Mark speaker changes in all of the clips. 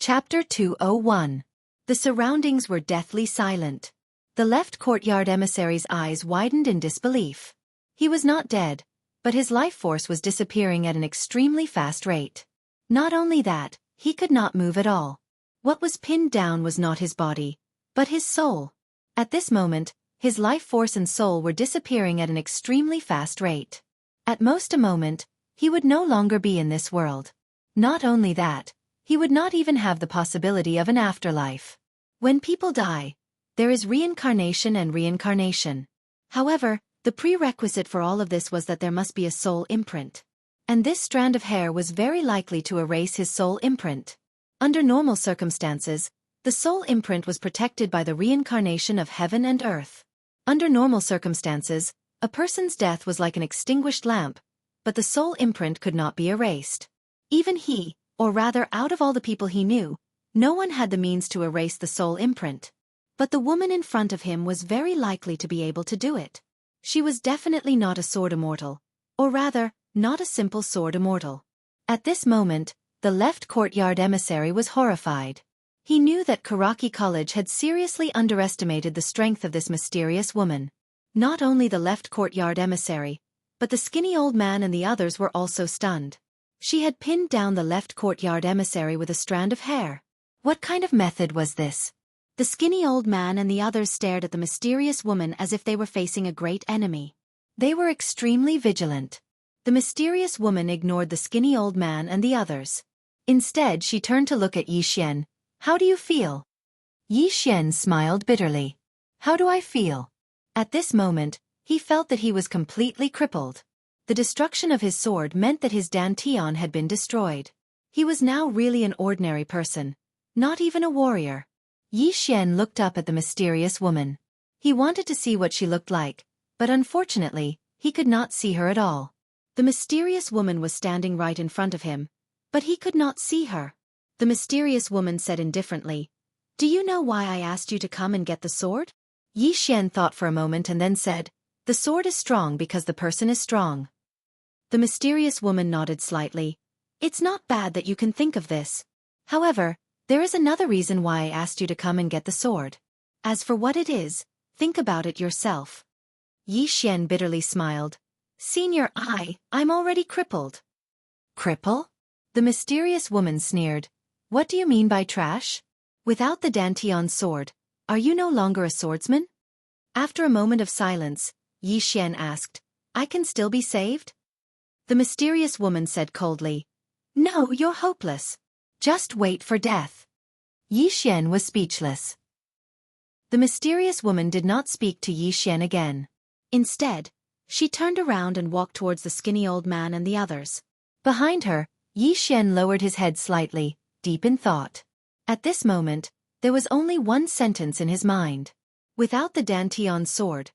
Speaker 1: Chapter 201. The surroundings were deathly silent. The left courtyard emissary's eyes widened in disbelief. He was not dead, but his life force was disappearing at an extremely fast rate. Not only that, he could not move at all. What was pinned down was not his body, but his soul. At this moment, his life force and soul were disappearing at an extremely fast rate. At most a moment, he would no longer be in this world. Not only that, he would not even have the possibility of an afterlife. When people die, there is reincarnation and reincarnation. However, the prerequisite for all of this was that there must be a soul imprint. And this strand of hair was very likely to erase his soul imprint. Under normal circumstances, the soul imprint was protected by the reincarnation of heaven and earth. Under normal circumstances, a person's death was like an extinguished lamp, but the soul imprint could not be erased. Even he, or rather out of all the people he knew, no one had the means to erase the soul imprint. But the woman in front of him was very likely to be able to do it. She was definitely not a sword immortal, or rather, not a simple sword immortal. At this moment, the left courtyard emissary was horrified. He knew that Xueqi College had seriously underestimated the strength of this mysterious woman. Not only the left courtyard emissary, but the skinny old man and the others were also stunned. She had pinned down the left courtyard emissary with a strand of hair. What kind of method was this? The skinny old man and the others stared at the mysterious woman as if they were facing a great enemy. They were extremely vigilant. The mysterious woman ignored the skinny old man and the others. Instead, she turned to look at Yi Xian. "How do you feel?" Yi Xian smiled bitterly. "How do I feel?" At this moment, he felt that he was completely crippled. The destruction of his sword meant that his dantian had been destroyed. He was now really an ordinary person, not even a warrior. Yi Xian looked up at the mysterious woman. He wanted to see what she looked like, but unfortunately, he could not see her at all. The mysterious woman was standing right in front of him, but he could not see her. The mysterious woman said indifferently, "Do you know why I asked you to come and get the sword?" Yi Xian thought for a moment and then said, "The sword is strong because the person is strong." The mysterious woman nodded slightly. "It's not bad that you can think of this. However, there is another reason why I asked you to come and get the sword. As for what it is, think about it yourself." Yi Xian bitterly smiled. "Senior, I'm already crippled." "Cripple?" The mysterious woman sneered. "What do you mean by trash? Without the dantian sword, are you no longer a swordsman?" After a moment of silence, Yi Xian asked, "I can still be saved?" The mysterious woman said coldly, "No, you're hopeless. Just wait for death." Yi Xian was speechless. The mysterious woman did not speak to Yi Xian again. Instead, she turned around and walked towards the skinny old man and the others. Behind her, Yi Xian lowered his head slightly, deep in thought. At this moment, there was only one sentence in his mind. Without the dantian sword,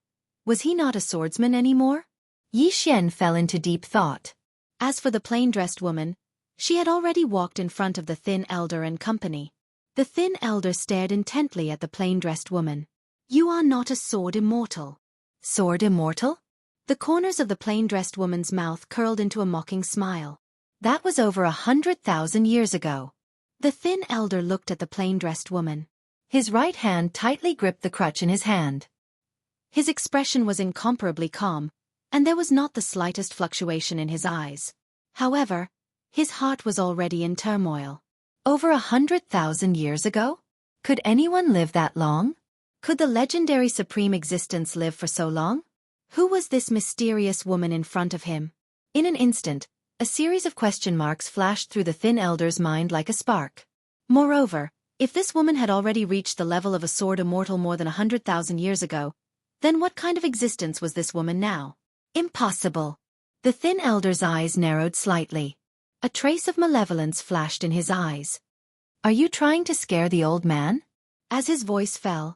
Speaker 1: was he not a swordsman anymore? Yi Xian fell into deep thought. As for the plain-dressed woman, she had already walked in front of the thin elder and company. The thin elder stared intently at the plain-dressed woman. "You are not a sword immortal." "Sword immortal?" The corners of the plain-dressed woman's mouth curled into a mocking smile. "That was over 100,000 years ago." The thin elder looked at the plain-dressed woman. His right hand tightly gripped the crutch in his hand. His expression was incomparably calm, and there was not the slightest fluctuation in his eyes. However, his heart was already in turmoil. Over 100,000 years ago? Could anyone live that long? Could the legendary Supreme Existence live for so long? Who was this mysterious woman in front of him? In an instant, a series of question marks flashed through the thin elder's mind like a spark. Moreover, if this woman had already reached the level of a sword immortal more than 100,000 years ago, then what kind of existence was this woman now? Impossible. The thin elder's eyes narrowed slightly. A trace of malevolence flashed in his eyes. "Are you trying to scare the old man?" As his voice fell,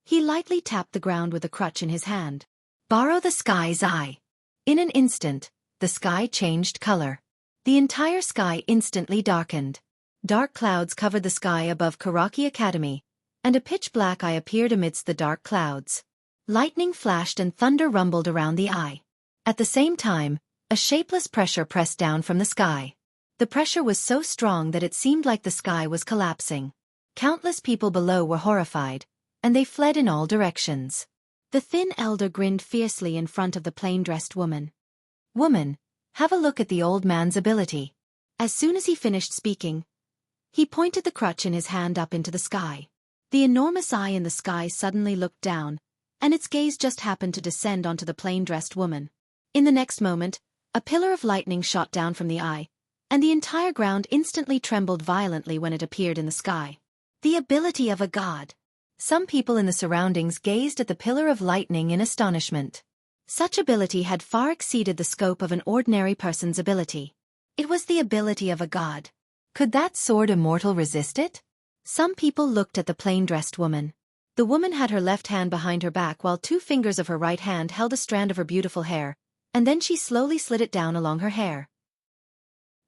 Speaker 1: he lightly tapped the ground with a crutch in his hand. "Borrow the sky's eye." In an instant, the sky changed color. The entire sky instantly darkened. Dark clouds covered the sky above Xueqi Academy, and a pitch-black eye appeared amidst the dark clouds. Lightning flashed and thunder rumbled around the eye. At the same time, a shapeless pressure pressed down from the sky. The pressure was so strong that it seemed like the sky was collapsing. Countless people below were horrified, and they fled in all directions. The thin elder grinned fiercely in front of the plain-dressed woman. "Woman, have a look at the old man's ability." As soon as he finished speaking, he pointed the crutch in his hand up into the sky. The enormous eye in the sky suddenly looked down, and its gaze just happened to descend onto the plain-dressed woman. In the next moment, a pillar of lightning shot down from the eye, and the entire ground instantly trembled violently when it appeared in the sky. The ability of a god. Some people in the surroundings gazed at the pillar of lightning in astonishment. Such ability had far exceeded the scope of an ordinary person's ability. It was the ability of a god. Could that sword immortal resist it? Some people looked at the plain-dressed woman. The woman had her left hand behind her back while 2 fingers of her right hand held a strand of her beautiful hair, and then she slowly slid it down along her hair.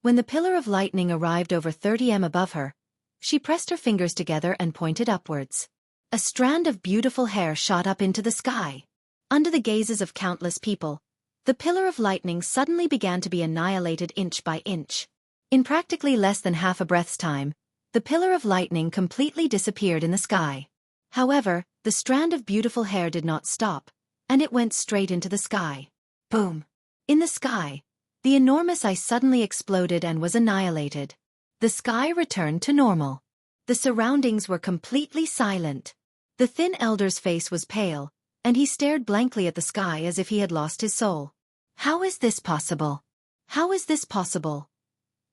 Speaker 1: When the pillar of lightning arrived over 30 m above her, she pressed her fingers together and pointed upwards. A strand of beautiful hair shot up into the sky. Under the gazes of countless people, the pillar of lightning suddenly began to be annihilated inch by inch. In practically less than half a breath's time, the pillar of lightning completely disappeared in the sky. However, the strand of beautiful hair did not stop, and it went straight into the sky. Boom! In the sky, the enormous eye suddenly exploded and was annihilated. The sky returned to normal. The surroundings were completely silent. The thin elder's face was pale, and he stared blankly at the sky as if he had lost his soul. How is this possible? How is this possible?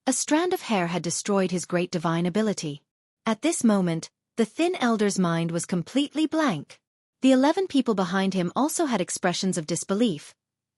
Speaker 1: A strand of hair had destroyed his great divine ability. At this moment, the thin elder's mind was completely blank. The 11 people behind him also had expressions of disbelief,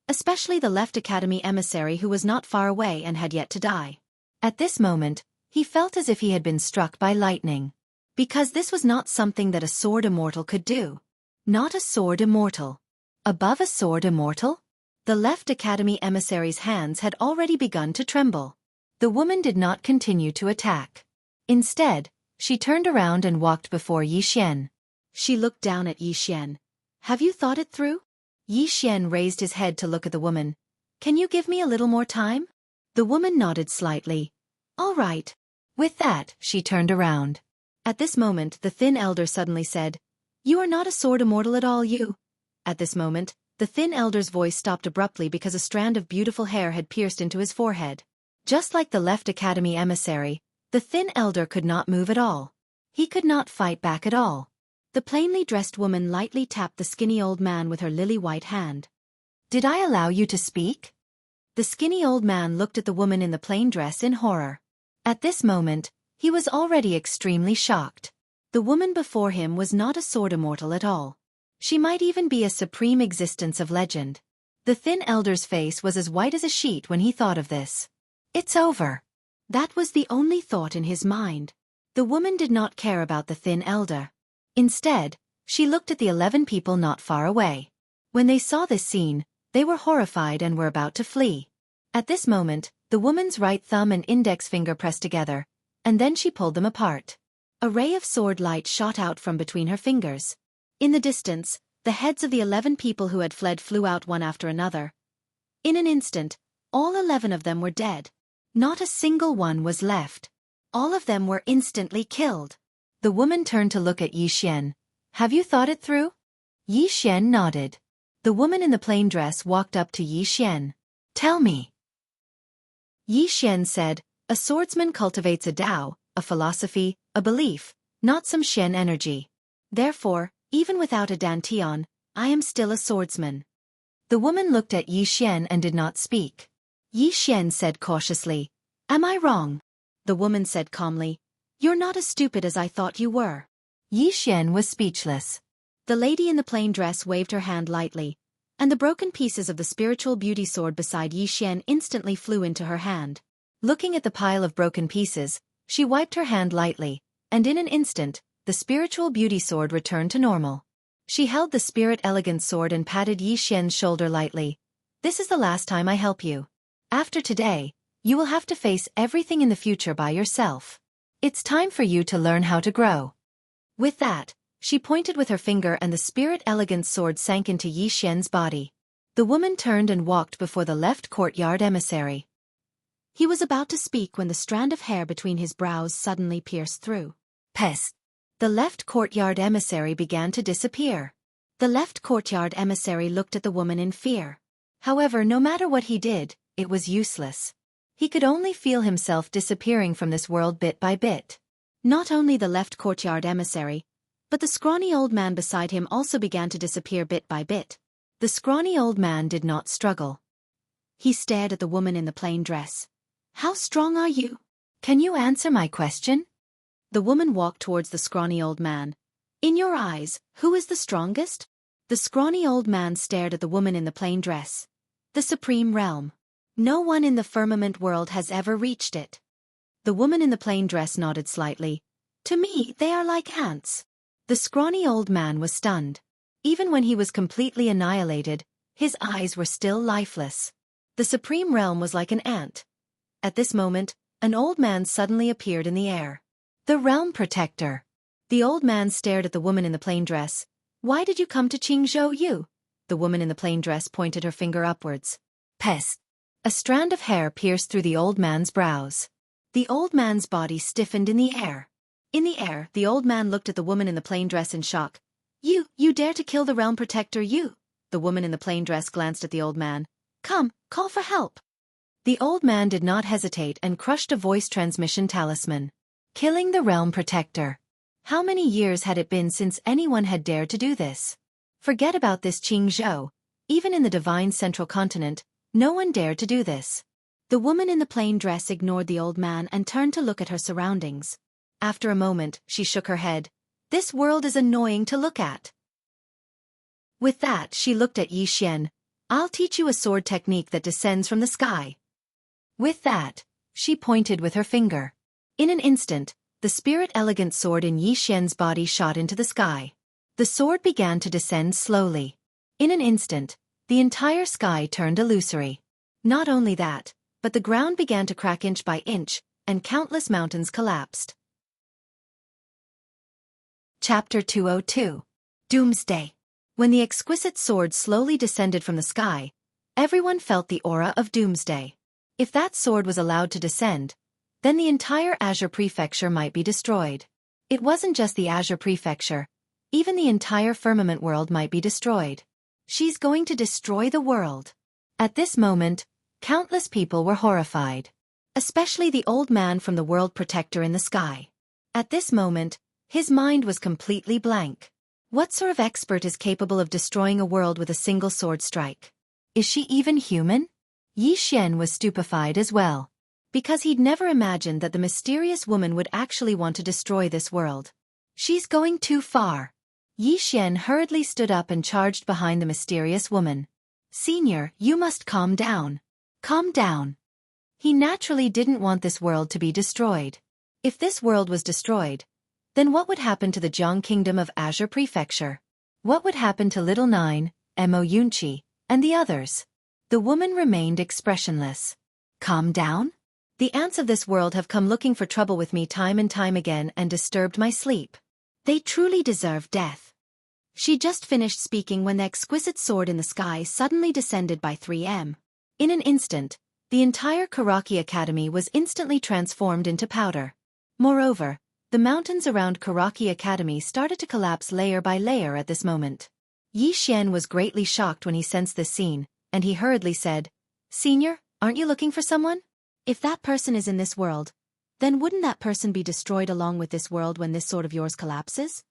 Speaker 1: especially the left academy emissary who was not far away and had yet to die. At this moment, he felt as if he had been struck by lightning. Because this was not something that a sword immortal could do. Not a sword immortal. Above a sword immortal? The left academy emissary's hands had already begun to tremble. The woman did not continue to attack. Instead, she turned around and walked before Yi Xian. She looked down at Yi Xian. "Have you thought it through?" Yi Xian raised his head to look at the woman. "Can you give me a little more time?" The woman nodded slightly. "All right." With that, she turned around. At this moment, the thin elder suddenly said, "You are not a sword immortal at all, you." At this moment, the thin elder's voice stopped abruptly because a strand of beautiful hair had pierced into his forehead. Just like the left academy emissary, the thin elder could not move at all. He could not fight back at all. The plainly dressed woman lightly tapped the skinny old man with her lily-white hand. "Did I allow you to speak?" The skinny old man looked at the woman in the plain dress in horror. At this moment, he was already extremely shocked. The woman before him was not a sword immortal at all. She might even be a supreme existence of legend. The thin elder's face was as white as a sheet when he thought of this. It's over. That was the only thought in his mind. The woman did not care about the thin elder. Instead, she looked at the 11 people not far away. When they saw this scene, they were horrified and were about to flee. At this moment, the woman's right thumb and index finger pressed together, and then she pulled them apart. A ray of sword light shot out from between her fingers. In the distance, the heads of the 11 people who had fled flew out one after another. In an instant, all 11 of them were dead. Not a single one was left. All of them were instantly killed. The woman turned to look at Yi Xian. "Have you thought it through?" Yi Xian nodded. The woman in the plain dress walked up to Yi Xian. "Tell me." Yi Xian said, "A swordsman cultivates a Tao, a philosophy, a belief, not some Shen energy. Therefore, even without a Dantian, I am still a swordsman." The woman looked at Yi Xian and did not speak. Yi Xian said cautiously, "Am I wrong?" The woman said calmly, "You're not as stupid as I thought you were." Yi Xian was speechless. The lady in the plain dress waved her hand lightly, and the broken pieces of the spiritual beauty sword beside Yi Xian instantly flew into her hand. Looking at the pile of broken pieces, she wiped her hand lightly, and in an instant, the spiritual beauty sword returned to normal. She held the spirit elegant sword and patted Yi Xian's shoulder lightly. "This is the last time I help you. After today, you will have to face everything in the future by yourself. It's time for you to learn how to grow." With that, she pointed with her finger and the spirit elegant sword sank into Yi Xian's body. The woman turned and walked before the left courtyard emissary. He was about to speak when the strand of hair between his brows suddenly pierced through. Pest! The left courtyard emissary began to disappear. The left courtyard emissary looked at the woman in fear. However, no matter what he did, it was useless. He could only feel himself disappearing from this world bit by bit. Not only the left courtyard emissary, but the scrawny old man beside him also began to disappear bit by bit. The scrawny old man did not struggle. He stared at the woman in the plain dress. "How strong are you? Can you answer my question?" The woman walked towards the scrawny old man. "In your eyes, who is the strongest?" The scrawny old man stared at the woman in the plain dress. "The supreme realm. No one in the firmament world has ever reached it." The woman in the plain dress nodded slightly. "To me, they are like ants." The scrawny old man was stunned. Even when he was completely annihilated, his eyes were still lifeless. The supreme realm was like an ant. At this moment, an old man suddenly appeared in the air. "The realm protector." The old man stared at the woman in the plain dress. "Why did you come to Qingzhou? The woman in the plain dress pointed her finger upwards. "Pest!" A strand of hair pierced through the old man's brows. The old man's body stiffened in the air. In the air, the old man looked at the woman in the plain dress in shock. You dare to kill the realm protector, you?" The woman in the plain dress glanced at the old man. "Come, call for help." The old man did not hesitate and crushed a voice transmission talisman. Killing the realm protector. How many years had it been since anyone had dared to do this? Forget about this Qingzhou. Even in the divine central continent, no one dared to do this. The woman in the plain dress ignored the old man and turned to look at her surroundings. After a moment, she shook her head. "This world is annoying to look at." With that, she looked at Yi Xian. "I'll teach you a sword technique that descends from the sky." With that, she pointed with her finger. In an instant, the spirit-elegant sword in Yi Xian's body shot into the sky. The sword began to descend slowly. In an instant, the entire sky turned illusory. Not only that, but the ground began to crack inch by inch, and countless mountains collapsed. Chapter 202. Doomsday. When the exquisite sword slowly descended from the sky, everyone felt the aura of doomsday. If that sword was allowed to descend, then the entire Azure Prefecture might be destroyed. It wasn't just the Azure Prefecture, even the entire firmament world might be destroyed. She's going to destroy the world. At this moment, countless people were horrified. Especially the old man from the world protector in the sky. At this moment, his mind was completely blank. What sort of expert is capable of destroying a world with a single sword strike? Is she even human? Yi Xian was stupefied as well. Because he'd never imagined that the mysterious woman would actually want to destroy this world. She's going too far. Yi Xian hurriedly stood up and charged behind the mysterious woman. "Senior, you must calm down. Calm down." He naturally didn't want this world to be destroyed. If this world was destroyed, then what would happen to the Jiang Kingdom of Azure Prefecture? What would happen to Little Nine, Mo Yunqi, and the others? The woman remained expressionless. "Calm down? The ants of this world have come looking for trouble with me time and time again and disturbed my sleep. They truly deserve death." She just finished speaking when the exquisite sword in the sky suddenly descended by 3 m. In an instant, the entire Karaki Academy was instantly transformed into powder. Moreover, the mountains around Karaki Academy started to collapse layer by layer at this moment. Yi Xian was greatly shocked when he sensed this scene, and he hurriedly said, "Senior, aren't you looking for someone? If that person is in this world, then wouldn't that person be destroyed along with this world when this sword of yours collapses?"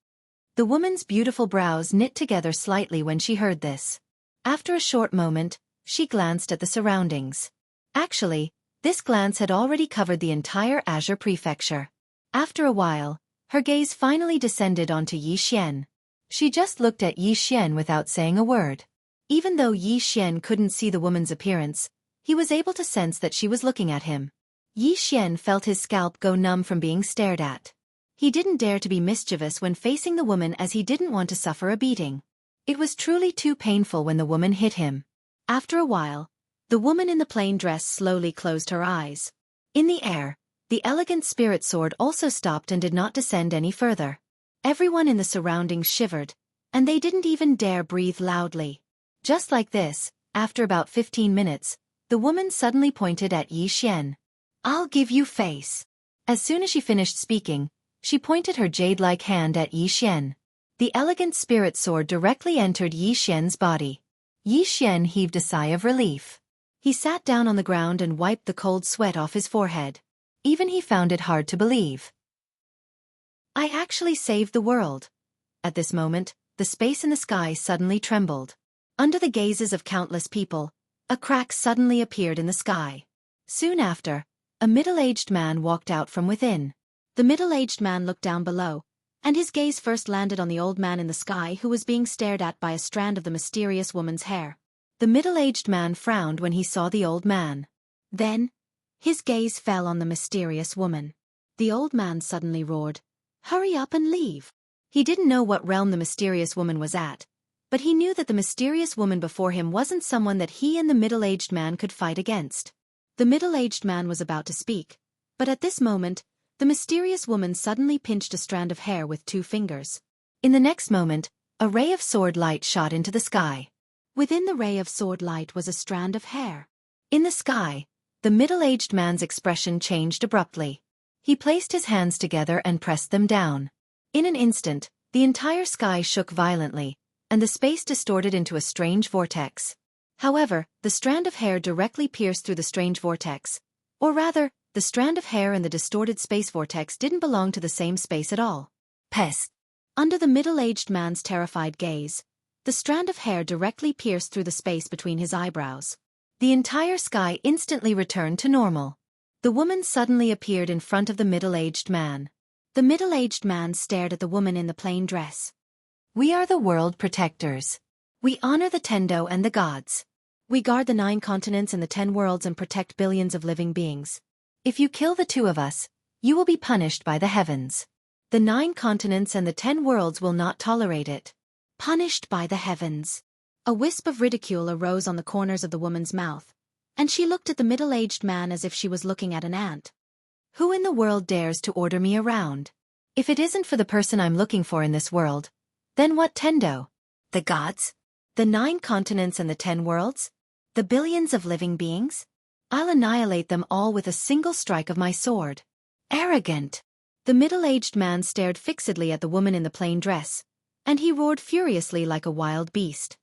Speaker 1: The woman's beautiful brows knit together slightly when she heard this. After a short moment, she glanced at the surroundings. Actually, this glance had already covered the entire Azure Prefecture. After a while, her gaze finally descended onto Yi Xian. She just looked at Yi Xian without saying a word. Even though Yi Xian couldn't see the woman's appearance, he was able to sense that she was looking at him. Yi Xian felt his scalp go numb from being stared at. He didn't dare to be mischievous when facing the woman as he didn't want to suffer a beating. It was truly too painful when the woman hit him. After a while, the woman in the plain dress slowly closed her eyes. In the air, the elegant spirit sword also stopped and did not descend any further. Everyone in the surroundings shivered, and they didn't even dare breathe loudly. Just like this, after about 15 minutes, the woman suddenly pointed at Yi Xian. I'll give you face. As soon as she finished speaking, she pointed her jade-like hand at Yi Xian. The elegant spirit sword directly entered Yi Xian's body. Yi Xian heaved a sigh of relief. He sat down on the ground and wiped the cold sweat off his forehead. Even he found it hard to believe. I actually saved the world. At this moment, the space in the sky suddenly trembled. Under the gazes of countless people, a crack suddenly appeared in the sky. Soon after, a middle-aged man walked out from within. The middle-aged man looked down below, and his gaze first landed on the old man in the sky who was being stared at by a strand of the mysterious woman's hair. The middle-aged man frowned when he saw the old man. Then, his gaze fell on the mysterious woman. The old man suddenly roared, "Hurry up and leave." He didn't know what realm the mysterious woman was at, but he knew that the mysterious woman before him wasn't someone that he and the middle-aged man could fight against. The middle-aged man was about to speak, but at this moment, the mysterious woman suddenly pinched a strand of hair with 2 fingers. In the next moment, a ray of sword light shot into the sky. Within the ray of sword light was a strand of hair. In the sky, the middle-aged man's expression changed abruptly. He placed his hands together and pressed them down. In an instant, the entire sky shook violently, and the space distorted into a strange vortex. However, the strand of hair directly pierced through the strange vortex. Or rather, the strand of hair and the distorted space vortex didn't belong to the same space at all. Pest! Under the middle-aged man's terrified gaze, the strand of hair directly pierced through the space between his eyebrows. The entire sky instantly returned to normal. The woman suddenly appeared in front of the middle-aged man. The middle-aged man stared at the woman in the plain dress. We are the world protectors. We honor the Tendo and the gods. We guard the 9 continents and the 10 worlds and protect billions of living beings. If you kill the 2 of us, you will be punished by the heavens. The 9 continents and the 10 worlds will not tolerate it. Punished by the heavens. A wisp of ridicule arose on the corners of the woman's mouth, and she looked at the middle-aged man as if she was looking at an ant. Who in the world dares to order me around? If it isn't for the person I'm looking for in this world, then what Tendo? The gods? The 9 continents and the 10 worlds? The billions of living beings? I'll annihilate them all with a single strike of my sword. Arrogant! The middle-aged man stared fixedly at the woman in the plain dress, and he roared furiously like a wild beast.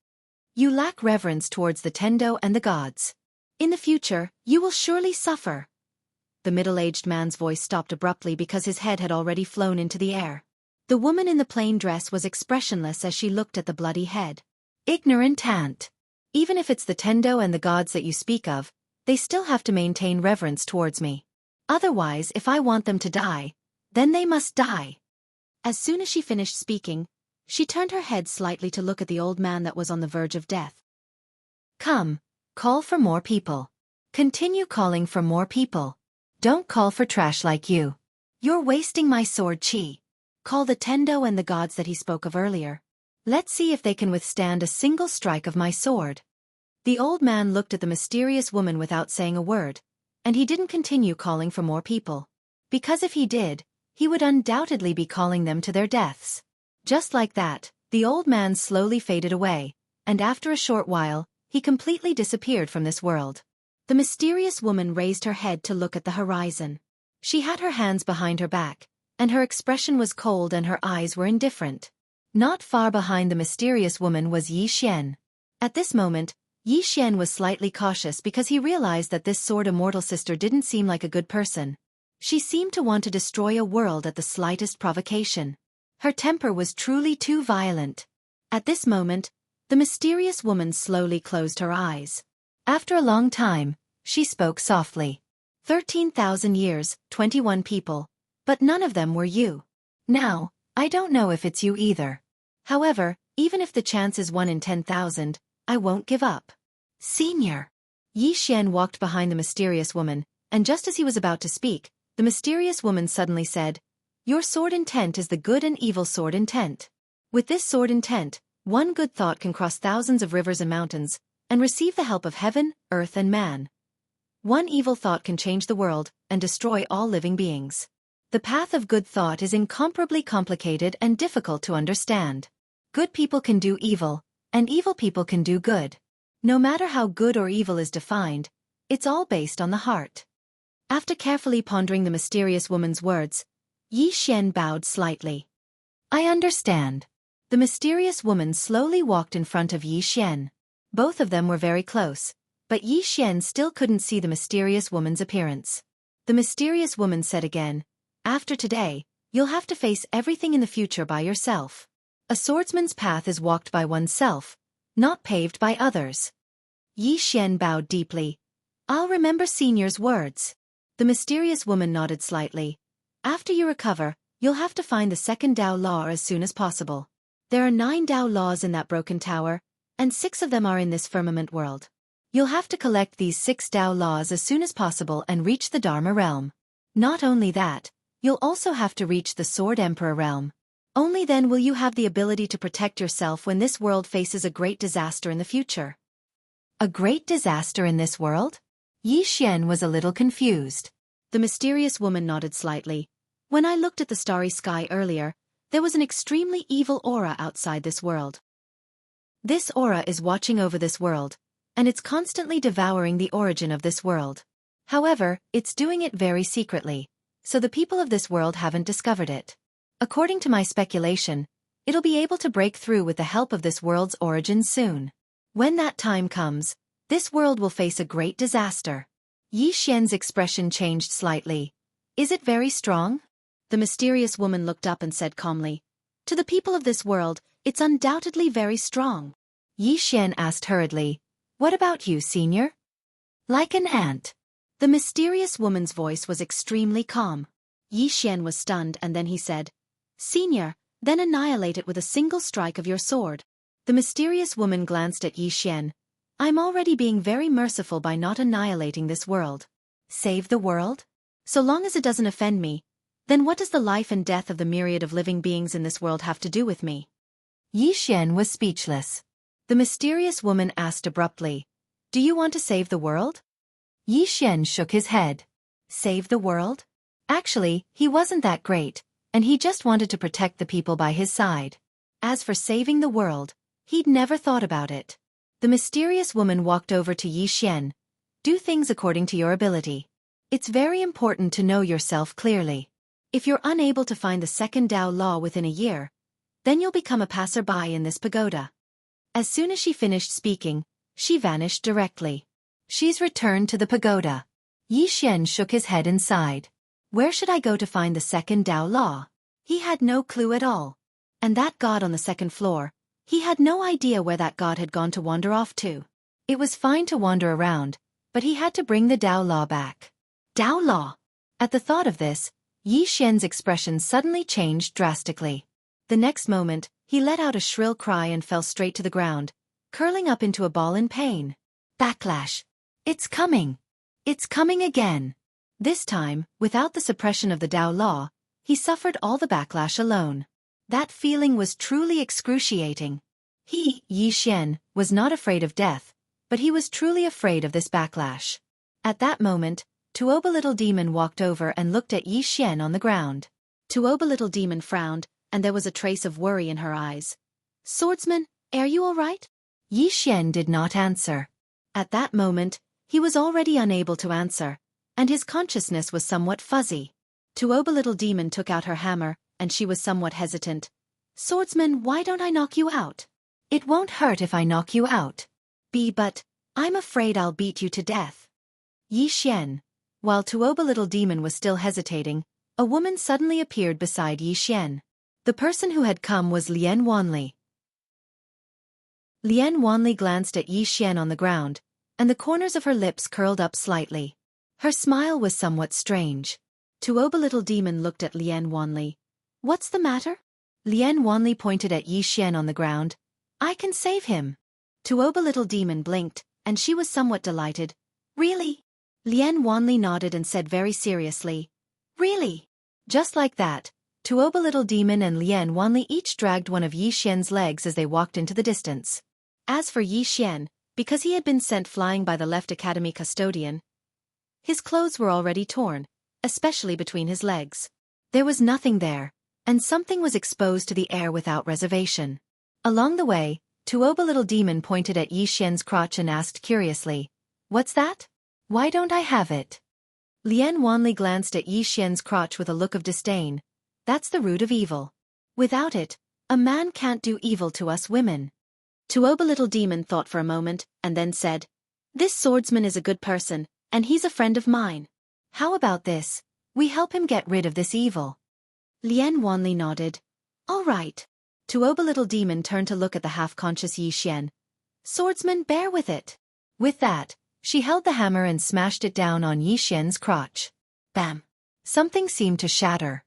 Speaker 1: You lack reverence towards the Tendo and the gods. In the future, you will surely suffer. The middle-aged man's voice stopped abruptly because his head had already flown into the air. The woman in the plain dress was expressionless as she looked at the bloody head. Ignorant ant. Even if it's the Tendo and the gods that you speak of, they still have to maintain reverence towards me. Otherwise, if I want them to die, then they must die. As soon as she finished speaking, she turned her head slightly to look at the old man that was on the verge of death. Come, call for more people. Continue calling for more people. Don't call for trash like you. You're wasting my sword chi. Call the Tendo and the gods that he spoke of earlier. Let's see if they can withstand a single strike of my sword. The old man looked at the mysterious woman without saying a word, and he didn't continue calling for more people. Because if he did, he would undoubtedly be calling them to their deaths. Just like that, the old man slowly faded away, and after a short while, he completely disappeared from this world. The mysterious woman raised her head to look at the horizon. She had her hands behind her back, and her expression was cold and her eyes were indifferent. Not far behind the mysterious woman was Yi Xian. At this moment, Yi Xian was slightly cautious because he realized that this sword immortal sister didn't seem like a good person. She seemed to want to destroy a world at the slightest provocation. Her temper was truly too violent. At this moment, the mysterious woman slowly closed her eyes. After a long time, she spoke softly. 13,000 years, 21 people, but none of them were you. Now, I don't know if it's you either. However, even if the chance is 1 in 10,000, I won't give up. Senior. Yi Xian walked behind the mysterious woman, and just as he was about to speak, the mysterious woman suddenly said, Your sword intent is the good and evil sword intent. With this sword intent, one good thought can cross thousands of rivers and mountains, and receive the help of heaven, earth and man. One evil thought can change the world, and destroy all living beings. The path of good thought is incomparably complicated and difficult to understand. Good people can do evil, and evil people can do good. No matter how good or evil is defined, it's all based on the heart. After carefully pondering the mysterious woman's words, Yi Xian bowed slightly. I understand. The mysterious woman slowly walked in front of Yi Xian. Both of them were very close, but Yi Xian still couldn't see the mysterious woman's appearance. The mysterious woman said again, after today, you'll have to face everything in the future by yourself. A swordsman's path is walked by oneself, not paved by others. Yi Xian bowed deeply. I'll remember Senior's words. The mysterious woman nodded slightly. After you recover, you'll have to find the second Dao Law as soon as possible. There are 9 Dao Laws in that broken tower, and 6 of them are in this firmament world. You'll have to collect these 6 Dao Laws as soon as possible and reach the Dharma realm. Not only that, you'll also have to reach the Sword Emperor realm. Only then will you have the ability to protect yourself when this world faces a great disaster in the future. A great disaster in this world? Yi Xian was a little confused. The mysterious woman nodded slightly. When I looked at the starry sky earlier, there was an extremely evil aura outside this world. This aura is watching over this world, and it's constantly devouring the origin of this world. However, it's doing it very secretly, so the people of this world haven't discovered it. According to my speculation, it'll be able to break through with the help of this world's origin soon. When that time comes, this world will face a great disaster. Yi Xian's expression changed slightly. Is it very strong? The mysterious woman looked up and said calmly, to the people of this world, it's undoubtedly very strong. Yi Xian asked hurriedly, what about you, Senior? Like an ant. The mysterious woman's voice was extremely calm. Yi Xian was stunned and then he said, Senior, then annihilate it with a single strike of your sword. The mysterious woman glanced at Yi Xian. I'm already being very merciful by not annihilating this world. Save the world? So long as it doesn't offend me, then what does the life and death of the myriad of living beings in this world have to do with me? Yi Xian was speechless. The mysterious woman asked abruptly, do you want to save the world? Yi Xian shook his head. Save the world? Actually, he wasn't that great, and he just wanted to protect the people by his side. As for saving the world, he'd never thought about it. The mysterious woman walked over to Yi Xian. Do things according to your ability. It's very important to know yourself clearly. If you're unable to find the second Dao Law within a year, then you'll become a passerby in this pagoda. As soon as she finished speaking, she vanished directly. She's returned to the pagoda. Yi Xian shook his head and sighed. Where should I go to find the second Dao Law? He had no clue at all. And that god on the second floor, he had no idea where that god had gone to wander off to. It was fine to wander around, but he had to bring the Dao Law back. Dao Law! At the thought of this, Yi Xian's expression suddenly changed drastically. The next moment, he let out a shrill cry and fell straight to the ground, curling up into a ball in pain. Backlash! It's coming! It's coming again! This time, without the suppression of the Dao Law, he suffered all the backlash alone. That feeling was truly excruciating. He, Yi Xian, was not afraid of death, but he was truly afraid of this backlash. At that moment, Tuoba Little Demon walked over and looked at Yi Xian on the ground. Tuoba Little Demon frowned, and there was a trace of worry in her eyes. Swordsman, are you all right? Yi Xian did not answer. At that moment, he was already unable to answer, and his consciousness was somewhat fuzzy. Tuoba Little Demon took out her hammer, and she was somewhat hesitant. Swordsman, why don't I knock you out? It won't hurt if I knock you out. But I'm afraid I'll beat you to death. Yi Xian. While Tuoba Little Demon was still hesitating, a woman suddenly appeared beside Yi Xian. The person who had come was Lian Wanli. Lian Wanli glanced at Yi Xian on the ground, and the corners of her lips curled up slightly. Her smile was somewhat strange. Tuoba Little Demon looked at Lian Wanli. What's the matter? Lian Wanli pointed at Yi Xian on the ground. I can save him. Tuoba Little Demon blinked, and she was somewhat delighted. Really? Lian Wanli nodded and said very seriously. Really? Just like that, Tuoba Little Demon and Lian Wanli each dragged one of Yi Xian's legs as they walked into the distance. As for Yi Xian, because he had been sent flying by the left academy custodian, his clothes were already torn, especially between his legs. There was nothing there, and something was exposed to the air without reservation. Along the way, Tuoba Little Demon pointed at Yi Xian's crotch and asked curiously, What's that? Why don't I have it? Lian Wanli glanced at Yi Xian's crotch with a look of disdain. That's the root of evil. Without it, a man can't do evil to us women. Tuoba Little Demon thought for a moment, and then said, "This swordsman is a good person, and he's a friend of mine. How about this? We help him get rid of this evil." Lian Wanli nodded. "All right." Tuoba Little Demon turned to look at the half-conscious Yi Xian. "Swordsman, bear with it." With that, she held the hammer and smashed it down on Yi Xian's crotch. Bam! Something seemed to shatter.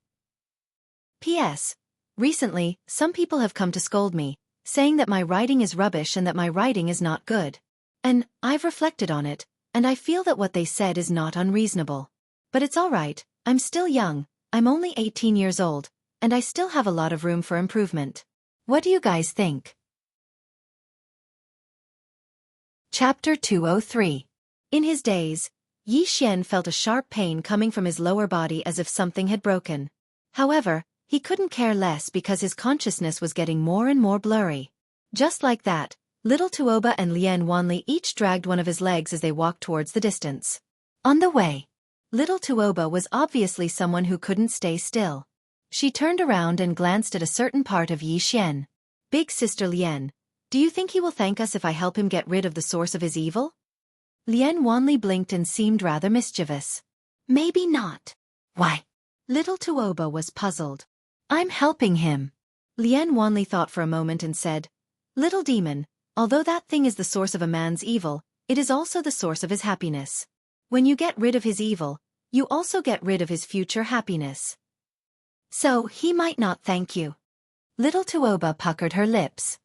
Speaker 1: P.S. Recently, some people have come to scold me, saying that my writing is rubbish and that my writing is not good. And I've reflected on it, and I feel that what they said is not unreasonable. But it's all right, I'm still young, I'm only 18 years old, and I still have a lot of room for improvement. What do you guys think? Chapter 203. In his daze, Yi Xian felt a sharp pain coming from his lower body as if something had broken. However, he couldn't care less because his consciousness was getting more and more blurry. Just like that, little Tuoba and Lian Wanli each dragged one of his legs as they walked towards the distance. On the way, little Tuoba was obviously someone who couldn't stay still. She turned around and glanced at a certain part of Yi Xian. "Big Sister Lian, do you think he will thank us if I help him get rid of the source of his evil?" Lian Wanli blinked and seemed rather mischievous. "Maybe not." "Why?" Little Tuoba was puzzled. "I'm helping him." Lian Wanli thought for a moment and said, "Little demon, although that thing is the source of a man's evil, it is also the source of his happiness. When you get rid of his evil, you also get rid of his future happiness. So he might not thank you." Little Tuoba puckered her lips.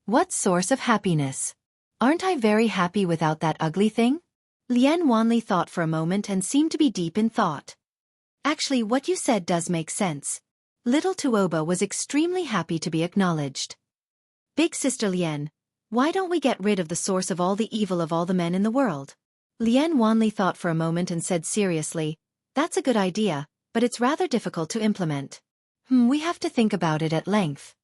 Speaker 1: "What source of happiness? Aren't I very happy without that ugly thing?" Lian Wanli thought for a moment and seemed to be deep in thought. "Actually, what you said does make sense." Little Tuoba was extremely happy to be acknowledged. "Big Sister Lian, why don't we get rid of the source of all the evil of all the men in the world?" Lian Wanli thought for a moment and said seriously, "That's a good idea, but it's rather difficult to implement. We have to think about it at length."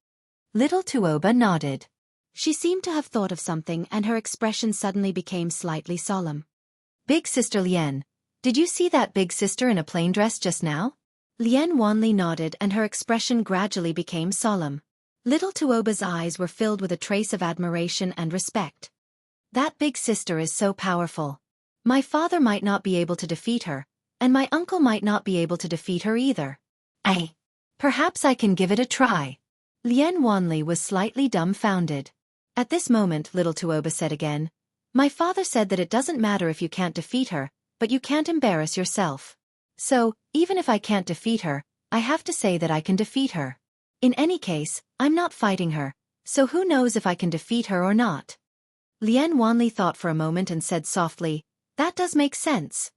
Speaker 1: Little Tuoba nodded. She seemed to have thought of something and her expression suddenly became slightly solemn. "Big Sister Lian, did you see that big sister in a plain dress just now?" Lian Wanli nodded and her expression gradually became solemn. Little Tuoba's eyes were filled with a trace of admiration and respect. "That big sister is so powerful. My father might not be able to defeat her, and my uncle might not be able to defeat her either. Perhaps I can give it a try." Lian Wanli was slightly dumbfounded. At this moment Little Tuoba said again, "My father said that it doesn't matter if you can't defeat her, but you can't embarrass yourself. So, even if I can't defeat her, I have to say that I can defeat her. In any case, I'm not fighting her, so who knows if I can defeat her or not." Lian Wanli thought for a moment and said softly, "That does make sense."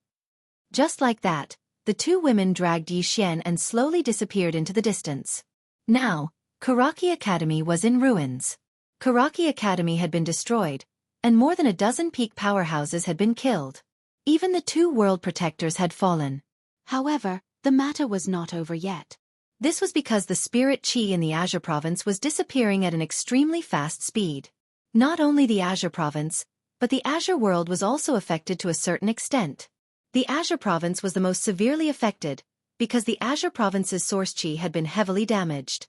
Speaker 1: Just like that, the two women dragged Yi Xian and slowly disappeared into the distance. Now, Xueqi Academy was in ruins. Xueqi Academy had been destroyed, and more than a dozen peak powerhouses had been killed. Even the two world protectors had fallen. However, the matter was not over yet. This was because the spirit qi in the Azure province was disappearing at an extremely fast speed. Not only the Azure province, but the Azure world was also affected to a certain extent. The Azure province was the most severely affected, because the Azure province's source qi had been heavily damaged.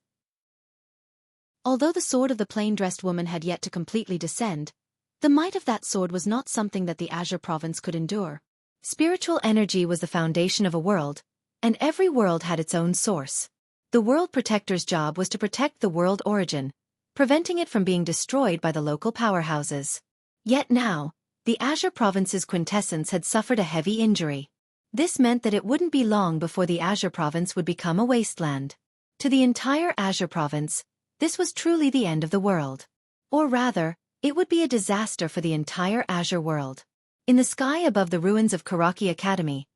Speaker 1: Although the sword of the plain-dressed woman had yet to completely descend, the might of that sword was not something that the Azure province could endure. Spiritual energy was the foundation of a world, and every world had its own source. The world protector's job was to protect the world origin, preventing it from being destroyed by the local powerhouses. Yet now, the Azure province's quintessence had suffered a heavy injury. This meant that it wouldn't be long before the Azure province would become a wasteland. To the entire Azure province, this was truly the end of the world. Or rather, it would be a disaster for the entire Azure world. In the sky above the ruins of Xueqi Academy,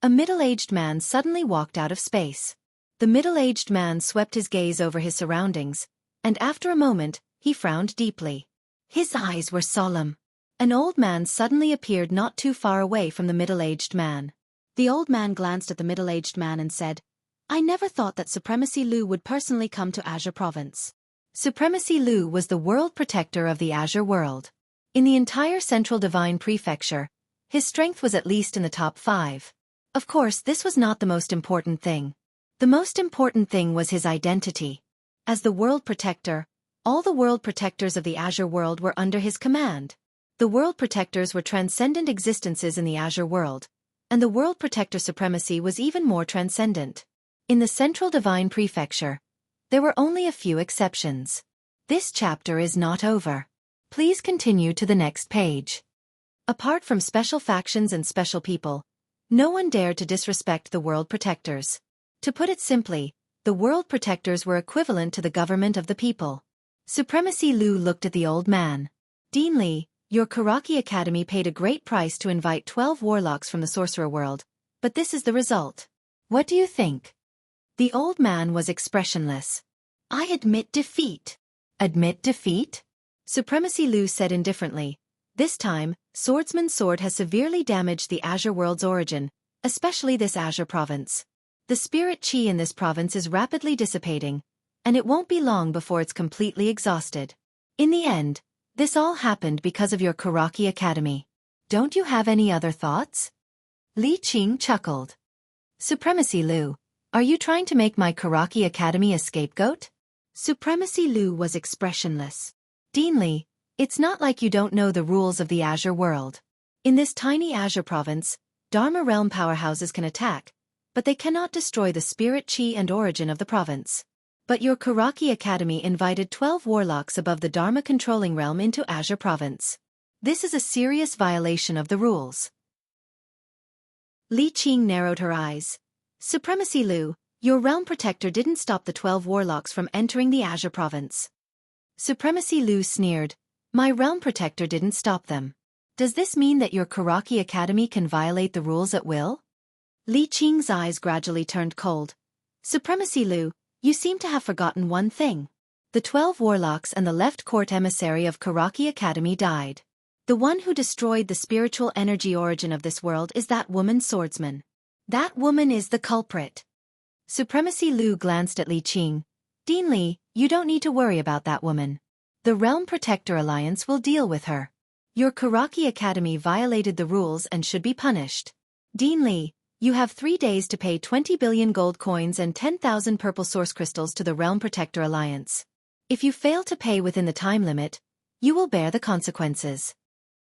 Speaker 1: a middle-aged man suddenly walked out of space. The middle-aged man swept his gaze over his surroundings, and after a moment, he frowned deeply. His eyes were solemn. An old man suddenly appeared not too far away from the middle-aged man. The old man glanced at the middle-aged man and said, "I never thought that Supremacy Lu would personally come to Azure province." Supremacy Lu was the world protector of the Azure world. In the entire Central Divine Prefecture, his strength was at least in the top 5. Of course, this was not the most important thing. The most important thing was his identity. As the World Protector, all the World Protectors of the Azure world were under his command. The World Protectors were transcendent existences in the Azure world, and the World Protector supremacy was even more transcendent. In the Central Divine Prefecture, there were only a few exceptions. This chapter is not over. Please continue to the next page. Apart from special factions and special people, no one dared to disrespect the World Protectors. To put it simply, the World Protectors were equivalent to the government of the people. Supremacy Lu looked at the old man. Dean Li, your Karaki Academy paid a great price to invite 12 warlocks from the sorcerer world, but this is the result. What do you think? The old man was expressionless. I admit defeat. Admit defeat? Supremacy Lu said indifferently. This time, Swordsman's sword has severely damaged the Azure world's origin, especially this Azure province. The spirit chi in this province is rapidly dissipating, and it won't be long before it's completely exhausted. In the end, this all happened because of your Karaki Academy. Don't you have any other thoughts? Li Qing chuckled. Supremacy Lu, are you trying to make my Karaki Academy a scapegoat? Supremacy Lu was expressionless. Dean Li, it's not like you don't know the rules of the Azure world. In this tiny Azure province, Dharma realm powerhouses can attack, but they cannot destroy the spirit chi and origin of the province. But your Karaki Academy invited 12 warlocks above the Dharma controlling realm into Azure province. This is a serious violation of the rules. Li Qing narrowed her eyes. Supremacy Lu, your realm protector didn't stop the 12 warlocks from entering the Azure province. Supremacy Lu sneered. My realm protector didn't stop them. Does this mean that your Karaki Academy can violate the rules at will? Li Qing's eyes gradually turned cold. Supremacy Lu, you seem to have forgotten one thing. The 12 warlocks and the left court emissary of Karaki Academy died. The one who destroyed the spiritual energy origin of this world is that woman swordsman. That woman is the culprit. Supremacy Lu glanced at Li Qing. Dean Li, you don't need to worry about that woman. The Realm Protector Alliance will deal with her. Your Karaki Academy violated the rules and should be punished. Dean Li, you have 3 days to pay 20 billion gold coins and 10,000 purple source crystals to the Realm Protector Alliance. If you fail to pay within the time limit, you will bear the consequences.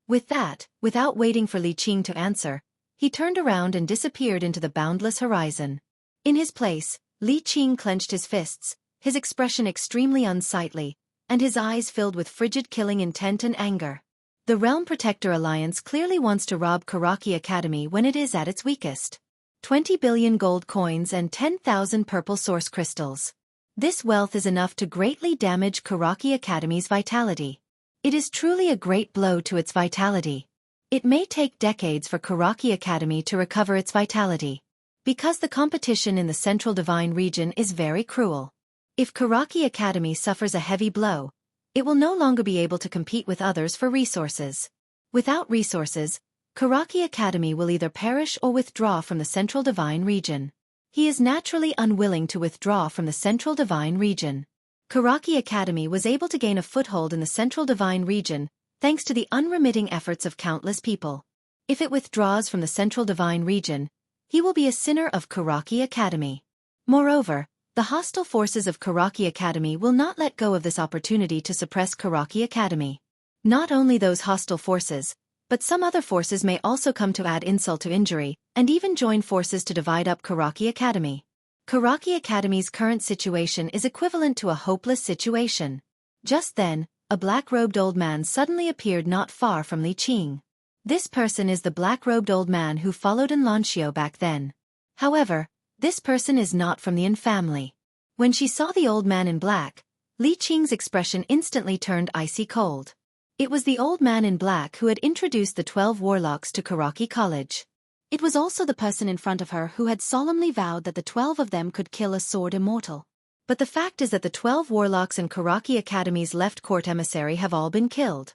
Speaker 1: With that, without waiting for Li Qing to answer, he turned around and disappeared into the boundless horizon. In his place, Li Qing clenched his fists, his expression extremely unsightly, and his eyes filled with frigid killing intent and anger. The Realm Protector Alliance clearly wants to rob Karaki Academy when it is at its weakest. 20 billion gold coins and 10,000 purple source crystals. This wealth is enough to greatly damage Karaki Academy's vitality. It is truly a great blow to its vitality. It may take decades for Karaki Academy to recover its vitality. Because the competition in the Central Divine region is very cruel. If Karaki Academy suffers a heavy blow, it will no longer be able to compete with others for resources. Without resources, Karaki Academy will either perish or withdraw from the Central Divine region. He is naturally unwilling to withdraw from the Central Divine region. Karaki Academy was able to gain a foothold in the Central Divine region, thanks to the unremitting efforts of countless people. If it withdraws from the Central Divine region, he will be a sinner of Karaki Academy. Moreover, the hostile forces of Karaki Academy will not let go of this opportunity to suppress Karaki Academy. Not only those hostile forces, but some other forces may also come to add insult to injury, and even join forces to divide up Karaki Academy. Karaki Academy's current situation is equivalent to a hopeless situation. Just then, a black-robed old man suddenly appeared not far from Li Qing. This person is the black-robed old man who followed in Lanxiao back then. However, this person is not from the Yin family. When she saw the old man in black, Li Qing's expression instantly turned icy cold. It was the old man in black who had introduced the 12 warlocks to Karaki College. It was also the person in front of her who had solemnly vowed that the 12 of them could kill a sword immortal. But the fact is that the 12 warlocks in Karaki Academy's left court emissary have all been killed.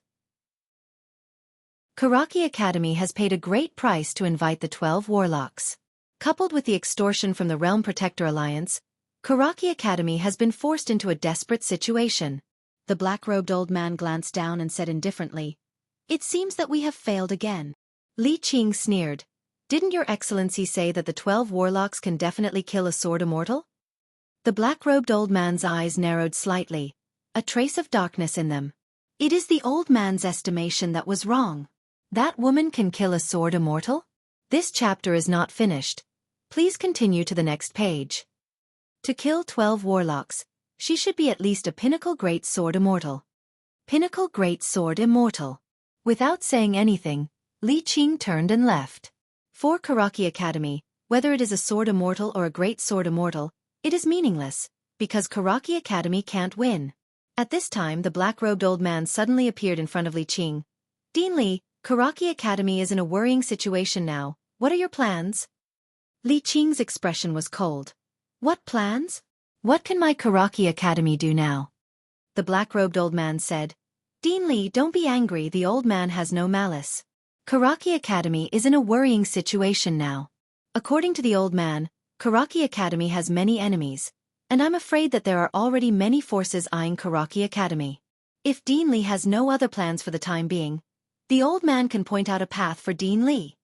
Speaker 1: Karaki Academy has paid a great price to invite the 12 warlocks. Coupled with the extortion from the Realm Protector Alliance, Karaki Academy has been forced into a desperate situation. The black-robed old man glanced down and said indifferently, "It seems that we have failed again." Li Qing sneered. Didn't your excellency say that the 12 warlocks can definitely kill a sword immortal? The black-robed old man's eyes narrowed slightly, a trace of darkness in them. It is the old man's estimation that was wrong. That woman can kill a sword immortal? This chapter is not finished. Please continue to the next page. To kill 12 warlocks, she should be at least a pinnacle great sword immortal. Pinnacle great sword immortal. Without saying anything, Li Qing turned and left. For Karaki Academy, whether it is a sword immortal or a great sword immortal, it is meaningless, because Karaki Academy can't win. At this time the black-robed old man suddenly appeared in front of Li Qing. Dean Li, Karaki Academy is in a worrying situation now. What are your plans? Li Qing's expression was cold. What plans? What can my Karaki Academy do now? The black-robed old man said. Dean Li, don't be angry, the old man has no malice. Karaki Academy is in a worrying situation now. According to the old man, Karaki Academy has many enemies, and I'm afraid that there are already many forces eyeing Karaki Academy. If Dean Li has no other plans for the time being, the old man can point out a path for Dean Li.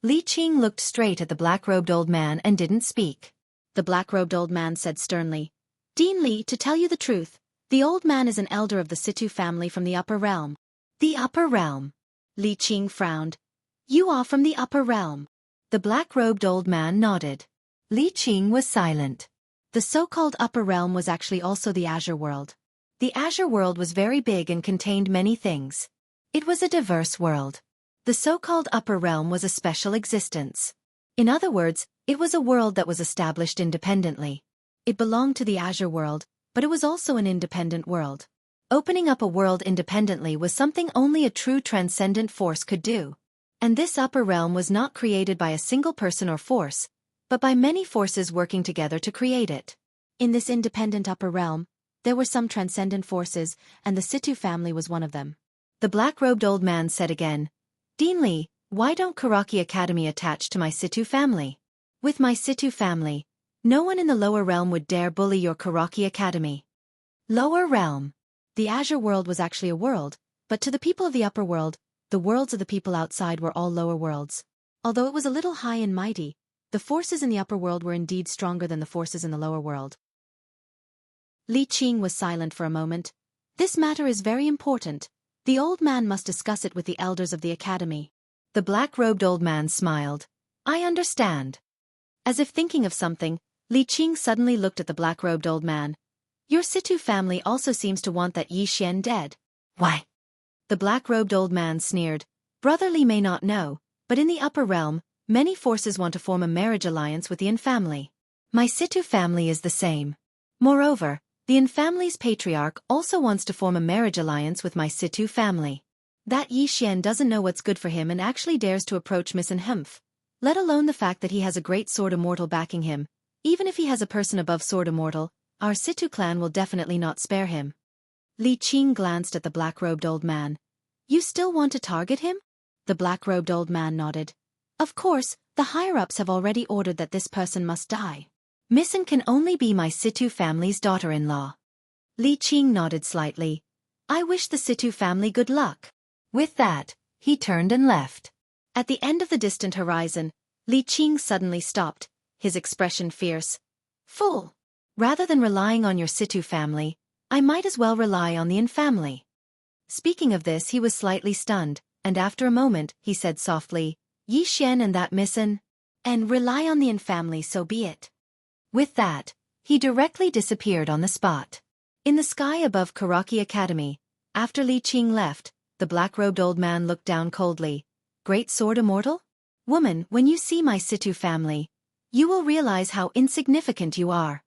Speaker 1: Li Qing looked straight at the black-robed old man and didn't speak. The black-robed old man said sternly, Dean Li, to tell you the truth, the old man is an elder of the Situ family from the upper realm. The upper realm? Li Qing frowned. You are from the upper realm. The black-robed old man nodded. Li Qing was silent. The so-called upper realm was actually also the Azure world. The Azure world was very big and contained many things. It was a diverse world. The so-called upper realm was a special existence. In other words, it was a world that was established independently. It belonged to the Azure world, but it was also an independent world. Opening up a world independently was something only a true transcendent force could do. And this upper realm was not created by a single person or force, but by many forces working together to create it. In this independent upper realm, there were some transcendent forces, and the Situ family was one of them. The black-robed old man said again, Dean Li, why don't Karaki Academy attach to my Situ family? With my Situ family, no one in the lower realm would dare bully your Karaki Academy. Lower realm. The Azure world was actually a world, but to the people of the upper world, the worlds of the people outside were all lower worlds. Although it was a little high and mighty, the forces in the upper world were indeed stronger than the forces in the lower world. Li Qing was silent for a moment. This matter is very important. The old man must discuss it with the elders of the academy. The black-robed old man smiled. I understand. As if thinking of something, Li Qing suddenly looked at the black-robed old man. Your Situ family also seems to want that Yi Xian dead. Why? The black-robed old man sneered. Brother Li may not know, but in the upper realm, many forces want to form a marriage alliance with the Yin family. My Situ family is the same. Moreover, the Yin family's patriarch also wants to form a marriage alliance with my Situ family. That Yi Xian doesn't know what's good for him and actually dares to approach Miss Humph. Let alone the fact that he has a great sword immortal backing him. Even if he has a person above sword immortal, our Situ clan will definitely not spare him. Li Qing glanced at the black-robed old man. You still want to target him? The black-robed old man nodded. Of course, the higher-ups have already ordered that this person must die. Missin can only be my Situ family's daughter-in-law. Li Qing nodded slightly. I wish the Situ family good luck. With that, he turned and left. At the end of the distant horizon, Li Qing suddenly stopped, his expression fierce. Fool! Rather than relying on your Situ family, I might as well rely on the Yin family. Speaking of this, he was slightly stunned, and after a moment, he said softly, Yi Xian and that Missin, and rely on the Yin family, so be it. With that, he directly disappeared on the spot. In the sky above Karaki Academy, after Li Qing left, the black-robed old man looked down coldly. Great sword immortal? Woman, when you see my Situ family, you will realize how insignificant you are.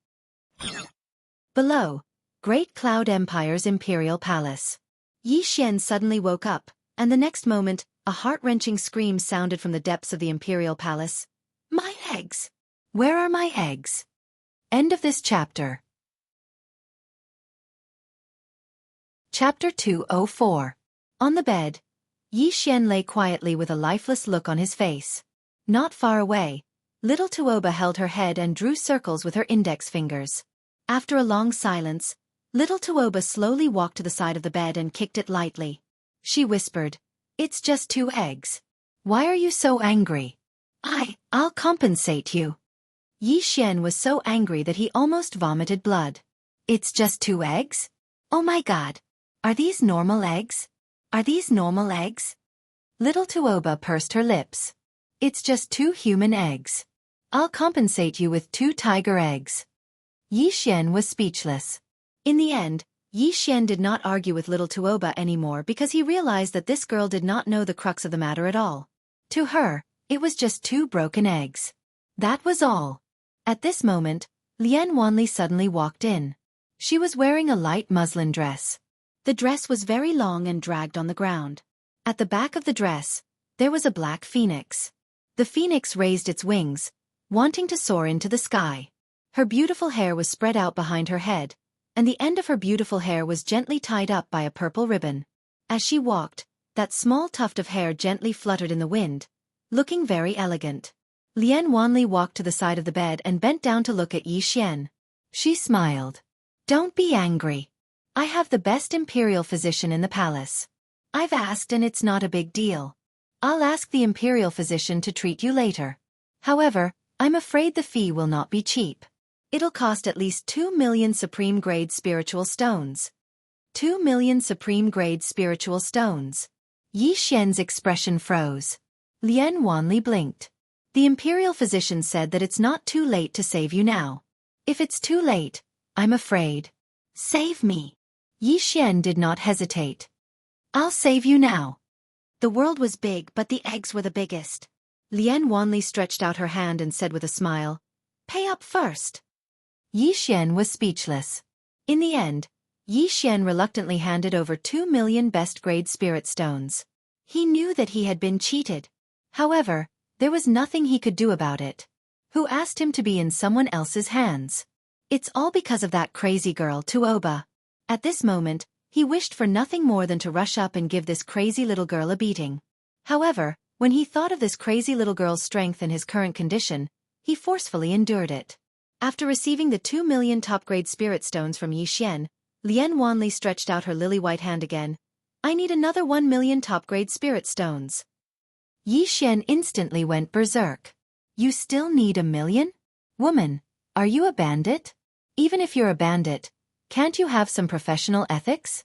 Speaker 1: Below, Great Cloud Empire's Imperial Palace. Yi Xian suddenly woke up, and the next moment, a heart-wrenching scream sounded from the depths of the Imperial Palace. My eggs! Where are my eggs? End of this chapter. Chapter 204. On the bed, Yi Xian lay quietly with a lifeless look on his face. Not far away, little Tuoba held her head and drew circles with her index fingers. After a long silence, little Tuoba slowly walked to the side of the bed and kicked it lightly. She whispered, It's just 2 eggs. Why are you so angry? I'll compensate you. Yi Xian was so angry that he almost vomited blood. It's just 2 eggs? Oh my god. Are these normal eggs? Are these normal eggs? Little Tuoba pursed her lips. It's just 2 human eggs. I'll compensate you with 2 tiger eggs. Yi Xian was speechless. In the end, Yi Xian did not argue with little Tuoba anymore because he realized that this girl did not know the crux of the matter at all. To her, it was just 2 broken eggs. That was all. At this moment, Lian Wanli suddenly walked in. She was wearing a light muslin dress. The dress was very long and dragged on the ground. At the back of the dress, there was a black phoenix. The phoenix raised its wings, wanting to soar into the sky. Her beautiful hair was spread out behind her head, and the end of her beautiful hair was gently tied up by a purple ribbon. As she walked, that small tuft of hair gently fluttered in the wind, looking very elegant. Lian Wanli walked to the side of the bed and bent down to look at Yi Xian. She smiled. Don't be angry. I have the best imperial physician in the palace. I've asked and it's not a big deal. I'll ask the imperial physician to treat you later. However, I'm afraid the fee will not be cheap. It'll cost at least 2 million supreme-grade spiritual stones. 2 million supreme-grade spiritual stones. Yi Xian's expression froze. Lian Wanli blinked. The imperial physician said that it's not too late to save you now. If it's too late, I'm afraid. Save me. Yi Xian did not hesitate. I'll save you now. The world was big but the eggs were the biggest. Lian Wanli stretched out her hand and said with a smile, Pay up first. Yi Xian was speechless. In the end, Yi Xian reluctantly handed over 2 million best-grade spirit stones. He knew that he had been cheated. However, there was nothing he could do about it. Who asked him to be in someone else's hands? It's all because of that crazy girl, Tuoba. At this moment, he wished for nothing more than to rush up and give this crazy little girl a beating. However, when he thought of this crazy little girl's strength and his current condition, he forcefully endured it. After receiving the 2 million top-grade spirit stones from Yi Xian, Lian Wanli stretched out her lily-white hand again. I need another 1 million top-grade spirit stones. Yi Xian instantly went berserk. You still need 1 million? Woman, are you a bandit? Even if you're a bandit, can't you have some professional ethics?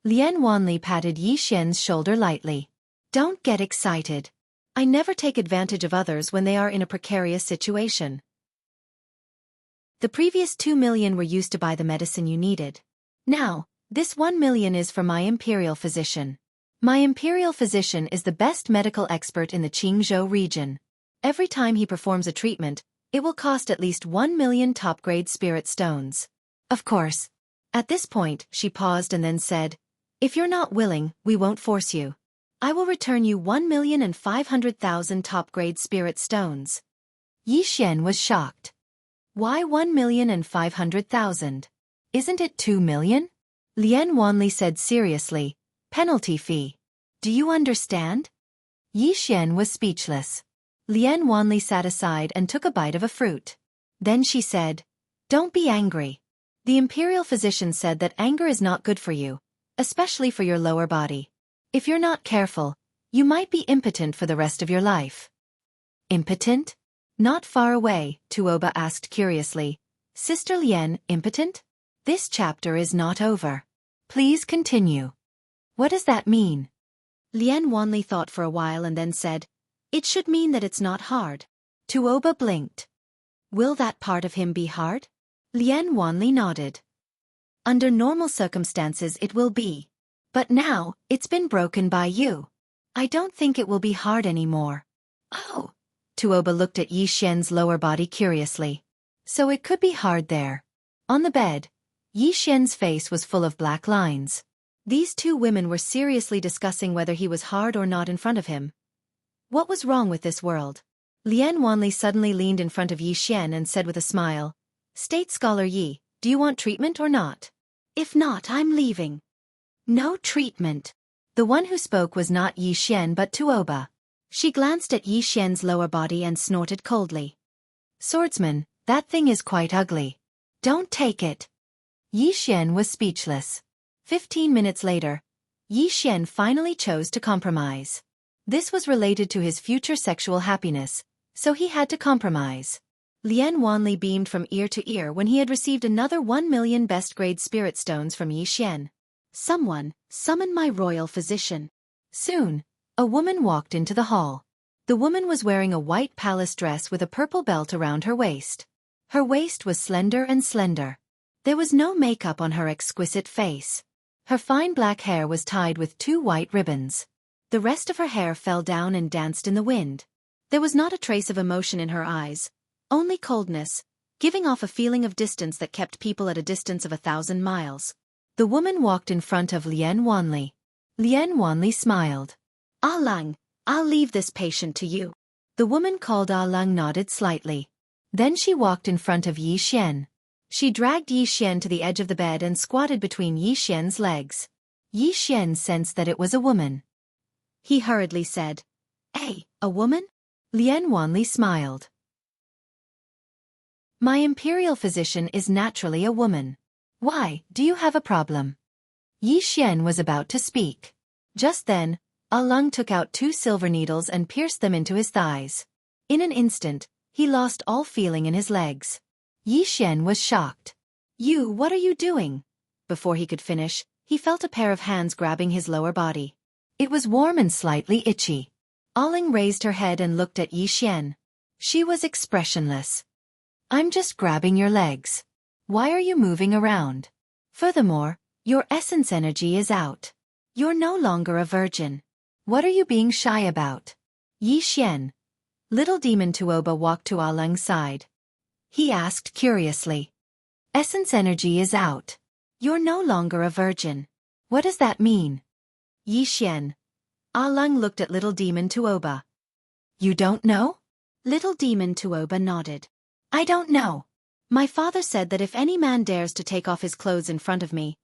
Speaker 1: Lian Wanli patted Yi Xian's shoulder lightly. Don't get excited. I never take advantage of others when they are in a precarious situation. The previous 2 million were used to buy the medicine you needed. Now, this 1 million is for my imperial physician. My imperial physician is the best medical expert in the Qingzhou region. Every time he performs a treatment, it will cost at least 1 million top-grade spirit stones. Of course. At this point, she paused and then said, If you're not willing, we won't force you. I will return you 1,500,000 top-grade spirit stones. Yi Xian was shocked. Why 1,500,000? Isn't it 2 million? Lian Wanli said seriously, Penalty fee. Do you understand? Yi Xian was speechless. Lian Wanli sat aside and took a bite of a fruit. Then she said, Don't be angry. The imperial physician said that anger is not good for you, especially for your lower body. If you're not careful, you might be impotent for the rest of your life. Impotent? Not far away, Tuoba asked curiously. Sister Lian, impotent? This chapter is not over. Please continue. What does that mean? Lian Wanli thought for a while and then said, It should mean that it's not hard. Tuoba blinked. Will that part of him be hard? Lian Wanli nodded. Under normal circumstances it will be. But now, it's been broken by you. I don't think it will be hard anymore. Oh. Tuoba looked at Yi Xian's lower body curiously. So it could be hard there. On the bed, Yi Xian's face was full of black lines. These 2 women were seriously discussing whether he was hard or not in front of him. What was wrong with this world? Lian Wanli suddenly leaned in front of Yi Xian and said with a smile, State Scholar Yi, do you want treatment or not? If not, I'm leaving. No treatment. The one who spoke was not Yi Xian but Tuoba. She glanced at Yi Xian's lower body and snorted coldly. Swordsman, that thing is quite ugly. Don't take it. Yi Xian was speechless. 15 minutes later, Yi Xian finally chose to compromise. This was related to his future sexual happiness, So he had to compromise. Lien Wanli beamed from ear to ear when he had received another 1,000,000 best-grade spirit stones from Yi Xian. Someone, summon my royal physician. Soon, a woman walked into the hall. The woman was wearing a white palace dress with a purple belt around her waist. Her waist was slender and slender. There was no makeup on her exquisite face. Her fine black hair was tied with 2 white ribbons. The rest of her hair fell down and danced in the wind. There was not a trace of emotion in her eyes, only coldness, giving off a feeling of distance that kept people at a distance of 1,000 miles. The woman walked in front of Lien Wanli. Lien Wanli smiled. Ah Lang, I'll leave this patient to you. The woman called Ah Lang nodded slightly. Then she walked in front of Yi Xian. She dragged Yi Xian to the edge of the bed and squatted between Yi Xian's legs. Yi Xian sensed that it was a woman. He hurriedly said, "Hey, a woman?" Lien Wanli smiled. My imperial physician is naturally a woman. Why, do you have a problem? Yi Xian was about to speak. Just then, Ah Lang took out 2 silver needles and pierced them into his thighs. In an instant, he lost all feeling in his legs. Yi Xian was shocked. What are you doing?" Before he could finish, he felt a pair of hands grabbing his lower body. It was warm and slightly itchy. Ah Lang raised her head and looked at Yi Xian. She was expressionless. "I'm just grabbing your legs. Why are you moving around? Furthermore, your essence energy is out. You're no longer a virgin. What are you being shy about?" Yi Xian. Little Demon Tuoba walked to Ah Lang's side. He asked curiously. "Essence energy is out. You're no longer a virgin. What does that mean?" Yi Xian. Ah Lang looked at Little Demon Tuoba. "You don't know?" Little Demon Tuoba nodded. "I don't know. My father said that if any man dares to take off his clothes in front of me,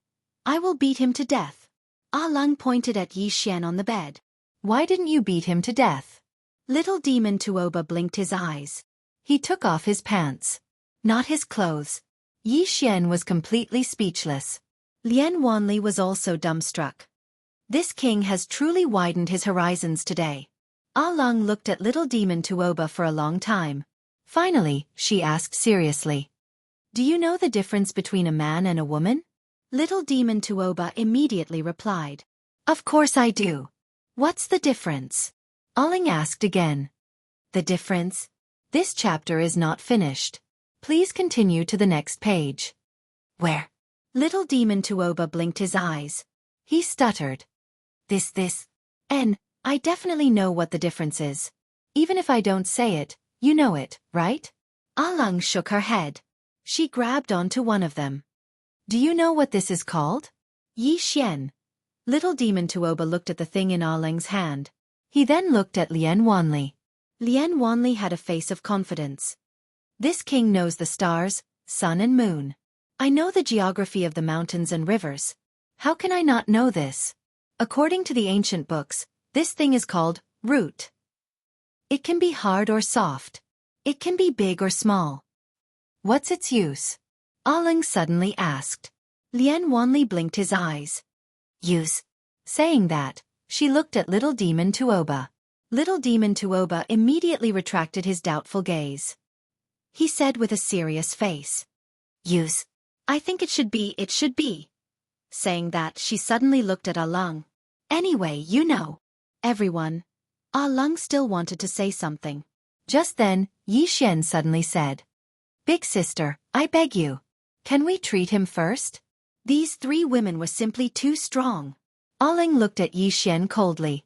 Speaker 1: I will beat him to death." Ah Lang pointed at Yi Xian on the bed. "Why didn't you beat him to death?" Little Demon Tuoba blinked his eyes. He took off his pants. Not his clothes. Yi Xian was completely speechless. Lien Wanli was also dumbstruck. This king has truly widened his horizons today. Ah Lang looked at Little Demon Tuoba for a long time. Finally, she asked seriously. "Do you know the difference between a man and a woman?" Little Demon Tuoba immediately replied. "Of course I do. What's the difference?" Ah Lang asked again. "The difference? This chapter is not finished. Please continue to the next page." "Where?" Little Demon Tuoba blinked his eyes. He stuttered. This. And I definitely know what the difference is. Even if I don't say it, you know it, right?" Ah Lang shook her head. She grabbed onto one of them. "Do you know what this is called?" Yi Xian. Little Demon Tuoba looked at the thing in Ah Lang's hand. He then looked at Lien Wanli. Lien Wanli had a face of confidence. "This king knows the stars, sun and moon. I know the geography of the mountains and rivers. How can I not know this? According to the ancient books, this thing is called root. It can be hard or soft. It can be big or small. What's its use?" Ah Lang suddenly asked. Lien Wanli blinked his eyes. "Use?" Saying that, she looked at Little Demon Tuoba. Little Demon Tuoba immediately retracted his doubtful gaze. He said with a serious face. "Use? I think it should be. Saying that, she suddenly looked at Ah Lang. "Anyway, you know." Everyone. Ah Lang still wanted to say something. Just then, Yi Xian suddenly said. "Big sister, I beg you. Can we treat him first?" These 3 women were simply too strong. Ah Lang looked at Yi Xian coldly.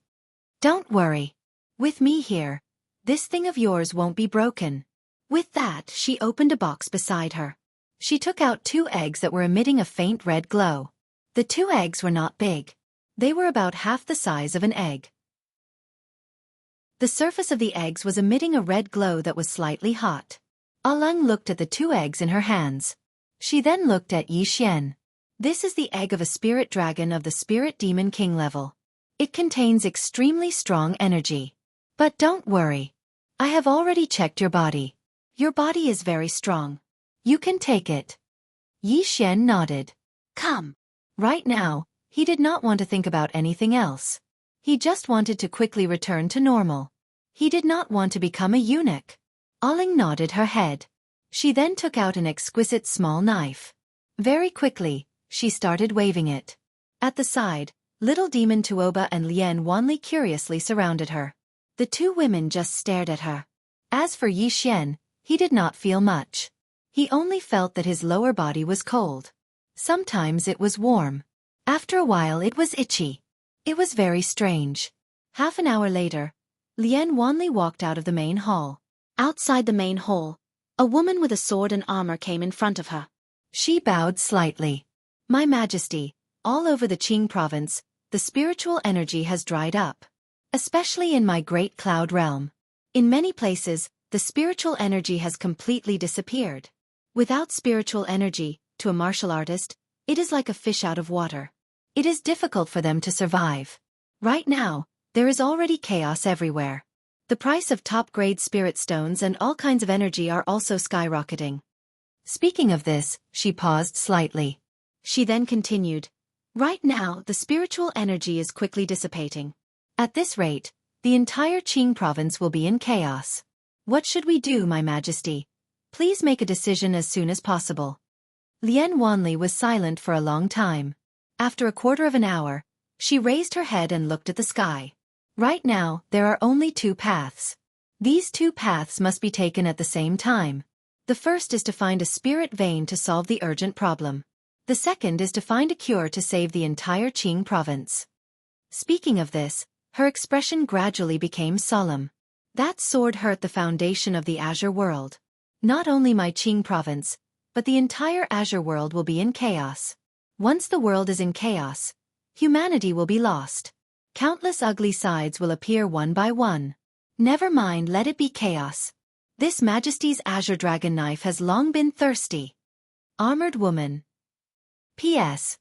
Speaker 1: "Don't worry. With me here, this thing of yours won't be broken." With that, she opened a box beside her. She took out 2 eggs that were emitting a faint red glow. The 2 eggs were not big. They were about half the size of an egg. The surface of the eggs was emitting a red glow that was slightly hot. Ah Lang looked at the 2 eggs in her hands. She then looked at Yi Xian. This is the egg of a spirit dragon of the Spirit Demon King level. It contains extremely strong energy. But don't worry. I have already checked your body. Your body is very strong. You can take it. Yi Xian nodded. Come. Right now, he did not want to think about anything else. He just wanted to quickly return to normal. He did not want to become a eunuch. Aling nodded her head. She then took out an exquisite small knife. Very quickly, she started waving it. At the side, little demon Tuoba and Lien Wanli curiously surrounded her. The two women just stared at her. As for Yi Xian, he did not feel much. He only felt that his lower body was cold. Sometimes it was warm. After a while it was itchy. It was very strange. Half an hour later, Lien Wanli walked out of the main hall. Outside the main hall, a woman with a sword and armor came in front of her. She bowed slightly. My Majesty, all over the Qing province, the spiritual energy has dried up. Especially in my great cloud realm. In many places, the spiritual energy has completely disappeared. Without spiritual energy, to a martial artist, it is like a fish out of water. It is difficult for them to survive. Right now, there is already chaos everywhere. The price of top-grade spirit stones and all kinds of energy are also skyrocketing. Speaking of this, she paused slightly. She then continued. Right now, the spiritual energy is quickly dissipating. At this rate, the entire Qing province will be in chaos. What should we do, My Majesty? Please make a decision as soon as possible. Lien Wanli was silent for a long time. After a quarter of an hour, she raised her head and looked at the sky. Right now, there are only two paths. These two paths must be taken at the same time. The first is to find a spirit vein to solve the urgent problem. The second is to find a cure to save the entire Qing province. Speaking of this, her expression gradually became solemn. That sword hurt the foundation of the Azure world. Not only my Qing province, but the entire Azure world will be in chaos. Once the world is in chaos, humanity will be lost. Countless ugly sides will appear one by one. Never mind, let it be chaos. This Majesty's Azure Dragon Knife has long been thirsty. Armored Woman. P.S.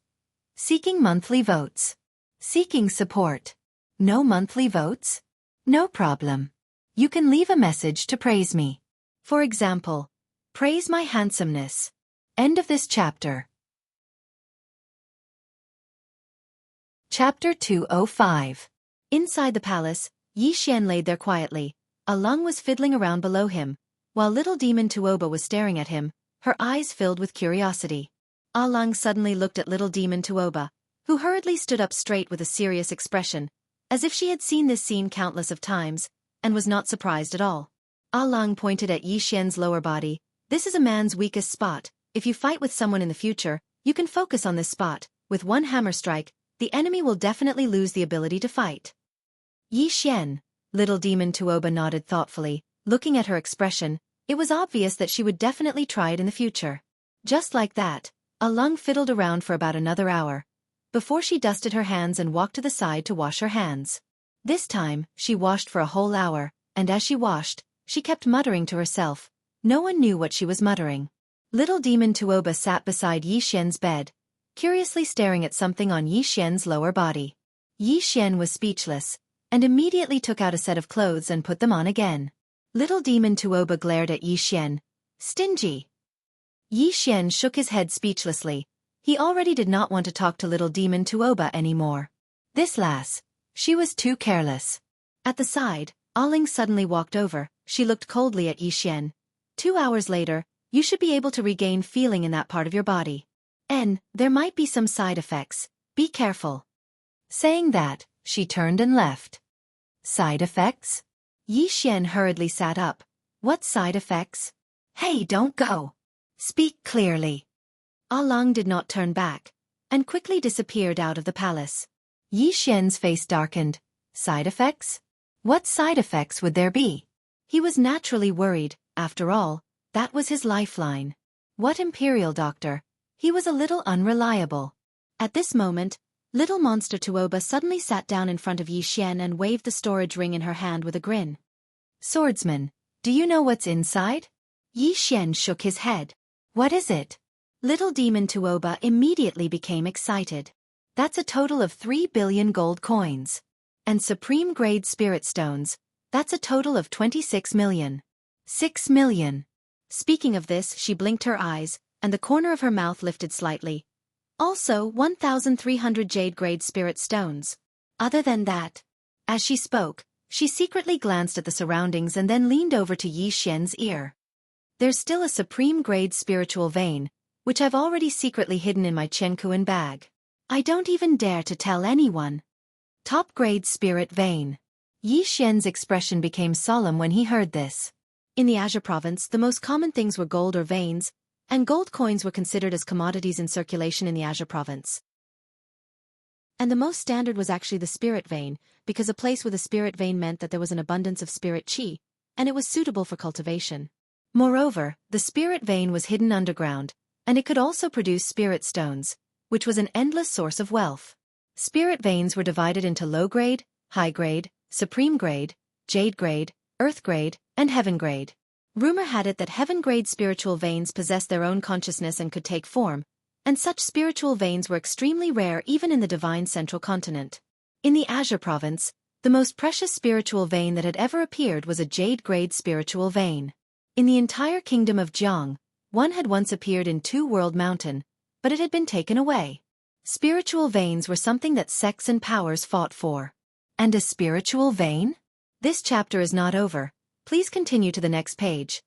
Speaker 1: Seeking monthly votes. Seeking support. No monthly votes? No problem. You can leave a message to praise me. For example, praise my handsomeness. End of this chapter. Chapter 205. Inside the palace, Yi Xian laid there quietly. Alang was fiddling around below him, while little demon Tuoba was staring at him, her eyes filled with curiosity. Alang suddenly looked at little demon Tuoba, who hurriedly stood up straight with a serious expression, as if she had seen this scene countless of times, and was not surprised at all. Alang pointed at Yi Xian's lower body. This is a man's weakest spot. If you fight with someone in the future, you can focus on this spot. With one hammer strike, the enemy will definitely lose the ability to fight. Yi Xian, little demon Tuoba nodded thoughtfully, looking at her expression. It was obvious that she would definitely try it in the future. Just like that, Alang fiddled around for about another hour, before she dusted her hands and walked to the side to wash her hands. This time, she washed for a whole hour, and as she washed, she kept muttering to herself. No one knew what she was muttering. Little demon Tuoba sat beside Yi Xian's bed, curiously staring at something on Yi Xian's lower body. Yi Xian was speechless, and immediately took out a set of clothes and put them on again. Little demon Tuoba glared at Yi Xian. Stingy. Yi Xian shook his head speechlessly. He already did not want to talk to little demon Tuoba anymore. This lass. She was too careless. At the side, Aling suddenly walked over. She looked coldly at Yi Xian. 2 hours later, you should be able to regain feeling in that part of your body. And there might be some side effects. Be careful. Saying that, she turned and left. Side effects? Yi Xian hurriedly sat up. What side effects? Hey, don't go. Speak clearly. Alang did not turn back, and quickly disappeared out of the palace. Yi Xian's face darkened. Side effects? What side effects would there be? He was naturally worried. After all, that was his lifeline. What imperial doctor? He was a little unreliable. At this moment, little monster Tuoba suddenly sat down in front of Yi Xian and waved the storage ring in her hand with a grin. Swordsman, do you know what's inside? Yi Xian shook his head. What is it? Little demon Tuoba immediately became excited. That's a total of 3 billion gold coins. And supreme grade spirit stones, that's a total of 26 million. 6 million. Speaking of this, she blinked her eyes, and the corner of her mouth lifted slightly. Also 1,300 jade grade spirit stones. Other than that. As she spoke, She secretly glanced at the surroundings and then leaned over to Yi Xian's ear. "There's still a supreme-grade spiritual vein, which I've already secretly hidden in my Qiankuan bag. I don't even dare to tell anyone. Top-grade spirit vein." Yi Xian's expression became solemn when he heard this. In the Azure province, the most common things were gold or veins, and gold coins were considered as commodities in circulation in the Azure province. And the most standard was actually the spirit vein, because a place with a spirit vein meant that there was an abundance of spirit qi, and it was suitable for cultivation. Moreover, the spirit vein was hidden underground, and it could also produce spirit stones, which was an endless source of wealth. Spirit veins were divided into low grade, high grade, supreme grade, jade grade, earth grade, and heaven grade. Rumor had it that heaven grade spiritual veins possessed their own consciousness and could take form, and such spiritual veins were extremely rare even in the divine central continent. In the Azure province, the most precious spiritual vein that had ever appeared was a jade grade spiritual vein. In the entire kingdom of Jiang, one had once appeared in Two World Mountain, but it had been taken away. Spiritual veins were something that sects and powers fought for. And a spiritual vein? This chapter is not over. Please continue to the next page.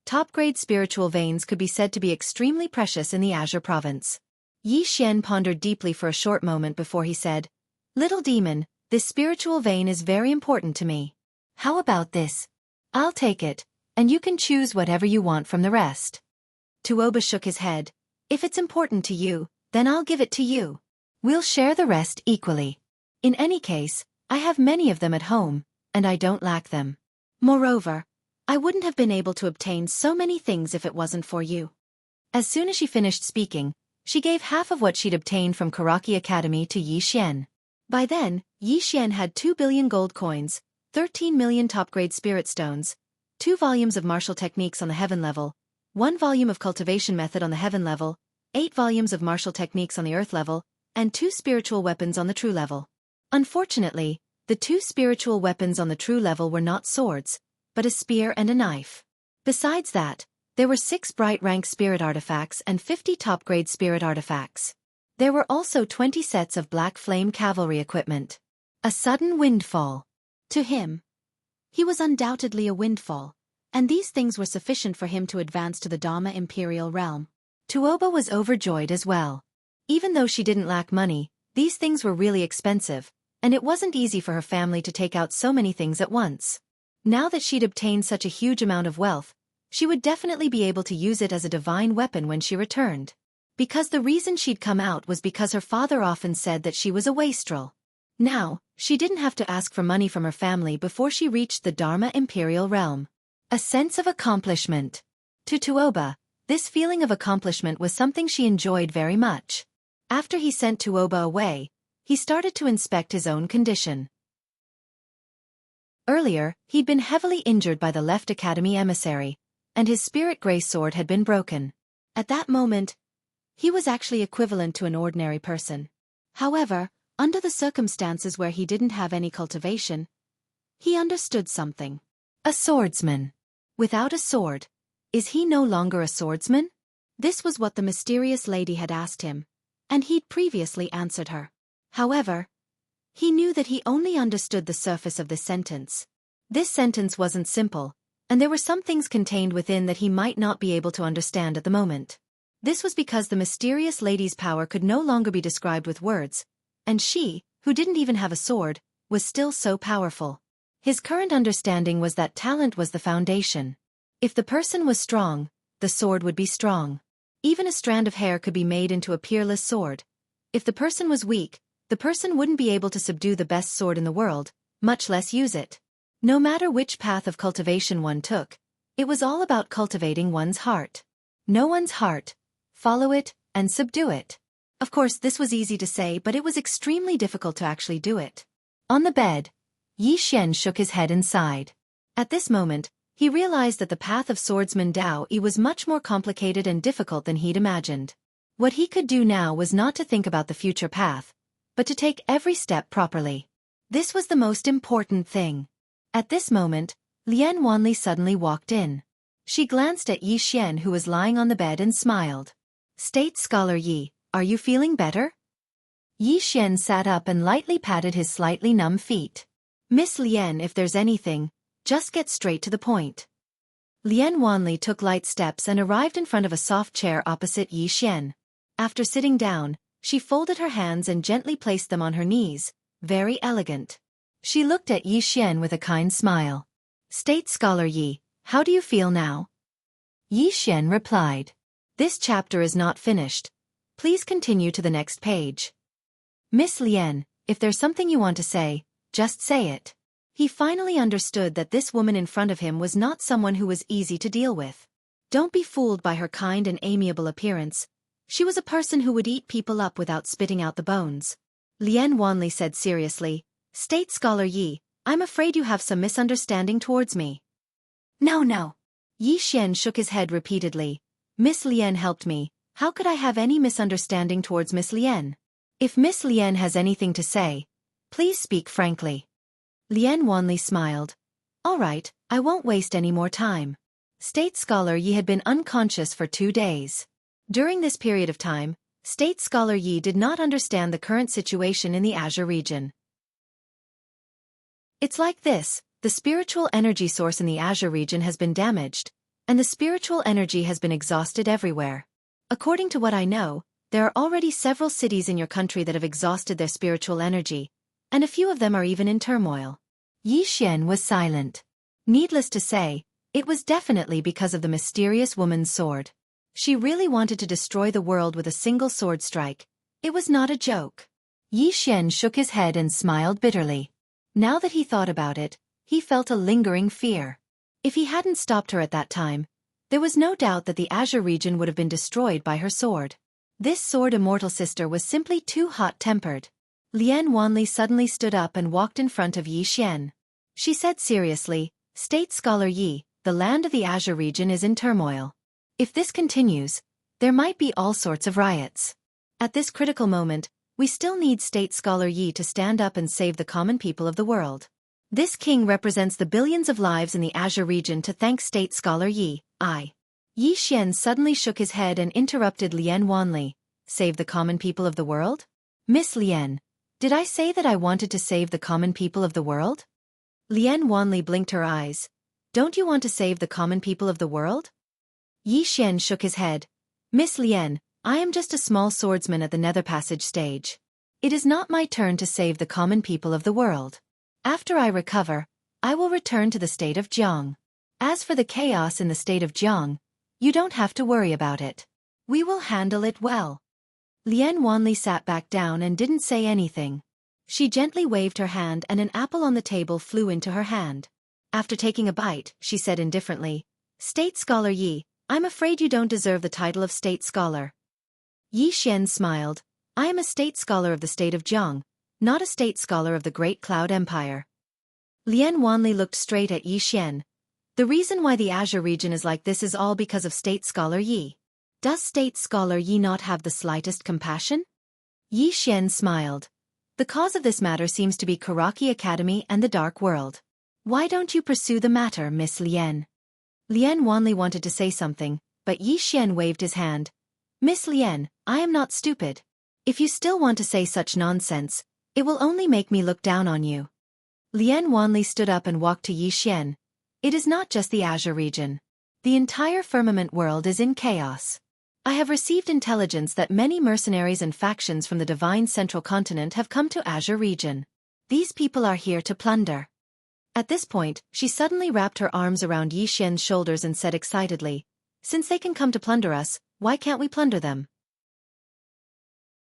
Speaker 1: Top-grade spiritual veins could be said to be extremely precious in the Azure province. Yi Xian pondered deeply for a short moment before he said, "Little demon, this spiritual vein is very important to me. How about this? I'll take it, and you can choose whatever you want from the rest." Tuoba shook his head. "If it's important to you, then I'll give it to you. We'll share the rest equally. In any case, I have many of them at home, and I don't lack them. Moreover, I wouldn't have been able to obtain so many things if it wasn't for you." As soon as she finished speaking, she gave half of what she'd obtained from Karaki Academy to Yi Xian. By then, Yi Xian had 2 billion gold coins, 13 million top-grade spirit stones, 2 volumes of martial techniques on the heaven level, 1 volume of cultivation method on the heaven level, 8 volumes of martial techniques on the earth level, and 2 spiritual weapons on the true level. Unfortunately, the 2 spiritual weapons on the true level were not swords, but a spear and a knife. Besides that, there were 6 bright rank spirit artifacts and 50 top-grade spirit artifacts. There were also 20 sets of black flame cavalry equipment. A sudden windfall. To him, he was undoubtedly a windfall, and these things were sufficient for him to advance to the Dhamma imperial realm. Tuoba was overjoyed as well. Even though she didn't lack money, these things were really expensive, and it wasn't easy for her family to take out so many things at once. Now that she'd obtained such a huge amount of wealth, she would definitely be able to use it as a divine weapon when she returned. Because the reason she'd come out was because her father often said that she was a wastrel. Now, she didn't have to ask for money from her family before she reached the Dharma imperial realm. A sense of accomplishment. To Tuoba, this feeling of accomplishment was something she enjoyed very much. After he sent Tuoba away, he started to inspect his own condition. Earlier, he'd been heavily injured by the left academy emissary, and his spirit grey sword had been broken. At that moment, he was actually equivalent to an ordinary person. However, under the circumstances where he didn't have any cultivation, he understood something. A swordsman. Without a sword, is he no longer a swordsman? This was what the mysterious lady had asked him, and he'd previously answered her. However, he knew that he only understood the surface of this sentence. This sentence wasn't simple, and there were some things contained within that he might not be able to understand at the moment. This was because the mysterious lady's power could no longer be described with words, and she, who didn't even have a sword, was still so powerful. His current understanding was that talent was the foundation. If the person was strong, the sword would be strong. Even a strand of hair could be made into a peerless sword. If the person was weak, the person wouldn't be able to subdue the best sword in the world, much less use it. No matter which path of cultivation one took, it was all about cultivating one's heart. Know one's heart, follow it, and subdue it. Of course, this was easy to say, but it was extremely difficult to actually do it. On the bed, Yi Xian shook his head and sighed. At this moment, he realized that the path of swordsman Dao Yi was much more complicated and difficult than he'd imagined. What he could do now was not to think about the future path, but to take every step properly. This was the most important thing. At this moment, Lian Wanli suddenly walked in. She glanced at Yi Xian, who was lying on the bed, and smiled. "State Scholar Yi, are you feeling better?" Yi Xian sat up and lightly patted his slightly numb feet. Miss Lien, if there's anything, just get straight to the point. Lien Wanli took light steps and arrived in front of a soft chair opposite Yi Xian. After sitting down, she folded her hands and gently placed them on her knees, very elegant. She looked at Yi Xian with a kind smile. State Scholar Yi, how do you feel now? Yi Xian replied. This chapter is not finished. Please continue to the next page. Miss Lien, if there's something you want to say, just say it. He finally understood that this woman in front of him was not someone who was easy to deal with. Don't be fooled by her kind and amiable appearance. She was a person who would eat people up without spitting out the bones. Lien Wanli said seriously, State Scholar Yi, I'm afraid you have some misunderstanding towards me. No. Yi Xian shook his head repeatedly. Miss Lien helped me. How could I have any misunderstanding towards Miss Lien? If Miss Lien has anything to say, please speak frankly. Lien Wanli smiled. All right, I won't waste any more time. State Scholar Yi had been unconscious for 2 days. During this period of time, State Scholar Yi did not understand the current situation in the Azure region. It's like this, the spiritual energy source in the Azure region has been damaged, and the spiritual energy has been exhausted everywhere. According to what I know, there are already several cities in your country that have exhausted their spiritual energy, and a few of them are even in turmoil. Yi Xian was silent. Needless to say, it was definitely because of the mysterious woman's sword. She really wanted to destroy the world with a single sword strike. It was not a joke. Yi Xian shook his head and smiled bitterly. Now that he thought about it, he felt a lingering fear. If he hadn't stopped her at that time, there was no doubt that the Azure region would have been destroyed by her sword. This sword immortal sister was simply too hot-tempered. Lien Wanli suddenly stood up and walked in front of Yi Xian. She said seriously, State Scholar Yi, the land of the Azure region is in turmoil. If this continues, there might be all sorts of riots. At this critical moment, we still need State Scholar Yi to stand up and save the common people of the world. This king represents the billions of lives in the Azure region to thank State Scholar Yi. Yi Xian suddenly shook his head and interrupted Lien Wanli. Save the common people of the world? Miss Lien, did I say that I wanted to save the common people of the world? Lien Wanli blinked her eyes. Don't you want to save the common people of the world? Yi Xian shook his head. Miss Lien, I am just a small swordsman at the Nether Passage stage. It is not my turn to save the common people of the world. After I recover, I will return to the state of Jiang. As for the chaos in the state of Jiang, you don't have to worry about it. We will handle it well. Lien Wanli sat back down and didn't say anything. She gently waved her hand and an apple on the table flew into her hand. After taking a bite, she said indifferently, State Scholar Yi, I'm afraid you don't deserve the title of State Scholar. Yi Xian smiled. I am a State Scholar of the state of Jiang, not a State Scholar of the Great Cloud Empire. Lien Wanli looked straight at Yi Xian. The reason why the Azure region is like this is all because of State Scholar Yi. Does State Scholar Yi not have the slightest compassion? Yi Xian smiled. The cause of this matter seems to be Karaki Academy and the Dark World. Why don't you pursue the matter, Miss Lien? Lien Wanli wanted to say something, but Yi Xian waved his hand. Miss Lien, I am not stupid. If you still want to say such nonsense, it will only make me look down on you. Lien Wanli stood up and walked to Yi Xian. It is not just the Azure region. The entire firmament world is in chaos. I have received intelligence that many mercenaries and factions from the Divine Central Continent have come to Azure region. These people are here to plunder. At this point, she suddenly wrapped her arms around Yi Xian's shoulders and said excitedly, Since they can come to plunder us, why can't we plunder them?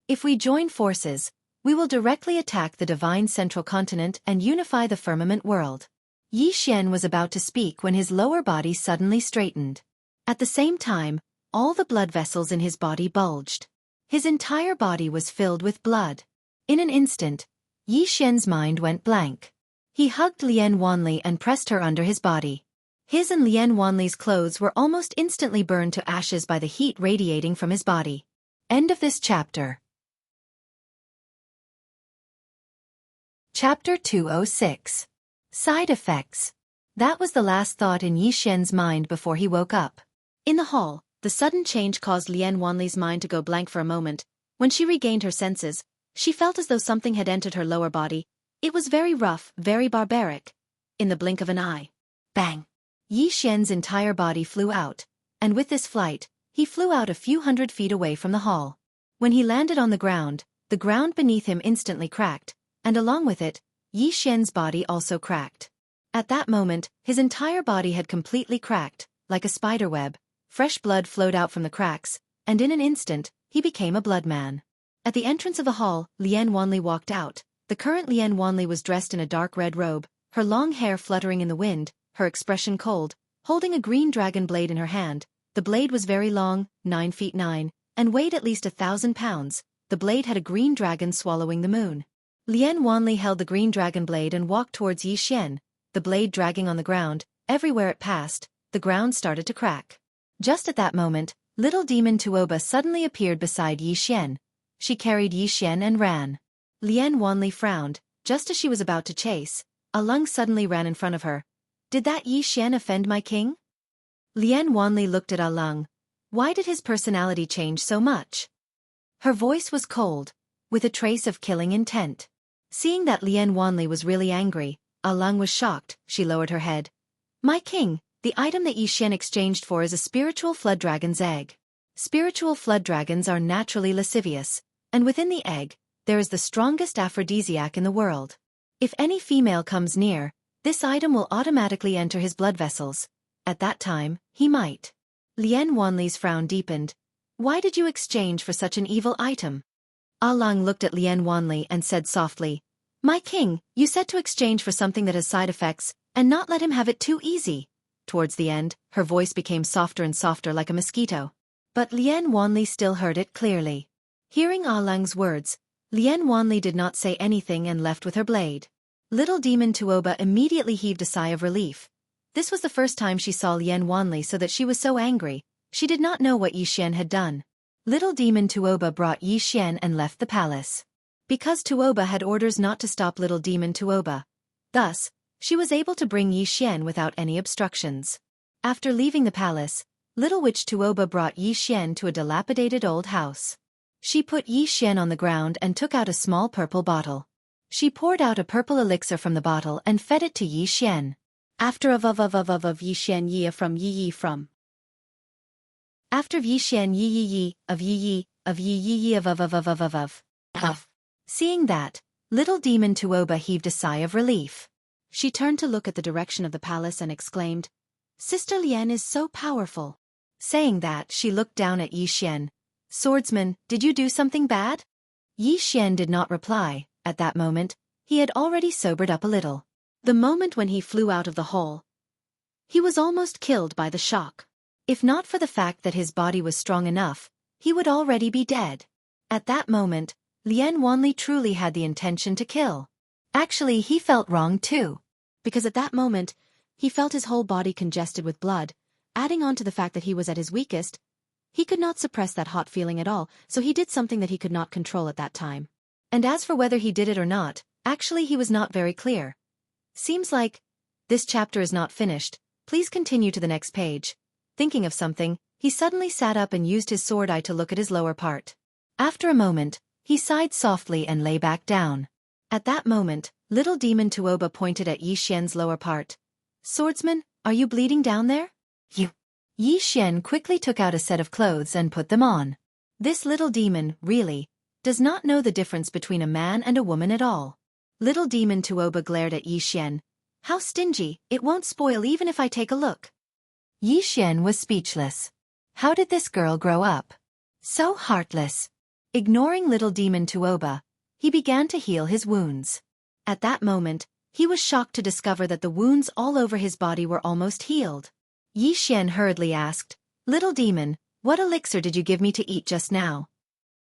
Speaker 1: If we join forces, we will directly attack the Divine Central Continent and unify the firmament world. Yi Xian was about to speak when his lower body suddenly straightened. At the same time, all the blood vessels in his body bulged. His entire body was filled with blood. In an instant, Yi Xian's mind went blank. He hugged Lien Wanli and pressed her under his body. His and Lien Wanli's clothes were almost instantly burned to ashes by the heat radiating from his body. End of this chapter. Chapter 206. Side Effects. That was the last thought in Yi Xian's mind before he woke up. In the hall, the sudden change caused Lien Wanli's mind to go blank for a moment. When she regained her senses, she felt as though something had entered her lower body. It was very rough, very barbaric. In the blink of an eye. Bang! Yi Xian's entire body flew out, and with this flight, he flew out a few hundred feet away from the hall. When he landed on the ground beneath him instantly cracked, and along with it, Yi Xian's body also cracked. At that moment, his entire body had completely cracked, like a spiderweb. Fresh blood flowed out from the cracks, and in an instant, he became a blood man. At the entrance of the hall, Lian Wanli walked out. The current Lian Wanli was dressed in a dark red robe, her long hair fluttering in the wind, her expression cold, holding a green dragon blade in her hand. The blade was very long, 9 feet 9, and weighed at least 1,000 pounds. The blade had a green dragon swallowing the moon. Lian Wanli held the green dragon blade and walked towards Yi Xian, the blade dragging on the ground. Everywhere it passed, the ground started to crack. Just at that moment, little demon Tuoba suddenly appeared beside Yi Xian. She carried Yi Xian and ran. Lian Wanli frowned. Just as she was about to chase, A Lung suddenly ran in front of her. Did that Yi Xian offend my king? Lian Wanli looked at A Lung. Why did his personality change so much? Her voice was cold, with a trace of killing intent. Seeing that Lian Wanli was really angry, A Lung was shocked. She lowered her head. My king, the item that Yi Xian exchanged for is a spiritual flood dragon's egg. Spiritual flood dragons are naturally lascivious, and within the egg, there is the strongest aphrodisiac in the world. If any female comes near, this item will automatically enter his blood vessels. At that time, he might. Lian Wanli's frown deepened. Why did you exchange for such an evil item? A Lung looked at Lian Wanli and said softly, My king, you said to exchange for something that has side effects, and not let him have it too easy. Towards the end, her voice became softer and softer like a mosquito. But Lian Wanli still heard it clearly. Hearing A Lung's words, Lian Wanli did not say anything and left with her blade. Little demon Tuoba immediately heaved a sigh of relief. This was the first time she saw Lian Wanli, so that she was so angry. She did not know what Yi Xian had done. Little demon Tuoba brought Yi Xian and left the palace. Because Tuoba had orders not to stop little demon Tuoba. Thus, she was able to bring Yi Xian without any obstructions. After leaving the palace, little witch Tuoba brought Yi Xian to a dilapidated old house. She put Yi Xian on the ground and took out a small purple bottle. She poured out a purple elixir from the bottle and fed it to Yi Xian. After of Yi Xian Yi from Yi Yi from. After Yi Xian Yi Yi Yi of Yi Yi of Yi Yi Yi of. Seeing that, little demon Tuoba heaved a sigh of relief. She turned to look at the direction of the palace and exclaimed, Sister Lian is so powerful. Saying that, she looked down at Yi Xian. Swordsman, did you do something bad? Yi Xian did not reply. At that moment, he had already sobered up a little. The moment when he flew out of the hole, he was almost killed by the shock. If not for the fact that his body was strong enough, he would already be dead. At that moment, Lian Wanli truly had the intention to kill. Actually, he felt wrong too. Because at that moment, he felt his whole body congested with blood, adding on to the fact that he was at his weakest. He could not suppress that hot feeling at all, so he did something that he could not control at that time. And as for whether he did it or not, actually he was not very clear. Seems like this chapter is not finished. Please continue to the next page. Thinking of something, he suddenly sat up and used his sword eye to look at his lower part. After a moment, he sighed softly and lay back down. At that moment, little demon Tuoba pointed at Yi Xian's lower part. Swordsman, are you bleeding down there? You. Yi Xian quickly took out a set of clothes and put them on. This little demon, really, does not know the difference between a man and a woman at all. Little demon Tuoba glared at Yi Xian. How stingy, it won't spoil even if I take a look. Yi Xian was speechless. How did this girl grow up? So heartless. Ignoring little demon Tuoba, he began to heal his wounds. At that moment, he was shocked to discover that the wounds all over his body were almost healed. Yi Xian hurriedly asked, Little demon, what elixir did you give me to eat just now?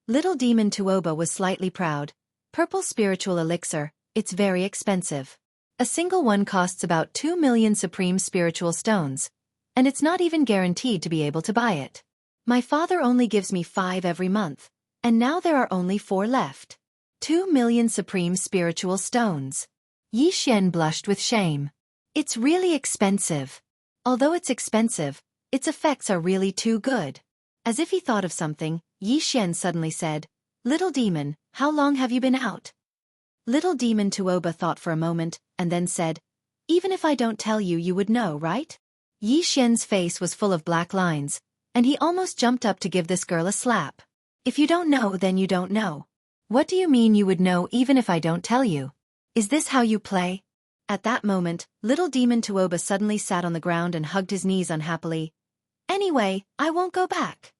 Speaker 1: Little demon Tuoba was slightly proud. Purple spiritual elixir, it's very expensive. A single one costs about 2 million supreme spiritual stones, and it's not even guaranteed to be able to buy it. My father only gives me 5 every month, and now there are only 4 left. 2 million supreme spiritual stones. Yi Xian blushed with shame. It's really expensive. Although it's expensive, its effects are really too good. As if he thought of something, Yi Xian suddenly said, Little demon, how long have you been out? Little Demon Tuoba thought for a moment, and then said, "Even if I don't tell you, you would know, right?" Yi Xian's face was full of black lines, and he almost jumped up to give this girl a slap. "If you don't know, then you don't know. What do you mean you would know even if I don't tell you? Is this how you play?" At that moment, Little Demon Tuoba suddenly sat on the ground and hugged his knees unhappily. "Anyway, I won't go back."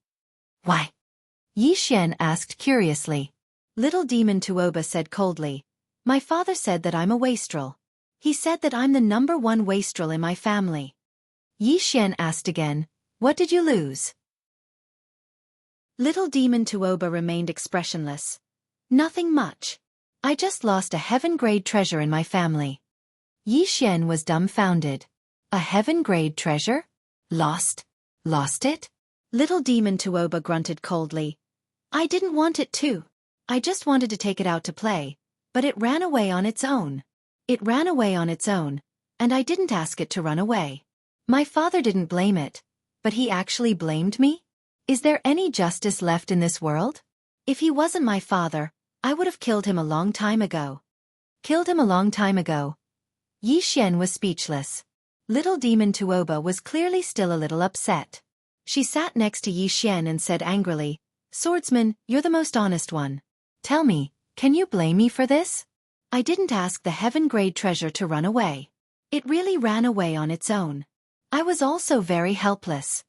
Speaker 1: "Why?" Yi Xian asked curiously. Little Demon Tuoba said coldly, "My father said that I'm a wastrel. He said that I'm the #1 wastrel in my family." Yi Xian asked again, "What did you lose?" Little Demon Tuoba remained expressionless. "Nothing much. I just lost a heaven-grade treasure in my family." Yi Xian was dumbfounded. "A heaven-grade treasure? Lost? Lost it?" Little Demon Tuoba grunted coldly. "I didn't want it to. I just wanted to take it out to play, but it ran away on its own. It ran away on its own, and I didn't ask it to run away. My father didn't blame it, but he actually blamed me? Is there any justice left in this world? If he wasn't my father, I would have killed him a long time ago." Killed him a long time ago. Yi Xian was speechless. Little Demon Tuoba was clearly still a little upset. She sat next to Yi Xian and said angrily, "Swordsman, you're the most honest one. Tell me, can you blame me for this? I didn't ask the heaven-grade treasure to run away. It really ran away on its own. I was also very helpless."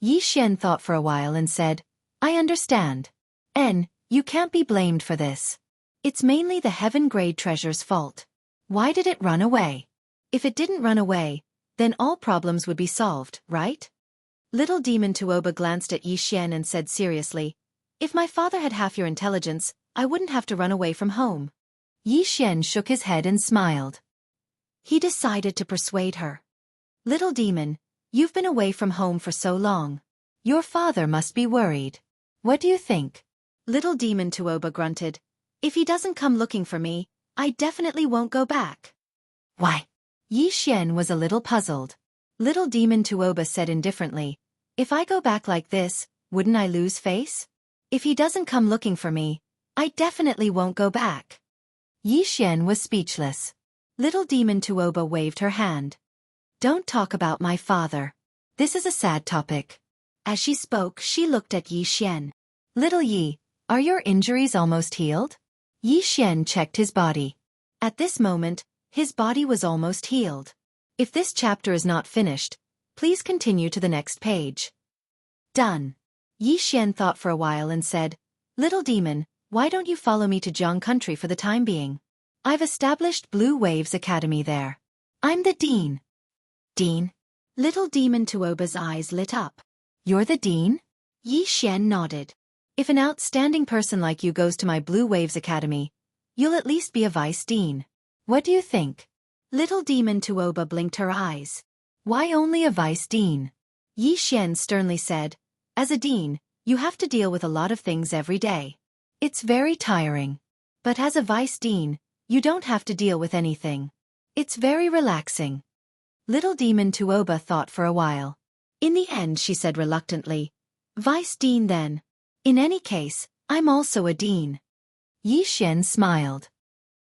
Speaker 1: Yi Xian thought for a while and said, "I understand. You can't be blamed for this. It's mainly the heaven-grade treasure's fault. Why did it run away? If it didn't run away, then all problems would be solved, right?" Little Demon Tuoba glanced at Yi Xian and said seriously, "If my father had half your intelligence, I wouldn't have to run away from home." Yi Xian shook his head and smiled. He decided to persuade her. "Little Demon, you've been away from home for so long. Your father must be worried. What do you think?" Little Demon Tuoba grunted, "If he doesn't come looking for me, I definitely won't go back." "Why?" Yi Xian was a little puzzled. Little Demon Tuoba said indifferently, "If I go back like this, wouldn't I lose face? If he doesn't come looking for me, I definitely won't go back." Yi Xian was speechless. Little Demon Tuoba waved her hand. "Don't talk about my father. This is a sad topic." As she spoke, she looked at Yi Xian. "Little Yi, are your injuries almost healed?" Yi Xian checked his body. At this moment, his body was almost healed. If this chapter is not finished, please continue to the next page. Done. Yi Xian thought for a while and said, "Little Demon, why don't you follow me to Jiang Country for the time being? I've established Blue Waves Academy there. I'm the dean." "Dean?" Little Demon Tuoba's eyes lit up. "You're the dean?" Yi Xian nodded. "If an outstanding person like you goes to my Blue Waves Academy, you'll at least be a vice dean. What do you think?" Little Demon Tuoba blinked her eyes. "Why only a vice dean?" Yi Xian sternly said, "As a dean, you have to deal with a lot of things every day. It's very tiring. But as a vice dean, you don't have to deal with anything. It's very relaxing." Little Demon Tuoba thought for a while. In the end she said reluctantly, "Vice dean then. In any case, I'm also a dean." Yi Xian smiled.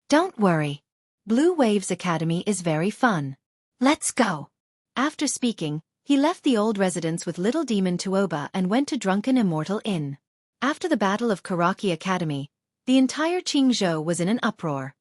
Speaker 1: "Don't worry. Blue Waves Academy is very fun. Let's go." After speaking, he left the old residence with Little Demon Tuoba and went to Drunken Immortal Inn. After the Battle of Karaki Academy, the entire Qingzhou was in an uproar.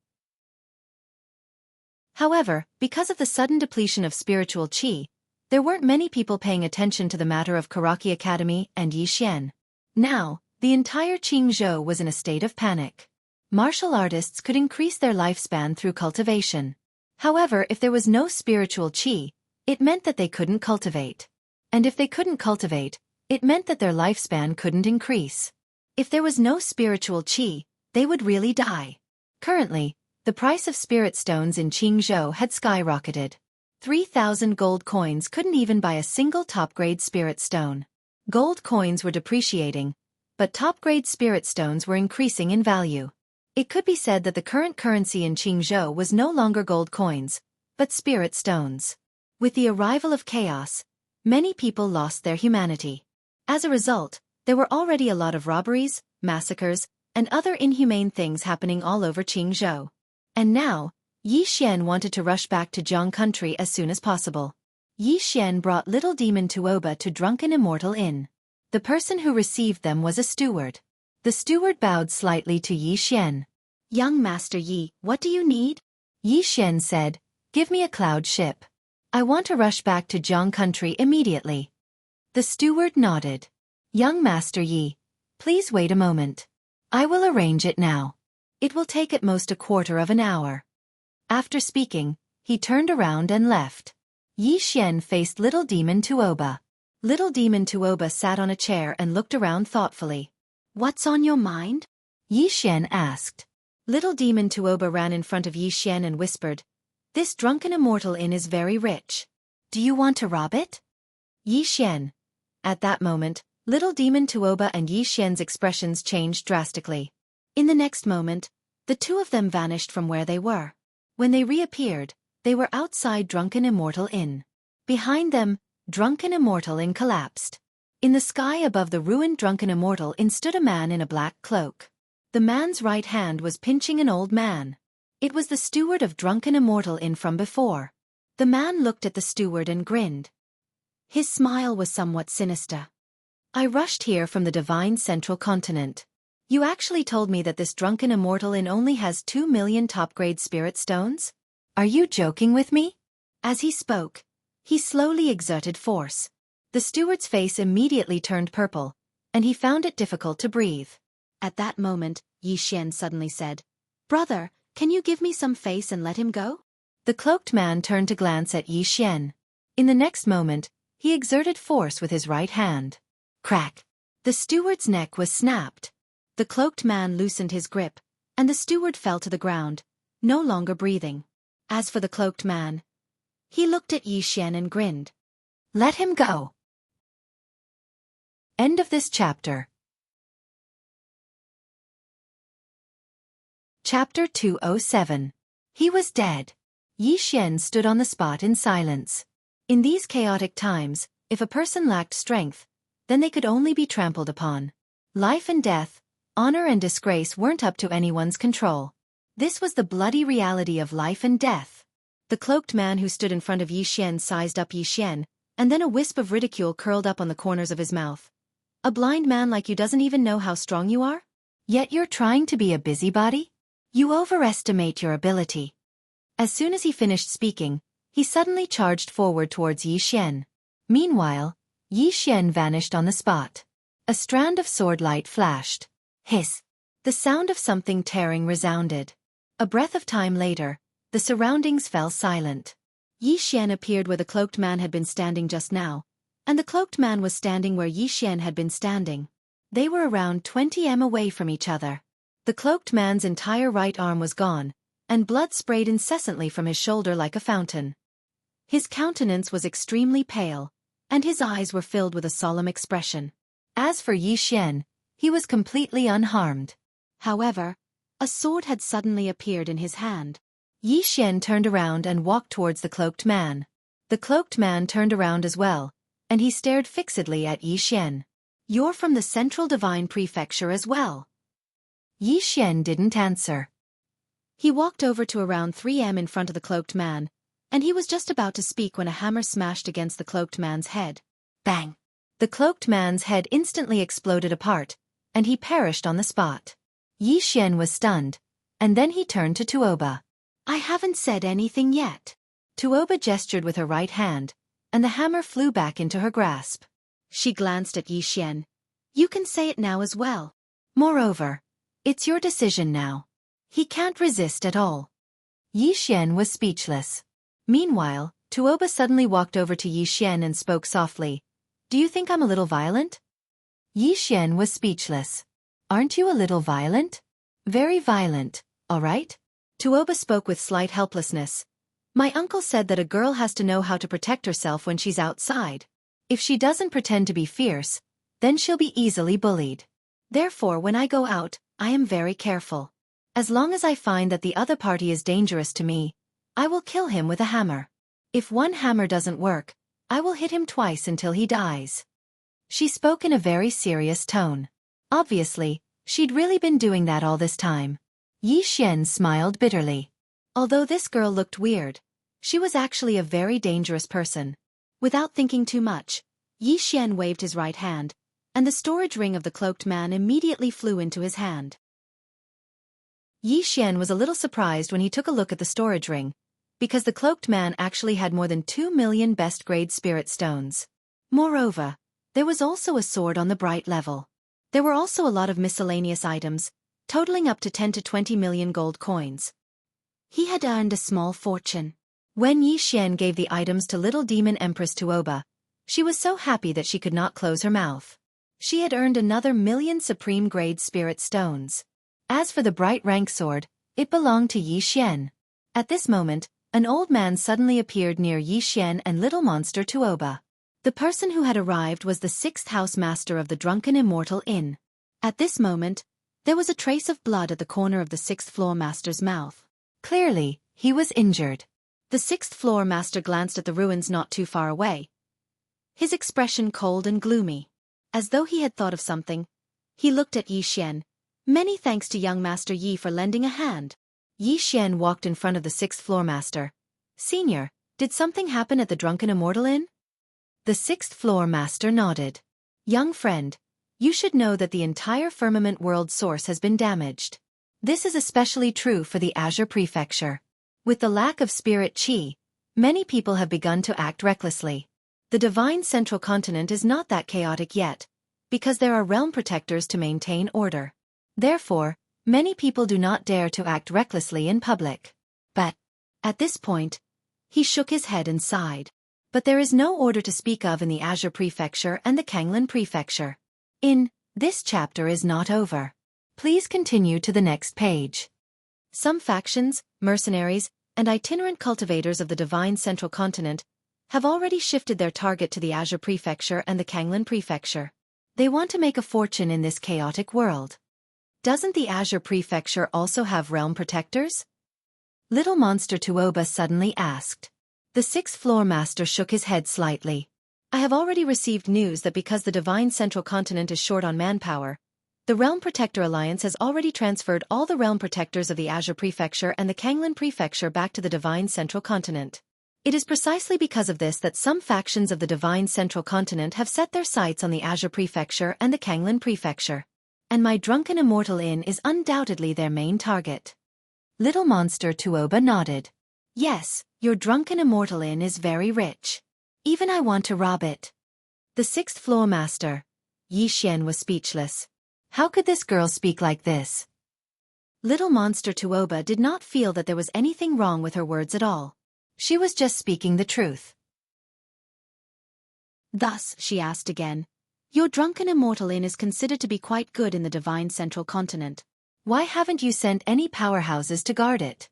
Speaker 1: However, because of the sudden depletion of spiritual qi, there weren't many people paying attention to the matter of Karaki Academy and Yi Xian. Now, the entire Qingzhou was in a state of panic. Martial artists could increase their lifespan through cultivation. However, if there was no spiritual qi, it meant that they couldn't cultivate. And if they couldn't cultivate, it meant that their lifespan couldn't increase. If there was no spiritual qi, they would really die. Currently, the price of spirit stones in Qingzhou had skyrocketed. 3,000 gold coins couldn't even buy a single top-grade spirit stone. Gold coins were depreciating, but top-grade spirit stones were increasing in value. It could be said that the current currency in Qingzhou was no longer gold coins, but spirit stones. With the arrival of chaos, many people lost their humanity. As a result, there were already a lot of robberies, massacres, and other inhumane things happening all over Qingzhou. And now, Yi Xian wanted to rush back to Jiang country as soon as possible. Yi Xian brought little demon Tuoba to Drunken Immortal Inn. The person who received them was a steward. The steward bowed slightly to Yi Xian. "Young Master Yi, what do you need?" Yi Xian said, "Give me a cloud ship. I want to rush back to Jiang country immediately." The steward nodded. "Young Master Yi, please wait a moment. I will arrange it now. It will take at most a quarter of an hour." After speaking, he turned around and left. Yi Xian faced Little Demon Tuoba. Little Demon Tuoba sat on a chair and looked around thoughtfully. "What's on your mind?" Yi Xian asked. Little Demon Tuoba ran in front of Yi Xian and whispered, "This Drunken Immortal Inn is very rich. Do you want to rob it?" Yi Xian. At that moment, Little Demon Tuoba and Yi Xian's expressions changed drastically. In the next moment, the two of them vanished from where they were. When they reappeared, they were outside Drunken Immortal Inn. Behind them, Drunken Immortal Inn collapsed. In the sky above the ruined Drunken Immortal Inn stood a man in a black cloak. The man's right hand was pinching an old man. It was the steward of Drunken Immortal Inn from before. The man looked at the steward and grinned. His smile was somewhat sinister. "I rushed here from the divine central continent. You actually told me that this Drunken Immortal Inn only has 2 million top-grade spirit stones? Are you joking with me?" As he spoke, he slowly exerted force. The steward's face immediately turned purple, and he found it difficult to breathe. At that moment, Yi Xian suddenly said, "Brother, can you give me some face and let him go?" The cloaked man turned to glance at Yi Xian. In the next moment, he exerted force with his right hand. Crack! The steward's neck was snapped. The cloaked man loosened his grip, and the steward fell to the ground, no longer breathing. As for the cloaked man, he looked at Yi Xian and grinned. "Let him go." End of this chapter. Chapter 207. He was dead. Yi Xian stood on the spot in silence. In these chaotic times, if a person lacked strength, then they could only be trampled upon. Life and death, honor and disgrace weren't up to anyone's control. This was the bloody reality of life and death. The cloaked man who stood in front of Yi Xian sized up Yi Xian, and then a wisp of ridicule curled up on the corners of his mouth. "A blind man like you doesn't even know how strong you are? Yet you're trying to be a busybody? You overestimate your ability." As soon as he finished speaking, he suddenly charged forward towards Yi Xian. Meanwhile, Yi Xian vanished on the spot. A strand of sword light flashed. Hiss! The sound of something tearing resounded. A breath of time later, the surroundings fell silent. Yi Xian appeared where the cloaked man had been standing just now, and the cloaked man was standing where Yi Xian had been standing. They were around 20 m away from each other. The cloaked man's entire right arm was gone, and blood sprayed incessantly from his shoulder like a fountain. His countenance was extremely pale, and his eyes were filled with a solemn expression. As for Yi Xian, he was completely unharmed. However, a sword had suddenly appeared in his hand. Yi Xian turned around and walked towards the cloaked man. The cloaked man turned around as well, and he stared fixedly at Yi Xian. "You're from the Central Divine Prefecture as well?" Yi Xian didn't answer. He walked over to around 3 m in front of the cloaked man, and he was just about to speak when a hammer smashed against the cloaked man's head. Bang! The cloaked man's head instantly exploded apart, and he perished on the spot. Yi Xian was stunned, and then he turned to Tuoba. "I haven't said anything yet." Tuoba gestured with her right hand, and the hammer flew back into her grasp. She glanced at Yi Xian. "You can say it now as well. Moreover, it's your decision now." He can't resist at all. Yi Xian was speechless. Meanwhile, Tuoba suddenly walked over to Yi Xian and spoke softly. "Do you think I'm a little violent?" Yi Xian was speechless. "Aren't you a little violent?" "Very violent, all right." Tuoba spoke with slight helplessness. "My uncle said that a girl has to know how to protect herself when she's outside. If she doesn't pretend to be fierce, then she'll be easily bullied. Therefore when I go out, I am very careful. As long as I find that the other party is dangerous to me, I will kill him with a hammer. If one hammer doesn't work, I will hit him twice until he dies." She spoke in a very serious tone. Obviously, she'd really been doing that all this time. Yi Xian smiled bitterly. Although this girl looked weird, she was actually a very dangerous person. Without thinking too much, Yi Xian waved his right hand, and the storage ring of the cloaked man immediately flew into his hand. Yi Xian was a little surprised when he took a look at the storage ring, because the cloaked man actually had more than 2 million best-grade spirit stones. Moreover, there was also a sword on the bright level. There were also a lot of miscellaneous items, totaling up to 10 to 20 million gold coins. He had earned a small fortune. When Yi Xian gave the items to little demon Empress Tuoba, she was so happy that she could not close her mouth. She had earned another 1,000,000 supreme-grade spirit stones. As for the bright rank sword, it belonged to Yi Xian. At this moment, an old man suddenly appeared near Yi Xian and little monster Tuoba. The person who had arrived was the 6th house master of the Drunken Immortal Inn. At this moment, there was a trace of blood at the corner of the 6th floor master's mouth. Clearly, he was injured. The 6th floor master glanced at the ruins not too far away, his expression cold and gloomy. As though he had thought of something, he looked at Yi Xian. Many thanks to young Master Yi for lending a hand. Yi Xian walked in front of the 6th floor master. Senior, did something happen at the Drunken Immortal Inn? The 6th floor master nodded. Young friend, you should know that the entire firmament world source has been damaged. This is especially true for the Azure Prefecture. With the lack of spirit qi, many people have begun to act recklessly. The divine central continent is not that chaotic yet, because there are realm protectors to maintain order. Therefore, many people do not dare to act recklessly in public. But, at this point, he shook his head and sighed. But there is no order to speak of in the Azure Prefecture and the Kanglin Prefecture. This chapter is not over. Please continue to the next page. Some factions, mercenaries, and itinerant cultivators of the divine central continent have already shifted their target to the Azure Prefecture and the Kanglin Prefecture. They want to make a fortune in this chaotic world. Doesn't the Azure Prefecture also have realm protectors? Little monster Tuoba suddenly asked. The 6th floor master shook his head slightly. I have already received news that because the divine central continent is short on manpower, the Realm Protector Alliance has already transferred all the realm protectors of the Azure Prefecture and the Kanglin Prefecture back to the divine central continent. It is precisely because of this that some factions of the divine central continent have set their sights on the Azure Prefecture and the Kanglin Prefecture. And my Drunken Immortal Inn is undoubtedly their main target. Little monster Tuoba nodded. Yes, your Drunken Immortal Inn is very rich. Even I want to rob it. The 6th floor master, Yi Xian, was speechless. How could this girl speak like this? Little monster Tuoba did not feel that there was anything wrong with her words at all. She was just speaking the truth. Thus, she asked again, your Drunken Immortal Inn is considered to be quite good in the divine central continent. Why haven't you sent any powerhouses to guard it?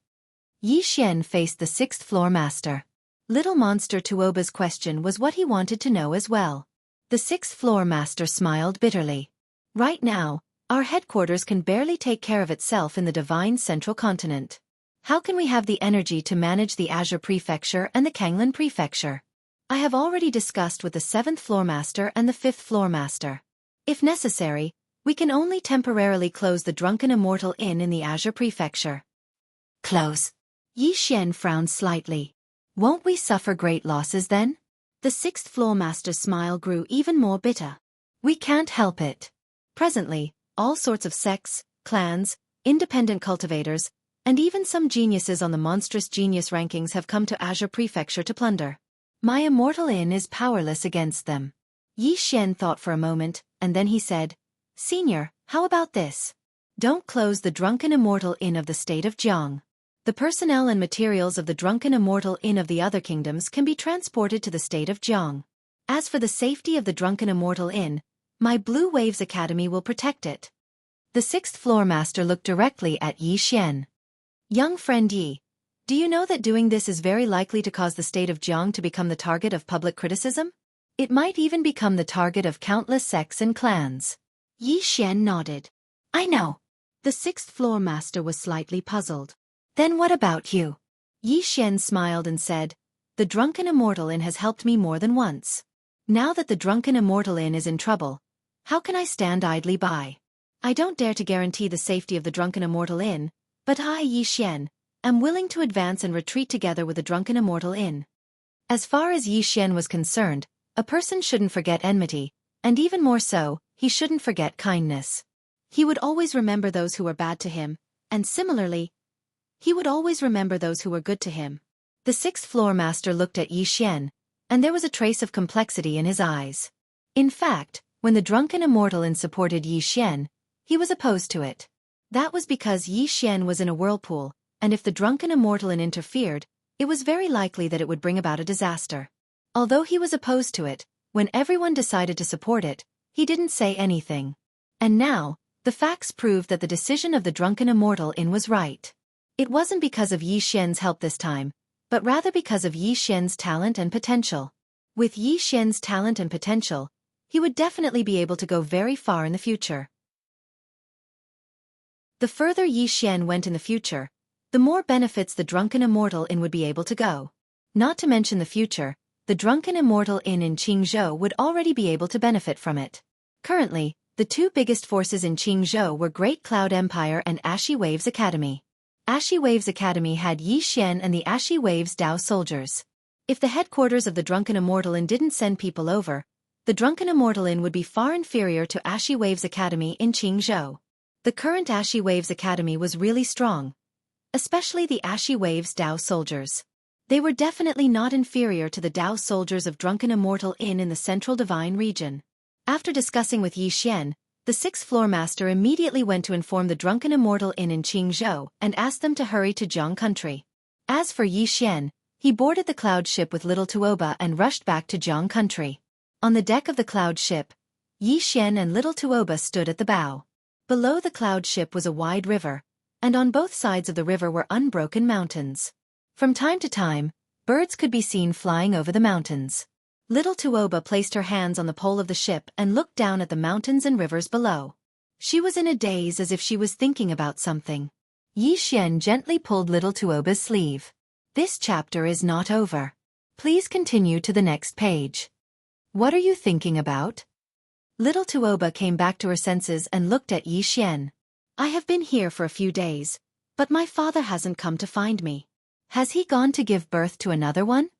Speaker 1: Yi Xian faced the 6th floor master. Little monster Tuoba's question was what he wanted to know as well. The 6th floor master smiled bitterly. Right now, our headquarters can barely take care of itself in the divine central continent. How can we have the energy to manage the Azure Prefecture and the Kanglin Prefecture? I have already discussed with the 7th floor master and the 5th floor master. If necessary, we can only temporarily close the Drunken Immortal Inn in the Azure Prefecture. Close. Yi Xian frowned slightly. Won't we suffer great losses then? The 6th floor master's smile grew even more bitter. We can't help it. Presently, all sorts of sects, clans, independent cultivators, and even some geniuses on the monstrous genius rankings have come to Azure Prefecture to plunder. My Immortal Inn is powerless against them. Yi Xian thought for a moment, and then he said, Senior, how about this? Don't close the Drunken Immortal Inn of the state of Jiang. The personnel and materials of the Drunken Immortal Inn of the other kingdoms can be transported to the state of Jiang. As for the safety of the Drunken Immortal Inn, my Blue Waves Academy will protect it. The 6th floor master looked directly at Yi Xian. Young friend Yi, do you know that doing this is very likely to cause the state of Jiang to become the target of public criticism? It might even become the target of countless sects and clans. Yi Xian nodded. I know. The 6th floor master was slightly puzzled. Then what about you? Yi Xian smiled and said, the Drunken Immortal Inn has helped me more than once. Now that the Drunken Immortal Inn is in trouble, how can I stand idly by? I don't dare to guarantee the safety of the Drunken Immortal Inn, but I, Yi Xian, am willing to advance and retreat together with the drunken immortal in. As far as Yi Xian was concerned, a person shouldn't forget enmity, and even more so, he shouldn't forget kindness. He would always remember those who were bad to him, and similarly, he would always remember those who were good to him. The sixth floor master looked at Yi Xian, and there was a trace of complexity in his eyes. In fact, when the drunken immortal in supported Yi Xian, he was opposed to it. That was because Yi Xian was in a whirlpool, and if the drunken immortal in interfered, it was very likely that it would bring about a disaster. Although he was opposed to it, when everyone decided to support it, he didn't say anything. And now, the facts proved that the decision of the drunken immortal in was right. It wasn't because of Yi Xian's help this time, but rather because of Yi Xian's talent and potential. With Yi Xian's talent and potential, he would definitely be able to go very far in the future. The further Yi Xian went in the future, the more benefits the drunken immortal in would be able to go. Not to mention the future, the drunken immortal in Qingzhou would already be able to benefit from it. Currently, the two biggest forces in Qingzhou were Great Cloud Empire and Ashy Waves Academy. Ashy Waves Academy had Yi Xian and the Ashy Waves Dao soldiers. If the headquarters of the drunken immortal in didn't send people over, the drunken immortal in would be far inferior to Ashy Waves Academy in Qingzhou. The current Ashy Waves Academy was really strong, especially the Ashy Waves Dao soldiers. They were definitely not inferior to the Dao soldiers of drunken immortal in the central divine region. After discussing with Yi Xian, the sixth floor master immediately went to inform the drunken immortal in Qingzhou and asked them to hurry to Jiang country. As for Yi Xian, he boarded the cloud ship with little Tuoba and rushed back to Jiang country. On the deck of the cloud ship, Yi Xian and little Tuoba stood at the bow. Below the cloud ship was a wide river, and on both sides of the river were unbroken mountains. From time to time, birds could be seen flying over the mountains. Little Tuoba placed her hands on the pole of the ship and looked down at the mountains and rivers below. She was in a daze as if she was thinking about something. Yi Xian gently pulled little Tuoba's sleeve. This chapter is not over. Please continue to the next page. What are you thinking about? Little Tuoba came back to her senses and looked at Yi Xian. I have been here for a few days, but my father hasn't come to find me. Has he gone to give birth to another one?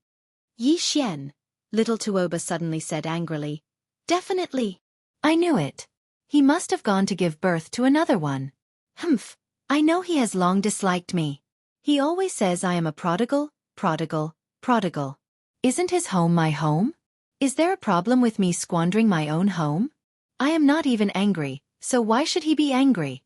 Speaker 1: Yi Xian, little Tuoba suddenly said angrily. Definitely. I knew it. He must have gone to give birth to another one. Humph, I know he has long disliked me. He always says I am a prodigal, prodigal, prodigal. Isn't his home my home? Is there a problem with me squandering my own home? I am not even angry, so why should he be angry?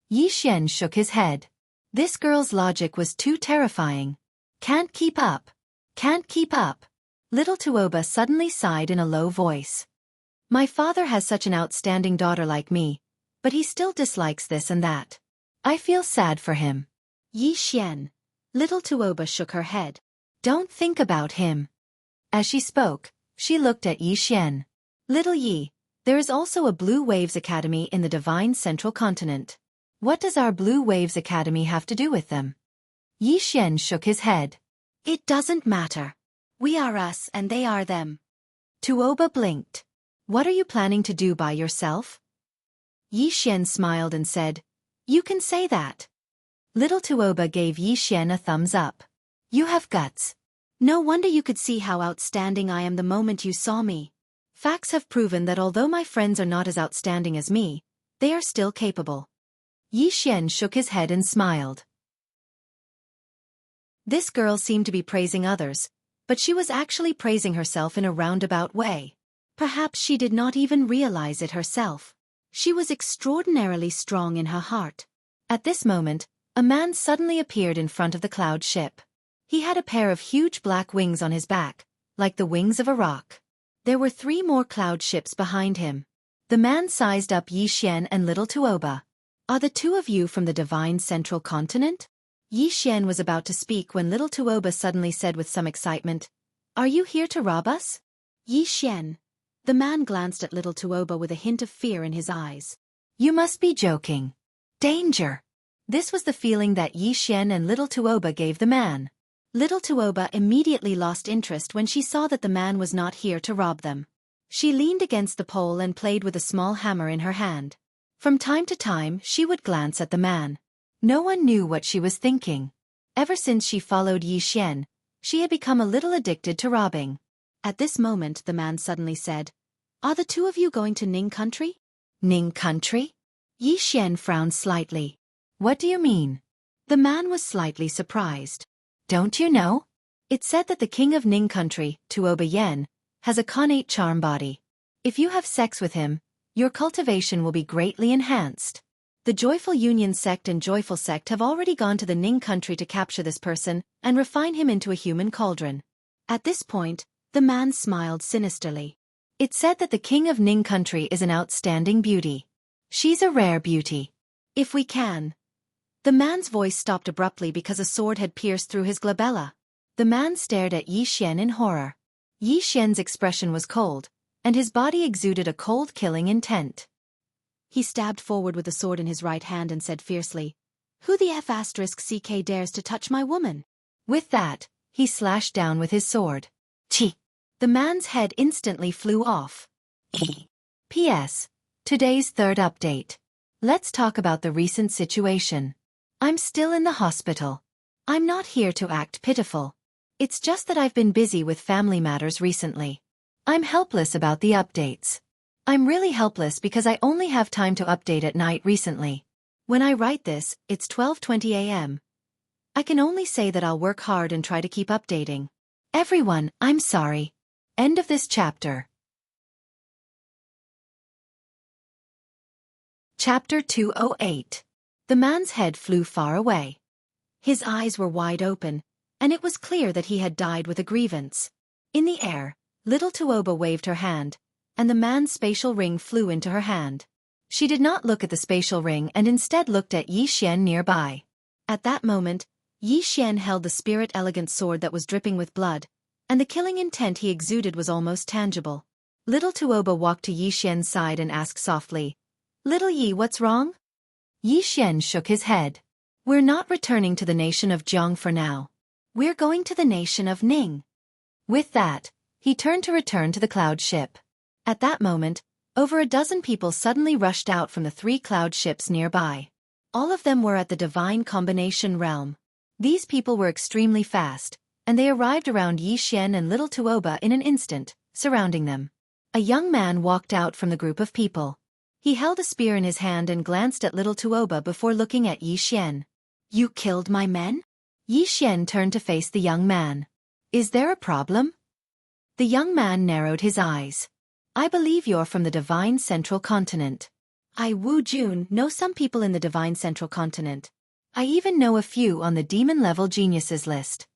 Speaker 1: Yi Xian shook his head. This girl's logic was too terrifying. Can't keep up. Can't keep up. Little Tuoba suddenly sighed in a low voice. My father has such an outstanding daughter like me, but he still dislikes this and that. I feel sad for him. Yi Xian. Little Tuoba shook her head. Don't think about him. As she spoke, she looked at Yi Xian. Little Yi, there is also a Blue Waves Academy in the Divine Central Continent. What does our Blue Waves Academy have to do with them? Yi Xian shook his head. It doesn't matter. We are us and they are them. Tuoba blinked. What are you planning to do by yourself? Yi Xian smiled and said, You can say that. Little Tuoba gave Yi Xian a thumbs up. You have guts. No wonder you could see how outstanding I am the moment you saw me. Facts have proven that although my friends are not as outstanding as me, they are still capable. Yi Xian shook his head and smiled. This girl seemed to be praising others, but she was actually praising herself in a roundabout way. Perhaps she did not even realize it herself. She was extraordinarily strong in her heart. At this moment, a man suddenly appeared in front of the cloud ship. He had a pair of huge black wings on his back, like the wings of a rock. There were 3 more cloud ships behind him. The man sized up Yi Xian and little Tuoba. Are the two of you from the Divine Central Continent? Yi Xian was about to speak when little Tuoba suddenly said with some excitement, Are you here to rob us? Yi Xian. The man glanced at little Tuoba with a hint of fear in his eyes. You must be joking. Danger. This was the feeling that Yi Xian and little Tuoba gave the man. Little Tuoba immediately lost interest when she saw that the man was not here to rob them. She leaned against the pole and played with a small hammer in her hand. From time to time she would glance at the man. No one knew what she was thinking. Ever since she followed Yi Xian, she had become a little addicted to robbing. At this moment the man suddenly said, "Are the two of you going to Ning country?" Ning country? Yi Xian frowned slightly. What do you mean? The man was slightly surprised. Don't you know? It's said that the king of Ning country, Tuoba Yen, has a connate charm body. If you have sex with him, your cultivation will be greatly enhanced. The Joyful Union sect and Joyful sect have already gone to the Ning country to capture this person and refine him into a human cauldron. At this point, the man smiled sinisterly. It's said that the king of Ning country is an outstanding beauty. She's a rare beauty. If we can. The man's voice stopped abruptly because a sword had pierced through his glabella. The man stared at Yi Xian in horror. Yi Xian's expression was cold, and his body exuded a cold killing intent. He stabbed forward with the sword in his right hand and said fiercely, "Who the F***CK dares to touch my woman?" With that, he slashed down with his sword. Chi! The man's head instantly flew off. P.S. Today's third update. Let's talk about the recent situation. I'm still in the hospital. I'm not here to act pitiful. It's just that I've been busy with family matters recently. I'm helpless about the updates. I'm really helpless because I only have time to update at night recently. When I write this, it's 12:20 a.m. I can only say that I'll work hard and try to keep updating. Everyone, I'm sorry. End of this chapter. Chapter 208. The man's head flew far away. His eyes were wide open, and it was clear that he had died with a grievance. In the air, little Tuoba waved her hand, and the man's spatial ring flew into her hand. She did not look at the spatial ring and instead looked at Yi Xian nearby. At that moment, Yi Xian held the spirit elegant sword that was dripping with blood, and the killing intent he exuded was almost tangible. Little Tuoba walked to Yi Xian's side and asked softly, "Little Yi, what's wrong?" Yi Xian shook his head. "We're not returning to the nation of Jiang for now. We're going to the nation of Ning." With that, he turned to return to the cloud ship. At that moment, over a dozen people suddenly rushed out from the 3 cloud ships nearby. All of them were at the Divine Combination realm. These people were extremely fast, and they arrived around Yi Xian and little Tuoba in an instant, surrounding them. A young man walked out from the group of people. He held a spear in his hand and glanced at little Tuoba before looking at Yi Xian. "You killed my men?" Yi Xian turned to face the young man. "Is there a problem?" The young man narrowed his eyes. "I believe you're from the Divine Central Continent." "I, Wu Jun, know some people in the Divine Central Continent. I even know a few on the demon-level geniuses list."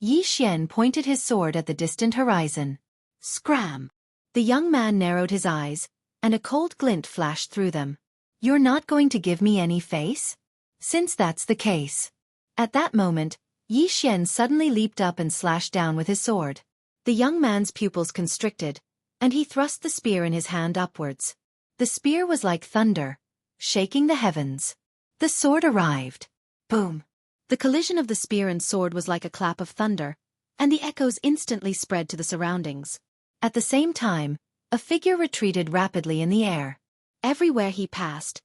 Speaker 1: Yi Xian pointed his sword at the distant horizon. Scram! The young man narrowed his eyes, and a cold glint flashed through them. "You're not going to give me any face? Since that's the case." At that moment, Yi Xian suddenly leaped up and slashed down with his sword. The young man's pupils constricted, and he thrust the spear in his hand upwards. The spear was like thunder, shaking the heavens. The sword arrived. Boom! The collision of the spear and sword was like a clap of thunder, and the echoes instantly spread to the surroundings. At the same time, a figure retreated rapidly in the air. Everywhere he passed,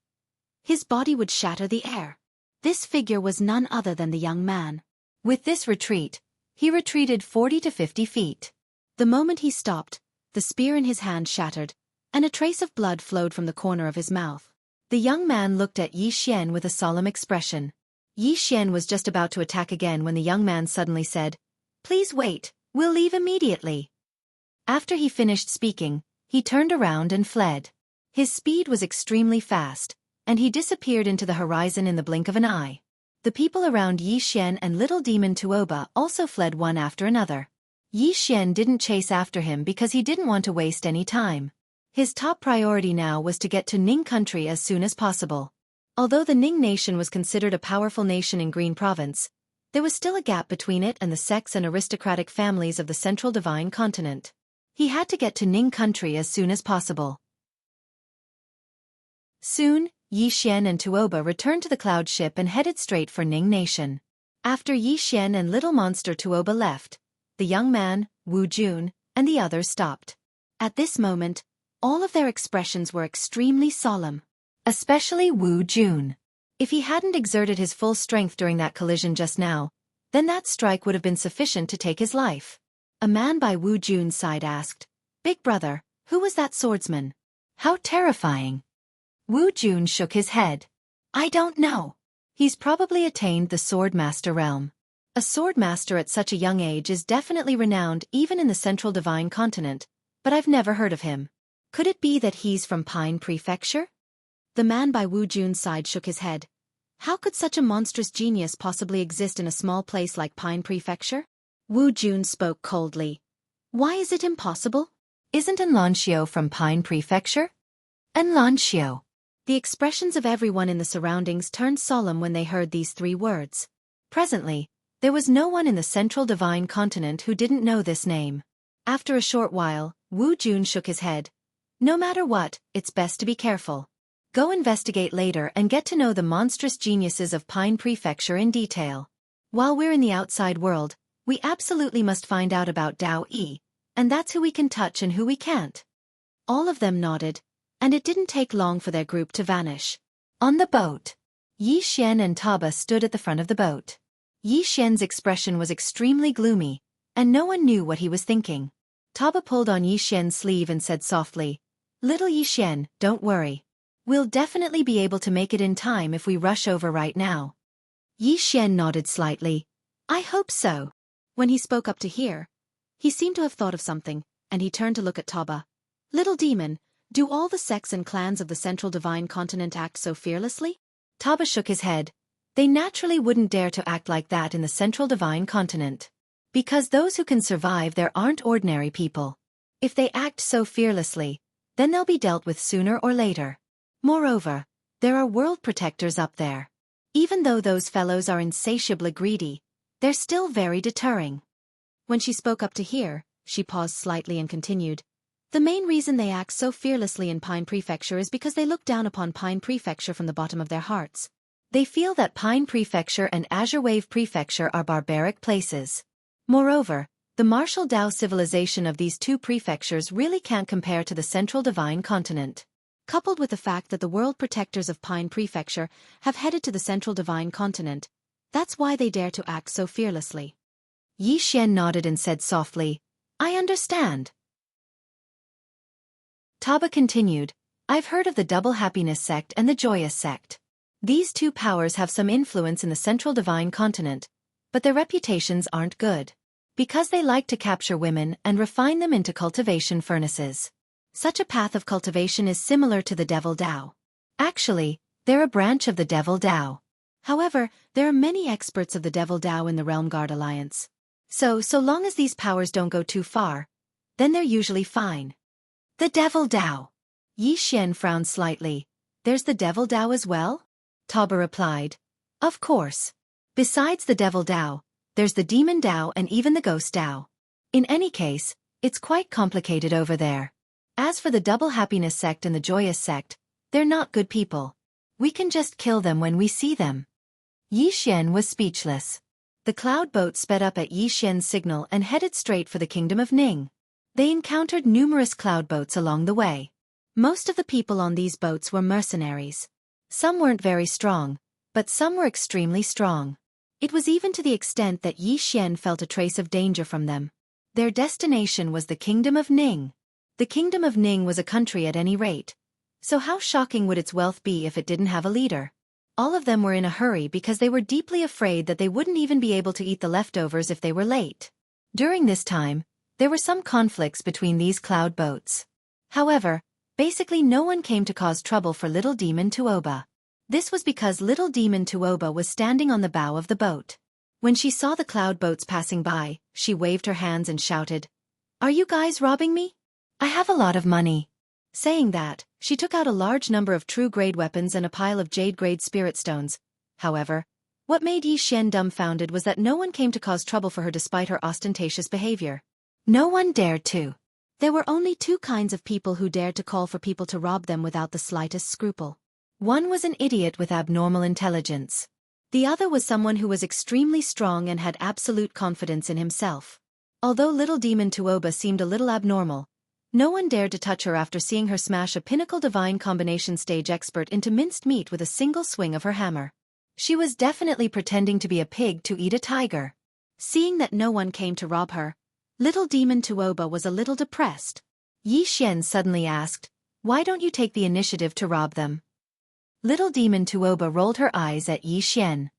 Speaker 1: his body would shatter the air. This figure was none other than the young man. With this retreat, he retreated 40 to 50 feet. The moment he stopped, the spear in his hand shattered, and a trace of blood flowed from the corner of his mouth. The young man looked at Yi Xian with a solemn expression. Yi Xian was just about to attack again when the young man suddenly said, "Please wait, we'll leave immediately." After he finished speaking, he turned around and fled. His speed was extremely fast, and he disappeared into the horizon in the blink of an eye. The people around Yi Xian and little demon Tuoba also fled one after another. Yi Xian didn't chase after him because he didn't want to waste any time. His top priority now was to get to Ning country as soon as possible. Although the Ning nation was considered a powerful nation in Green Province, there was still a gap between it and the sects and aristocratic families of the Central Divine Continent. He had to get to Ning country as soon as possible. Soon, Yi Xian and Tuoba returned to the cloud ship and headed straight for Ning nation. After Yi Xian and little monster Tuoba left, the young man, Wu Jun, and the others stopped. At this moment, all of their expressions were extremely solemn. Especially Wu Jun. If he hadn't exerted his full strength during that collision just now, then that strike would have been sufficient to take his life. A man by Wu Jun's side asked, "Big brother, who was that swordsman? How terrifying." Wu Jun shook his head. "I don't know. He's probably attained the sword master realm. A sword master at such a young age is definitely renowned even in the Central Divine Continent, but I've never heard of him. Could it be that he's from Pine Prefecture?" The man by Wu Jun's side shook his head. How could such a monstrous genius possibly exist in a small place like Pine Prefecture? Wu Jun spoke coldly. "Why is it impossible? Isn't Enlanxiu from Pine Prefecture?" Enlanxiu. The expressions of everyone in the surroundings turned solemn when they heard these three words. Presently, there was no one in the Central Divine Continent who didn't know this name. After a short while, Wu Jun shook his head. "No matter what, it's best to be careful. Go investigate later and get to know the monstrous geniuses of Pine Prefecture in detail. While we're in the outside world, we absolutely must find out about Dao Yi, and that's who we can touch and who we can't." All of them nodded, and it didn't take long for their group to vanish. On the boat, Yi Xian and Taba stood at the front of the boat. Yi Xian's expression was extremely gloomy, and no one knew what he was thinking. Taba pulled on Yi Xian's sleeve and said softly, "Little Yi Xian, don't worry. We'll definitely be able to make it in time if we rush over right now." Yi Xian nodded slightly. "I hope so." When he spoke up to hear, he seemed to have thought of something, and he turned to look at Taba. "Little demon, do all the sects and clans of the Central Divine Continent act so fearlessly?" Taba shook his head. "They naturally wouldn't dare to act like that in the Central Divine Continent. Because those who can survive there aren't ordinary people. If they act so fearlessly, then they'll be dealt with sooner or later. Moreover, there are world protectors up there. Even though those fellows are insatiably greedy, they're still very deterring." When she spoke up to hear, she paused slightly and continued, "The main reason they act so fearlessly in Pine Prefecture is because they look down upon Pine Prefecture from the bottom of their hearts. They feel that Pine Prefecture and Azure Wave Prefecture are barbaric places. Moreover, the martial Dao civilization of these two prefectures really can't compare to the Central Divine Continent. Coupled with the fact that the world protectors of Pine Prefecture have headed to the Central Divine Continent, that's why they dare to act so fearlessly." Yi Xian nodded and said softly, "I understand." Taba continued, "I've heard of the Double Happiness sect and the Joyous sect. These two powers have some influence in the Central Divine Continent, but their reputations aren't good. Because they like to capture women and refine them into cultivation furnaces. Such a path of cultivation is similar to the Devil Dao. Actually, they're a branch of the Devil Dao. However, there are many experts of the Devil Dao in the Realm Guard Alliance. So long as these powers don't go too far, then they're usually fine." "The Devil Dao." Yi Xian frowned slightly. "There's the Devil Dao as well?" Taba replied, "Of course. Besides the Devil Dao, there's the Demon Dao and even the Ghost Dao. In any case, it's quite complicated over there. As for the Double Happiness sect and the Joyous sect, they're not good people. We can just kill them when we see them." Yi Xian was speechless. The cloud boat sped up at Yi Xian's signal and headed straight for the kingdom of Ning. They encountered numerous cloud boats along the way. Most of the people on these boats were mercenaries. Some weren't very strong, but some were extremely strong. It was even to the extent that Yi Xian felt a trace of danger from them. Their destination was the kingdom of Ning. The kingdom of Ning was a country at any rate. So how shocking would its wealth be if it didn't have a leader? All of them were in a hurry because they were deeply afraid that they wouldn't even be able to eat the leftovers if they were late. During this time, there were some conflicts between these cloud boats. However, basically no one came to cause trouble for Little Demon Tuoba. This was because Little Demon Tuoba was standing on the bow of the boat. When she saw the cloud boats passing by, she waved her hands and shouted, "Are you guys robbing me? I have a lot of money." Saying that, she took out a large number of true-grade weapons and a pile of jade-grade spirit stones. However, what made Yi Xian dumbfounded was that no one came to cause trouble for her despite her ostentatious behavior. No one dared to. There were only two kinds of people who dared to call for people to rob them without the slightest scruple. One was an idiot with abnormal intelligence. The other was someone who was extremely strong and had absolute confidence in himself. Although Little Demon Tuoba seemed a little abnormal, no one dared to touch her after seeing her smash a pinnacle divine combination stage expert into minced meat with a single swing of her hammer. She was definitely pretending to be a pig to eat a tiger. Seeing that no one came to rob her, little demon Tuoba was a little depressed. Yi Xian suddenly asked, "Why don't you take the initiative to rob them?" Little demon Tuoba rolled her eyes at Yi Xian.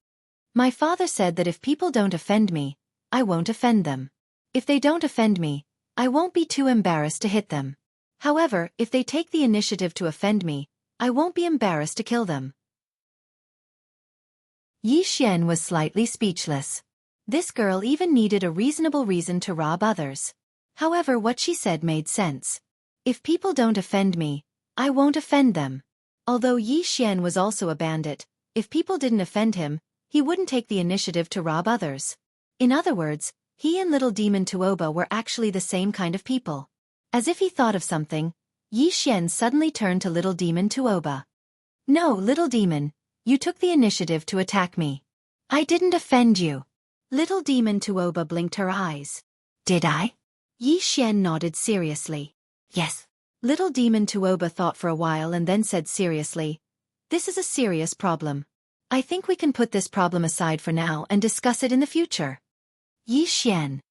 Speaker 1: "My father said that if people don't offend me, I won't offend them. If they don't offend me, I won't be too embarrassed to hit them. However, if they take the initiative to offend me, I won't be embarrassed to kill them." Yi Xian was slightly speechless. This girl even needed a reasonable reason to rob others. However, what she said made sense. If people don't offend me, I won't offend them. Although Yi Xian was also a bandit, if people didn't offend him, he wouldn't take the initiative to rob others. In other words, he and little demon Tuoba were actually the same kind of people. As if he thought of something, Yi Xian suddenly turned to little demon Tuoba. "No, little demon, you took the initiative to attack me. I didn't offend you." Little demon Tuoba blinked her eyes. "Did I?" Yi Xian nodded seriously. "Yes." Little demon Tuoba thought for a while and then said seriously, "This is a serious problem. I think we can put this problem aside for now and discuss it in the future." Yi Xian.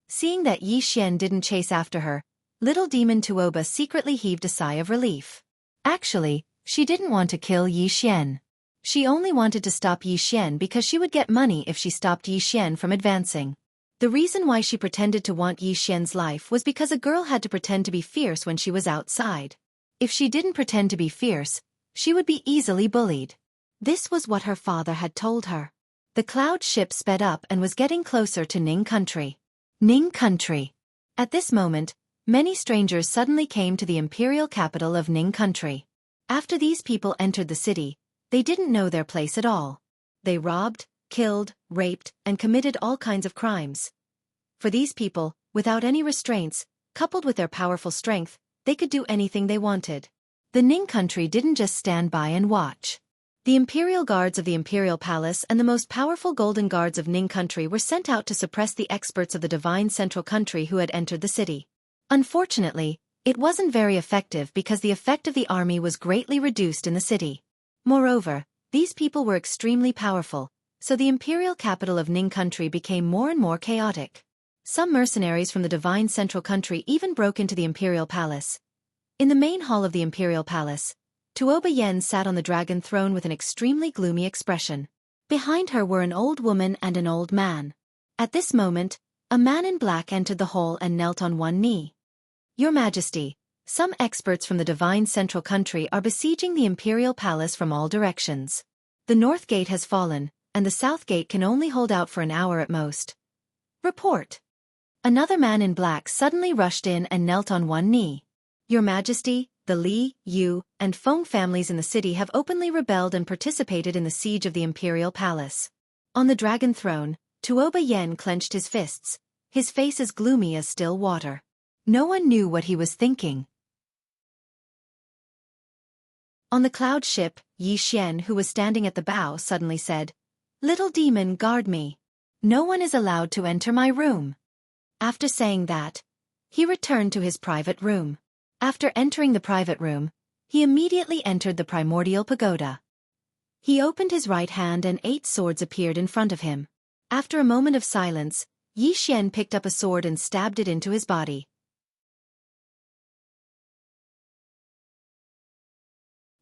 Speaker 1: Seeing that Yi Xian didn't chase after her, little demon Tuoba secretly heaved a sigh of relief. Actually, she didn't want to kill Yi Xian. She only wanted to stop Yi Xian because she would get money if she stopped Yi Xian from advancing. The reason why she pretended to want Yi Xian's life was because a girl had to pretend to be fierce when she was outside. If she didn't pretend to be fierce, she would be easily bullied. This was what her father had told her. The cloud ship sped up and was getting closer to Ning country. Ning country. At this moment, many strangers suddenly came to the imperial capital of Ning country. After these people entered the city, they didn't know their place at all. They robbed, killed, raped, and committed all kinds of crimes. For these people, without any restraints, coupled with their powerful strength, they could do anything they wanted. The Ning country didn't just stand by and watch. The imperial guards of the imperial palace and the most powerful golden guards of Ning country were sent out to suppress the experts of the divine central country who had entered the city. Unfortunately, it wasn't very effective because the effect of the army was greatly reduced in the city. Moreover, these people were extremely powerful, so the imperial capital of Ning country became more and more chaotic. Some mercenaries from the divine central country even broke into the imperial palace. In the main hall of the imperial palace, Tuoba Yen sat on the dragon throne with an extremely gloomy expression. Behind her were an old woman and an old man. At this moment, a man in black entered the hall and knelt on one knee. "Your Majesty, some experts from the divine central country are besieging the imperial palace from all directions. The north gate has fallen, and the south gate can only hold out for an hour at most. Report." Another man in black suddenly rushed in and knelt on one knee. "Your Majesty, the Li, Yu, and Feng families in the city have openly rebelled and participated in the siege of the imperial palace." On the dragon throne, Tuoba Yen clenched his fists, his face as gloomy as still water. No one knew what he was thinking. On the cloud ship, Yi Xian, who was standing at the bow, suddenly said, "Little demon, guard me. No one is allowed to enter my room." After saying that, he returned to his private room. After entering the private room, he immediately entered the primordial pagoda. He opened his right hand and 8 swords appeared in front of him. After a moment of silence, Yi Xian picked up a sword and stabbed it into his body.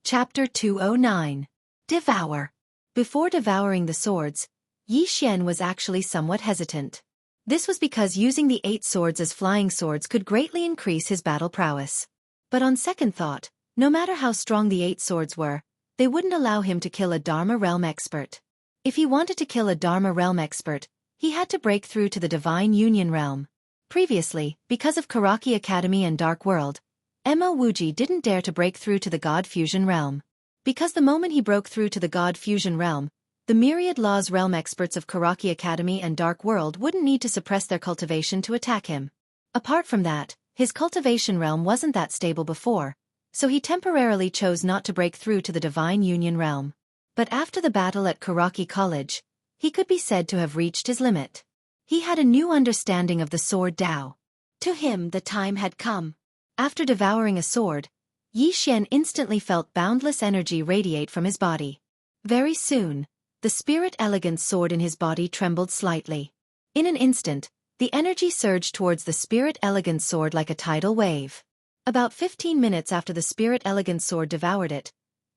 Speaker 1: Chapter 209. Devour. Before devouring the swords, Yi Xian was actually somewhat hesitant. This was because using the 8 swords as flying swords could greatly increase his battle prowess. But on second thought, no matter how strong the 8 swords were, they wouldn't allow him to kill a Dharma realm expert. If he wanted to kill a Dharma realm expert, he had to break through to the Divine Union realm. Previously, because of Karaki Academy and Dark World, Mo Wuji didn't dare to break through to the God Fusion realm. Because the moment he broke through to the God Fusion realm, the myriad laws realm experts of Karaki Academy and Dark World wouldn't need to suppress their cultivation to attack him. Apart from that, his cultivation realm wasn't that stable before, so he temporarily chose not to break through to the Divine Union realm. But after the battle at Karaki College, he could be said to have reached his limit. He had a new understanding of the sword Dao. To him the time had come. After devouring a sword, Yi Xian instantly felt boundless energy radiate from his body. Very soon, the spirit elegance sword in his body trembled slightly. In an instant, the energy surged towards the Spirit Elegant sword like a tidal wave. About 15 minutes after the Spirit Elegant sword devoured it,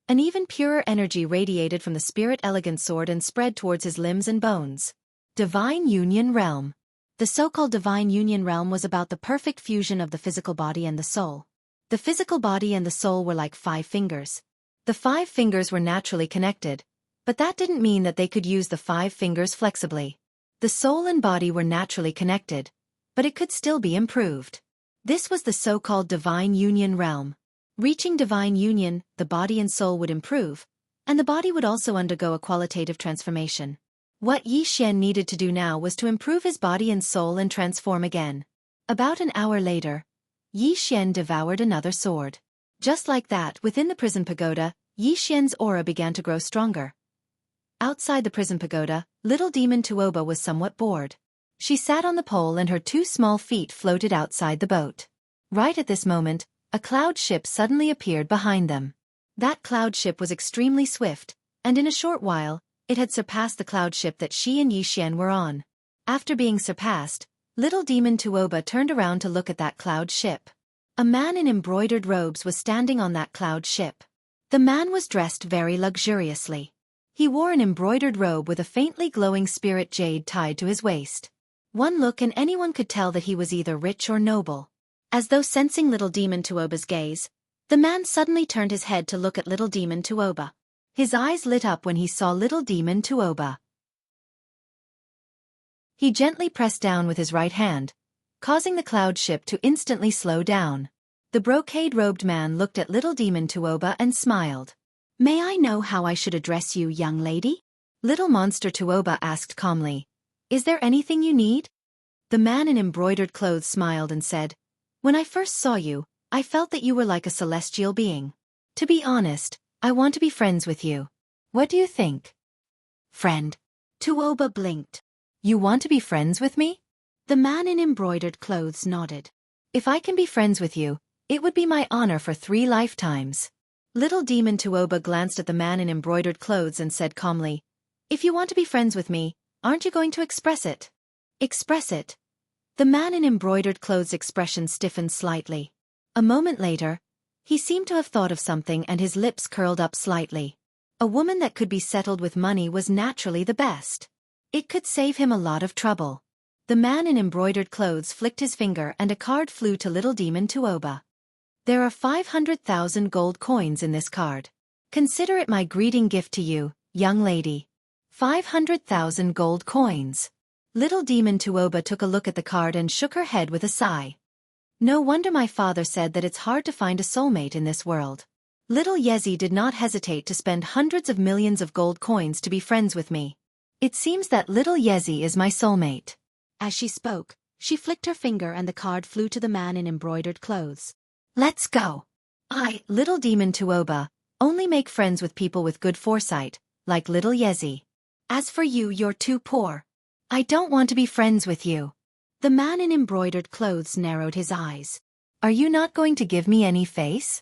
Speaker 1: an even purer energy radiated from the Spirit Elegant sword and spread towards his limbs and bones. Divine Union Realm. The so-called Divine Union Realm was about the perfect fusion of the physical body and the soul. The physical body and the soul were like 5 fingers. The 5 fingers were naturally connected, but that didn't mean that they could use the 5 fingers flexibly. The soul and body were naturally connected, but it could still be improved. This was the so-called Divine Union Realm. Reaching Divine Union, the body and soul would improve, and the body would also undergo a qualitative transformation. What Yi Xian needed to do now was to improve his body and soul and transform again. About an hour later, Yi Xian devoured another sword. Just like that, within the prison pagoda, Yi Xian's aura began to grow stronger. Outside the prison pagoda, little demon Tuoba was somewhat bored. She sat on the pole and her 2 small feet floated outside the boat. Right at this moment, a cloud ship suddenly appeared behind them. That cloud ship was extremely swift, and in a short while, it had surpassed the cloud ship that she and Yi Xian were on. After being surpassed, little demon Tuoba turned around to look at that cloud ship. A man in embroidered robes was standing on that cloud ship. The man was dressed very luxuriously. He wore an embroidered robe with a faintly glowing spirit jade tied to his waist. One look and anyone could tell that he was either rich or noble. As though sensing little demon Tuoba's gaze, the man suddenly turned his head to look at little demon Tuoba. His eyes lit up when he saw little demon Tuoba. He gently pressed down with his right hand, causing the cloud ship to instantly slow down. The brocade-robed man looked at little demon Tuoba and smiled. "May I know how I should address you, young lady?" Little monster Tuoba asked calmly. "Is there anything you need?" The man in embroidered clothes smiled and said, "When I first saw you, I felt that you were like a celestial being. To be honest, I want to be friends with you. What do you think?" "Friend?" Tuoba blinked. "You want to be friends with me?" The man in embroidered clothes nodded. "If I can be friends with you, it would be my honor for 3 lifetimes. Little demon Tuoba glanced at the man in embroidered clothes and said calmly, "If you want to be friends with me, aren't you going to express it?" "Express it?" The man in embroidered clothes' expression stiffened slightly. A moment later, he seemed to have thought of something and his lips curled up slightly. A woman that could be settled with money was naturally the best. It could save him a lot of trouble. The man in embroidered clothes flicked his finger and a card flew to little demon Tuoba. "There are 500,000 gold coins in this card. Consider it my greeting gift to you, young lady." 500,000 gold coins. Little demon Tuoba took a look at the card and shook her head with a sigh. "No wonder my father said that it's hard to find a soulmate in this world." Little Yezi did not hesitate to spend hundreds of millions of gold coins to be friends with me. It seems that little Yezi is my soulmate. As she spoke, she flicked her finger and the card flew to the man in embroidered clothes. "Let's go." Little demon Tuoba, only make friends with people with good foresight, like little Yezi. As for you, you're too poor. I don't want to be friends with you. The man in embroidered clothes narrowed his eyes. "Are you not going to give me any face?"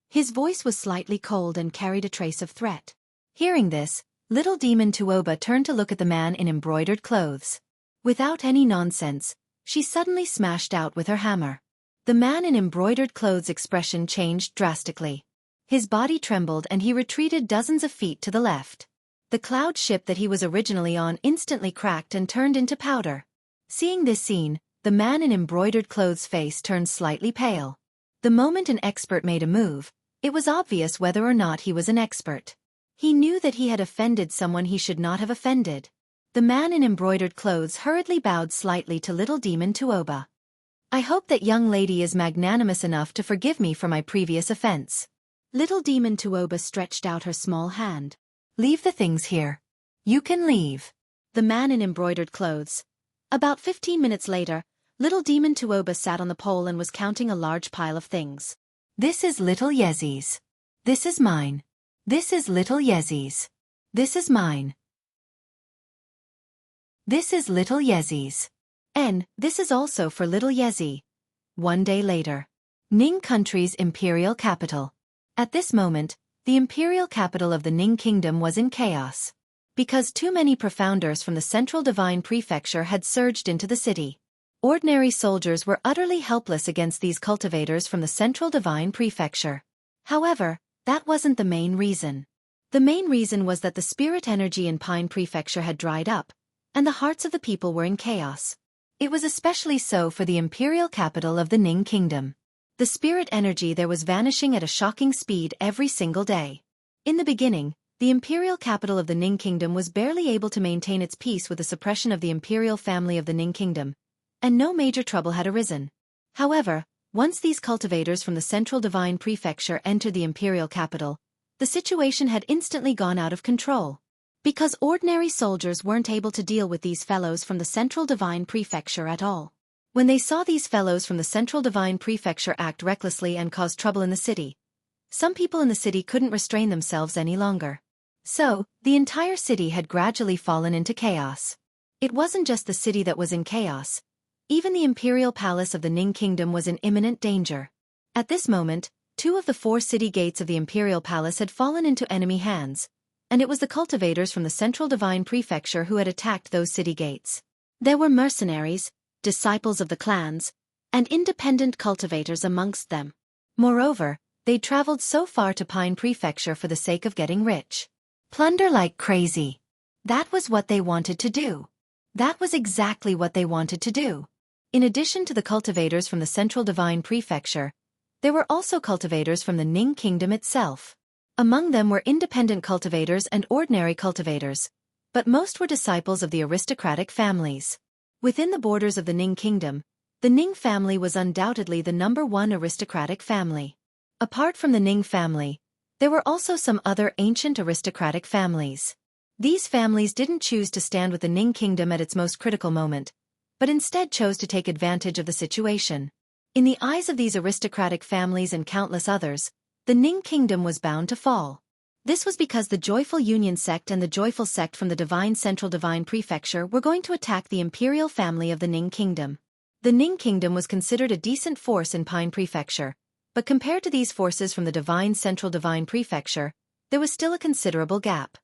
Speaker 1: His voice was slightly cold and carried a trace of threat. Hearing this, little demon Tuoba turned to look at the man in embroidered clothes. Without any nonsense, she suddenly smashed out with her hammer. The man in embroidered clothes' expression changed drastically. His body trembled and he retreated dozens of feet to the left. The cloud ship that he was originally on instantly cracked and turned into powder. Seeing this scene, the man in embroidered clothes' face turned slightly pale. The moment an expert made a move, it was obvious whether or not he was an expert. He knew that he had offended someone he should not have offended. The man in embroidered clothes hurriedly bowed slightly to little demon Tuoba. "I hope that young lady is magnanimous enough to forgive me for my previous offense." Little demon Tuoba stretched out her small hand. "Leave the things here. You can leave." The man in embroidered clothes. About 15 minutes later, little demon Tuoba sat on the pole and was counting a large pile of things. "This is little Yezi's. This is mine. This is little Yezi's. This is mine. This is little Yezi's. And this is also for little Yezi." One day later. Ning country's imperial capital. At this moment, the imperial capital of the Ning kingdom was in chaos. because too many profounders from the Central Divine Prefecture had surged into the city. Ordinary soldiers were utterly helpless against these cultivators from the Central Divine Prefecture. However, that wasn't the main reason. The main reason was that the spirit energy in Pine Prefecture had dried up, and the hearts of the people were in chaos. It was especially so for the imperial capital of the Ning Kingdom. The spirit energy there was vanishing at a shocking speed every single day. In the beginning, the imperial capital of the Ning Kingdom was barely able to maintain its peace with the suppression of the imperial family of the Ning Kingdom, and no major trouble had arisen. However, once these cultivators from the Central Divine Prefecture entered the imperial capital, the situation had instantly gone out of control. Because ordinary soldiers weren't able to deal with these fellows from the Central Divine Prefecture at all. When they saw these fellows from the Central Divine Prefecture act recklessly and cause trouble in the city, some people in the city couldn't restrain themselves any longer. So, the entire city had gradually fallen into chaos. It wasn't just the city that was in chaos. Even the imperial palace of the Ning Kingdom was in imminent danger. At this moment, 2 of the 4 city gates of the imperial palace had fallen into enemy hands, and it was the cultivators from the Central Divine Prefecture who had attacked those city gates. There were mercenaries, disciples of the clans, and independent cultivators amongst them. Moreover, they'd traveled so far to Pine Prefecture for the sake of getting rich. Plunder like crazy. That was what they wanted to do. That was exactly what they wanted to do. In addition to the cultivators from the Central Divine Prefecture, there were also cultivators from the Ning Kingdom itself. Among them were independent cultivators and ordinary cultivators, but most were disciples of the aristocratic families. Within the borders of the Ning Kingdom, the Ning family was undoubtedly the #1 aristocratic family. Apart from the Ning family, there were also some other ancient aristocratic families. These families didn't choose to stand with the Ning Kingdom at its most critical moment, but instead chose to take advantage of the situation. In the eyes of these aristocratic families and countless others, the Ning Kingdom was bound to fall. This was because the Joyful Union sect and the Joyful sect from the Divine Central Divine Prefecture were going to attack the imperial family of the Ning Kingdom. The Ning Kingdom was considered a decent force in Pine Prefecture, but compared to these forces from the Divine Central Divine Prefecture, there was still a considerable gap.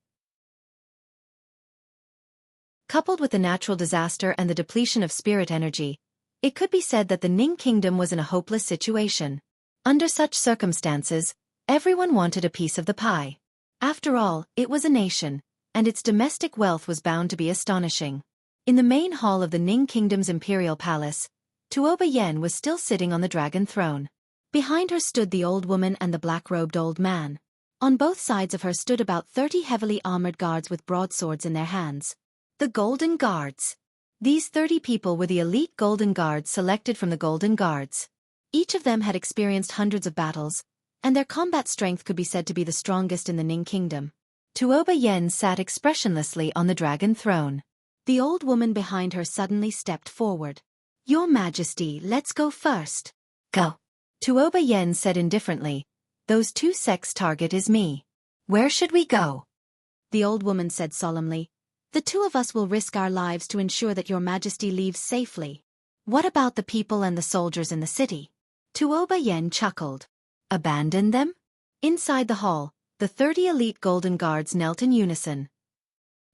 Speaker 1: Coupled with the natural disaster and the depletion of spirit energy, it could be said that the Ning Kingdom was in a hopeless situation. Under such circumstances, everyone wanted a piece of the pie. After all, it was a nation, and its domestic wealth was bound to be astonishing. In the main hall of the Ning Kingdom's imperial palace, Tuoba Yen was still sitting on the dragon throne. Behind her stood the old woman and the black-robed old man. On both sides of her stood about 30 heavily armored guards with broadswords in their hands. The Golden Guards. These 30 people were the elite Golden Guards selected from the Golden Guards. Each of them had experienced hundreds of battles, and their combat strength could be said to be the strongest in the Ning Kingdom. Tuoba Yen sat expressionlessly on the dragon throne. The old woman behind her suddenly stepped forward. "Your Majesty, let's go first." "Go." Tuoba Yen said indifferently. "Those 2 sects' target is me. Where should we go?" The old woman said solemnly. "The 2 of us will risk our lives to ensure that your Majesty leaves safely." "What about the people and the soldiers in the city?" Tuoba Yen chuckled. "Abandon them?" Inside the hall, the 30 elite Golden Guards knelt in unison.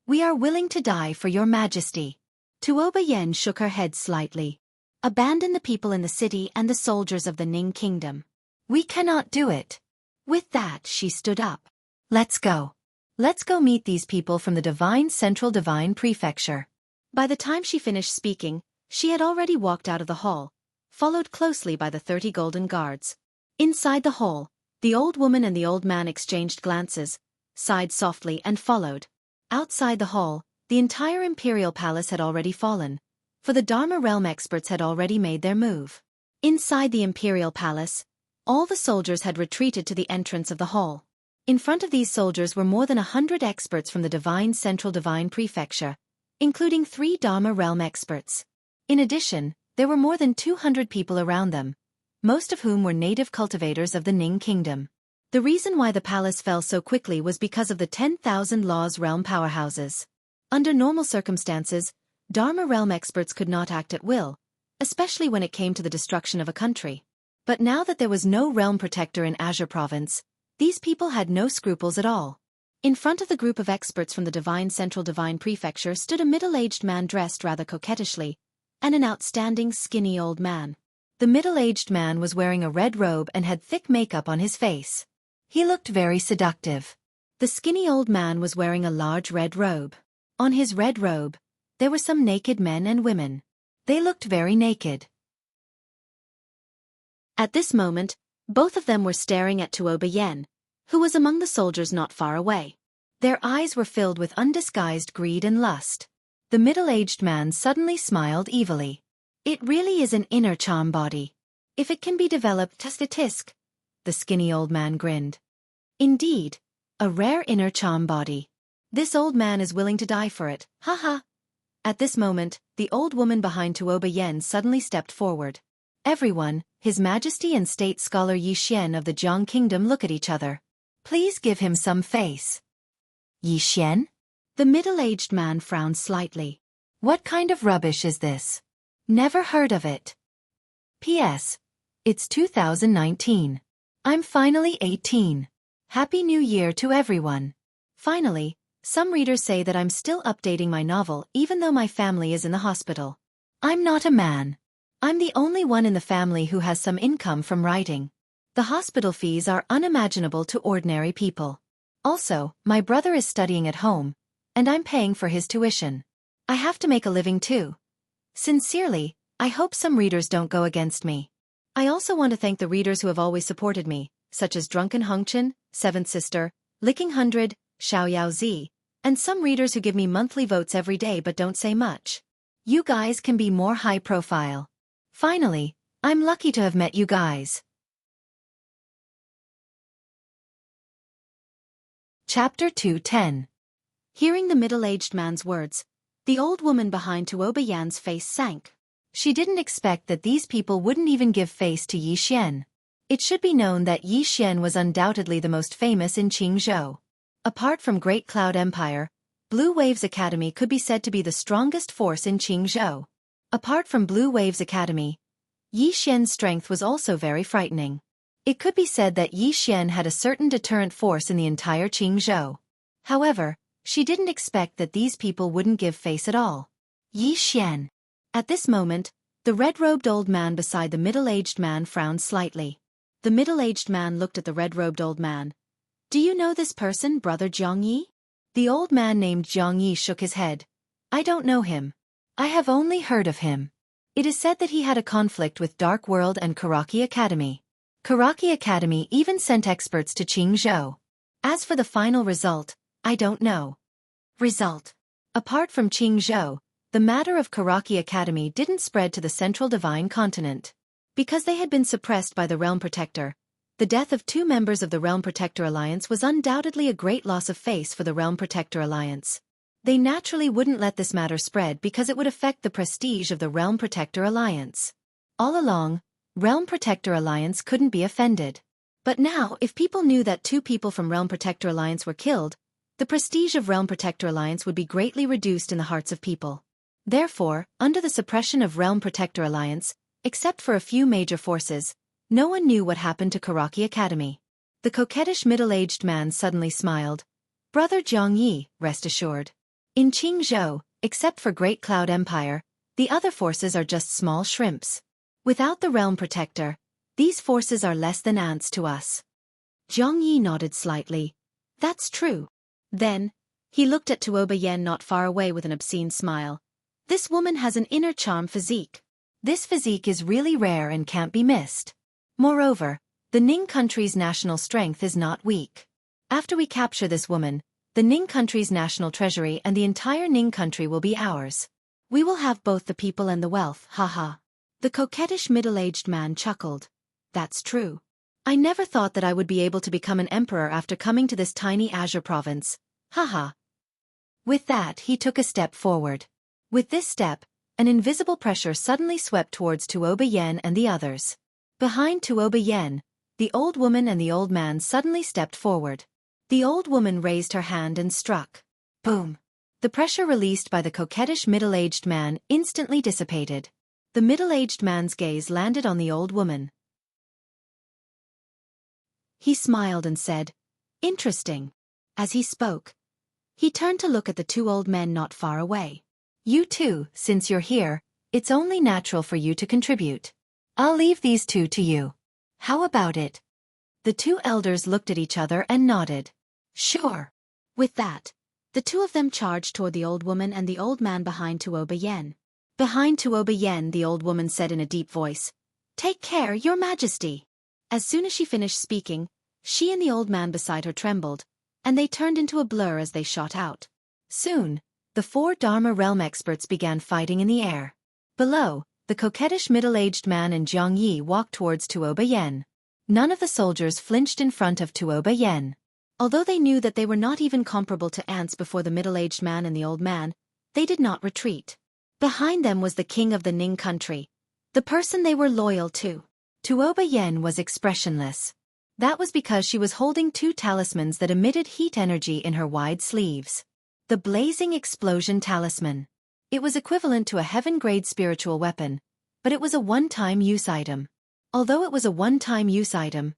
Speaker 1: "We are willing to die for your Majesty." Tuoba Yen shook her head slightly. "Abandon the people in the city and the soldiers of the Ning Kingdom. We cannot do it." With that, she stood up. "Let's go. Let's go meet these people from the Divine Central Divine Prefecture." By the time she finished speaking, she had already walked out of the hall, followed closely by the 30 Golden Guards. Inside the hall, the old woman and the old man exchanged glances, sighed softly and followed. Outside the hall, the entire imperial palace had already fallen, for the Dharma realm experts had already made their move. Inside the imperial palace, all the soldiers had retreated to the entrance of the hall. In front of these soldiers were more than 100 experts from the Divine Central Divine Prefecture, including 3 Dharma realm experts. In addition, there were more than 200 people around them, most of whom were native cultivators of the Ning Kingdom. The reason why the palace fell so quickly was because of the 10,000 Laws realm powerhouses. Under normal circumstances, Dharma realm experts could not act at will, especially when it came to the destruction of a country. But now that there was no realm protector in Azure Province, these people had no scruples at all. In front of the group of experts from the Divine Central Divine Prefecture stood a middle-aged man dressed rather coquettishly, and an outstanding skinny old man. The middle-aged man was wearing a red robe and had thick makeup on his face. He looked very seductive. The skinny old man was wearing a large red robe. On his red robe, there were some naked men and women. They looked very naked. At this moment, both of them were staring at Xueqi, who was among the soldiers not far away. Their eyes were filled with undisguised greed and lust. The middle-aged man suddenly smiled evilly. It really is an inner charm body. If it can be developed, tisk. The skinny old man grinned. Indeed, a rare inner charm body. This old man is willing to die for it, haha. At this moment, the old woman behind Xueqi suddenly stepped forward. Everyone, His Majesty and State Scholar Yixian of the Jiang Kingdom look at each other. Please give him some face. Yixian? The middle-aged man frowned slightly. What kind of rubbish is this? Never heard of it. P.S. It's 2019. I'm finally 18. Happy New Year to everyone. Finally, some readers say that I'm still updating my novel even though my family is in the hospital. I'm not a man. I'm the only one in the family who has some income from writing. The hospital fees are unimaginable to ordinary people. Also, my brother is studying at home, and I'm paying for his tuition. I have to make a living too. Sincerely, I hope some readers don't go against me. I also want to thank the readers who have always supported me, such as Drunken Hongchen, Seventh Sister, Licking 100, Xiaoyao Z, and some readers who give me monthly votes every day but don't say much. You guys can be more high profile. Finally, I'm lucky to have met you guys. Chapter 210. Hearing the middle-aged man's words, the old woman behind Xueqi's face sank. She didn't expect that these people wouldn't even give face to Yixian. It should be known that Yixian was undoubtedly the most famous in Qingzhou. Apart from Great Cloud Empire, Blue Waves Academy could be said to be the strongest force in Qingzhou. Apart from Blue Waves Academy, Yixian's strength was also very frightening. It could be said that Yixian had a certain deterrent force in the entire Qingzhou. However, she didn't expect that these people wouldn't give face at all. Yixian. At this moment, the red-robed old man beside the middle-aged man frowned slightly. The middle-aged man looked at the red-robed old man. Do you know this person, Brother Zhongyi? The old man named Zhongyi shook his head. I don't know him. I have only heard of him. It is said that he had a conflict with Dark World and Xueqi Academy. Xueqi Academy even sent experts to Qingzhou. As for the final result, I don't know. Result. Apart from Qingzhou, the matter of Xueqi Academy didn't spread to the Central Divine Continent. Because they had been suppressed by the Realm Protector, the death of 2 members of the Realm Protector Alliance was undoubtedly a great loss of face for the Realm Protector Alliance. They naturally wouldn't let this matter spread because it would affect the prestige of the Realm Protector Alliance. All along, Realm Protector Alliance couldn't be offended. But now, if people knew that 2 people from Realm Protector Alliance were killed, the prestige of Realm Protector Alliance would be greatly reduced in the hearts of people. Therefore, under the suppression of Realm Protector Alliance, except for a few major forces, no one knew what happened to Xueqi Academy. The coquettish middle-aged man suddenly smiled. Brother Zhongyi, rest assured. In Qingzhou, except for Great Cloud Empire, the other forces are just small shrimps. Without the Realm Protector, these forces are less than ants to us. Zhongyi nodded slightly. That's true. Then, he looked at Xueqi not far away with an obscene smile. This woman has an inner charm physique. This physique is really rare and can't be missed. Moreover, the Ning country's national strength is not weak. After we capture this woman, the Ning country's national treasury and the entire Ning country will be ours. We will have both the people and the wealth, haha. The coquettish middle-aged man chuckled. That's true. I never thought that I would be able to become an emperor after coming to this tiny azure province, haha. With that, he took a step forward. With this step, an invisible pressure suddenly swept towards Xueqi and the others. Behind Xueqi, the old woman and the old man suddenly stepped forward. The old woman raised her hand and struck. Boom! The pressure released by the coquettish middle-aged man instantly dissipated. The middle-aged man's gaze landed on the old woman. He smiled and said, Interesting. As he spoke, he turned to look at the two old men not far away. You two, since you're here, it's only natural for you to contribute. I'll leave these two to you. How about it? The two elders looked at each other and nodded. Sure. With that, the two of them charged toward the old woman and the old man behind Tuoba Yen. Behind Tuoba Yen, the old woman said in a deep voice, Take care, your majesty. As soon as she finished speaking, she and the old man beside her trembled, and they turned into a blur as they shot out. Soon, the four Dharma realm experts began fighting in the air. Below, the coquettish middle-aged man and Jiang Yi walked towards Tuoba Yen. None of the soldiers flinched in front of Tuoba Yen. Although they knew that they were not even comparable to ants before the middle-aged man and the old man, they did not retreat. Behind them was the king of the Ning country, the person they were loyal to. Tuoba Yen was expressionless. That was because she was holding two talismans that emitted heat energy in her wide sleeves. The Blazing Explosion Talisman. It was equivalent to a heaven-grade spiritual weapon, but it was a one-time use item. Although it was a one-time use item,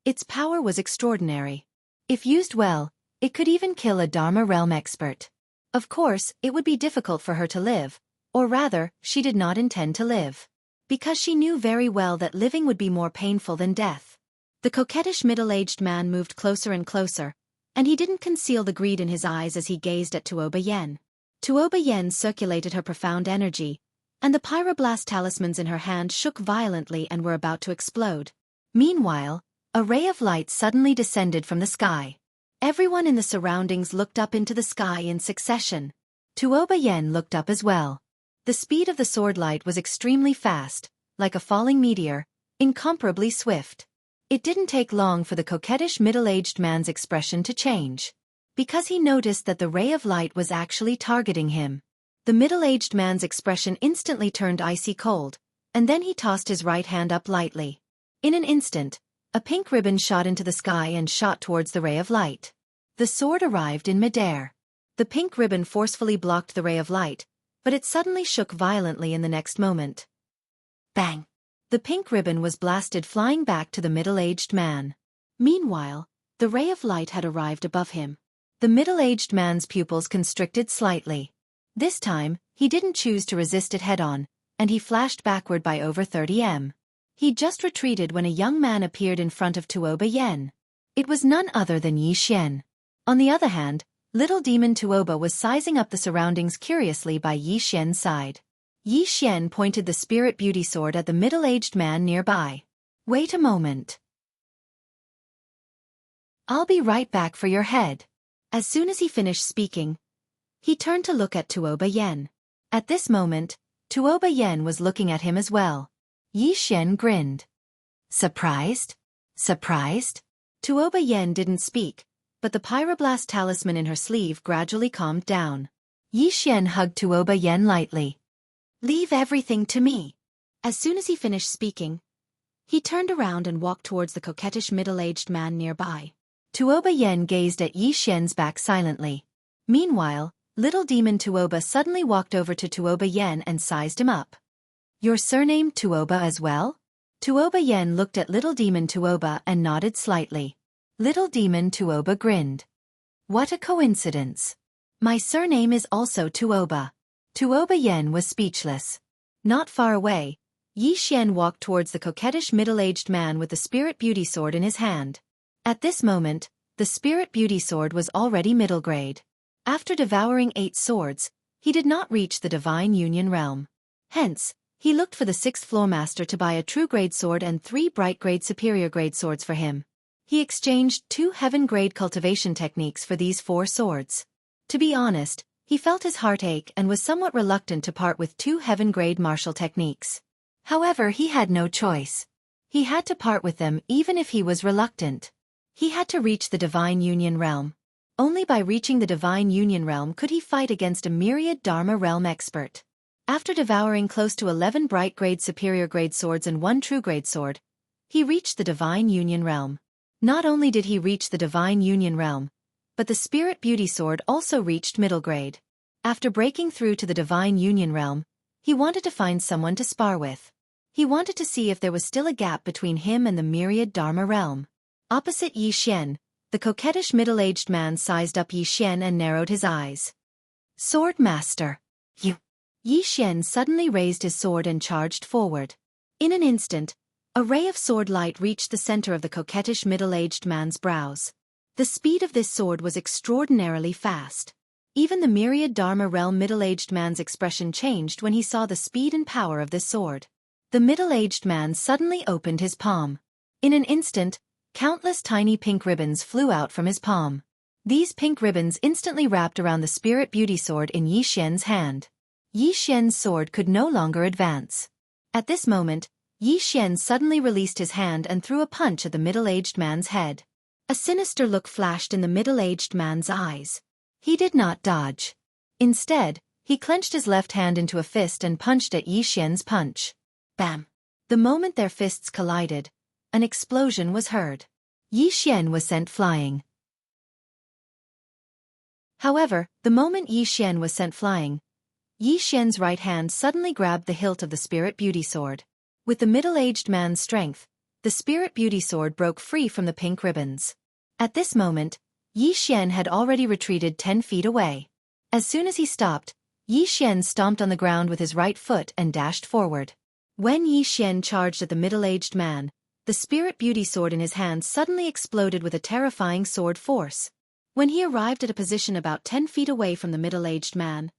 Speaker 1: its power was extraordinary. If used well, it could even kill a Dharma realm expert. Of course, it would be difficult for her to live, or rather, she did not intend to live. Because she knew very well that living would be more painful than death. The coquettish middle-aged man moved closer and closer, and he didn't conceal the greed in his eyes as he gazed at Tuoba Yen. Tuoba Yen circulated her profound energy, and the pyroblast talismans in her hand shook violently and were about to explode. Meanwhile, a ray of light suddenly descended from the sky. Everyone in the surroundings looked up into the sky in succession. Tuoba Yen looked up as well. The speed of the sword light was extremely fast, like a falling meteor, incomparably swift. It didn't take long for the coquettish middle-aged man's expression to change. Because he noticed that the ray of light was actually targeting him. The middle-aged man's expression instantly turned icy cold, and then he tossed his right hand up lightly. In an instant, a pink ribbon shot into the sky and shot towards the ray of light. The sword arrived in midair. The pink ribbon forcefully blocked the ray of light, but it suddenly shook violently in the next moment. Bang! The pink ribbon was blasted flying back to the middle-aged man. Meanwhile, the ray of light had arrived above him. The middle-aged man's pupils constricted slightly. This time, he didn't choose to resist it head-on, and he flashed backward by over 30 m. He just retreated when a young man appeared in front of Tuoba Yen. It was none other than Yi Xian. On the other hand, little demon Tuoba was sizing up the surroundings curiously by Yi Xian's side. Yi Xian pointed the spirit beauty sword at the middle-aged man nearby. Wait a moment. I'll be right back for your head. As soon as he finished speaking, he turned to look at Tuoba Yen. At this moment, Tuoba Yen was looking at him as well. Yi Xian grinned. Surprised? Surprised? Tuoba Yen didn't speak, but the pyroblast talisman in her sleeve gradually calmed down. Yi Xian hugged Tuoba Yen lightly. Leave everything to me. As soon as he finished speaking, he turned around and walked towards the coquettish middle-aged man nearby. Tuoba Yen gazed at Yi Xian's back silently. Meanwhile, little demon Tuoba suddenly walked over to Tuoba Yen and sized him up. Your surname Tuoba as well? Tuoba Yen looked at little demon Tuoba and nodded slightly. Little demon Tuoba grinned. What a coincidence. My surname is also Tuoba. Tuoba Yen was speechless. Not far away, Yi Xian walked towards the coquettish middle-aged man with the spirit beauty sword in his hand. At this moment, the spirit beauty sword was already middle grade. After devouring 8 swords, he did not reach the divine union realm. Hence, he looked for the 6th floor master to buy a true grade sword and 3 bright grade superior grade swords for him. He exchanged 2 heaven grade cultivation techniques for these 4 swords. To be honest, he felt his heart ache and was somewhat reluctant to part with 2 heaven-grade martial techniques. However, he had no choice. He had to part with them even if he was reluctant. He had to reach the Divine Union Realm. Only by reaching the Divine Union Realm could he fight against a myriad Dharma Realm expert. After devouring close to 11 bright-grade superior-grade swords and 1 true-grade sword, he reached the Divine Union Realm. Not only did he reach the Divine Union Realm, but the Spirit Beauty Sword also reached middle grade. After breaking through to the Divine Union Realm, he wanted to find someone to spar with. He wanted to see if there was still a gap between him and the myriad Dharma Realm. Opposite Yi Xian, The coquettish middle-aged man sized up Yi Xian and narrowed his eyes. Sword Master. You. Yi Xian suddenly raised his sword and charged forward. In an instant, a ray of sword light reached the center of the coquettish middle-aged man's brows. The speed of this sword was extraordinarily fast. Even the myriad Dharma realm middle-aged man's expression changed when he saw the speed and power of this sword. The middle-aged man suddenly opened his palm. In an instant, countless tiny pink ribbons flew out from his palm. These pink ribbons instantly wrapped around the spirit beauty sword in Yi Xian's hand. Yi Xian's sword could no longer advance. At this moment, Yi Xian suddenly released his hand and threw a punch at the middle-aged man's head. A sinister look flashed in the middle-aged man's eyes. He did not dodge. Instead, he clenched his left hand into a fist and punched at Yi Xian's punch. Bam! The moment their fists collided, an explosion was heard. Yi Xian was sent flying. However, the moment Yi Xian was sent flying, Yi Xian's right hand suddenly grabbed the hilt of the spirit beauty sword. With the middle-aged man's strength, the spirit beauty sword broke free from the pink ribbons. At this moment, Yi Xian had already retreated 10 feet away. As soon as he stopped, Yi Xian stomped on the ground with his right foot and dashed forward. When Yi Xian charged at the middle-aged man, the spirit beauty sword in his hand suddenly exploded with a terrifying sword force. When he arrived at a position about 10 feet away from the middle-aged man,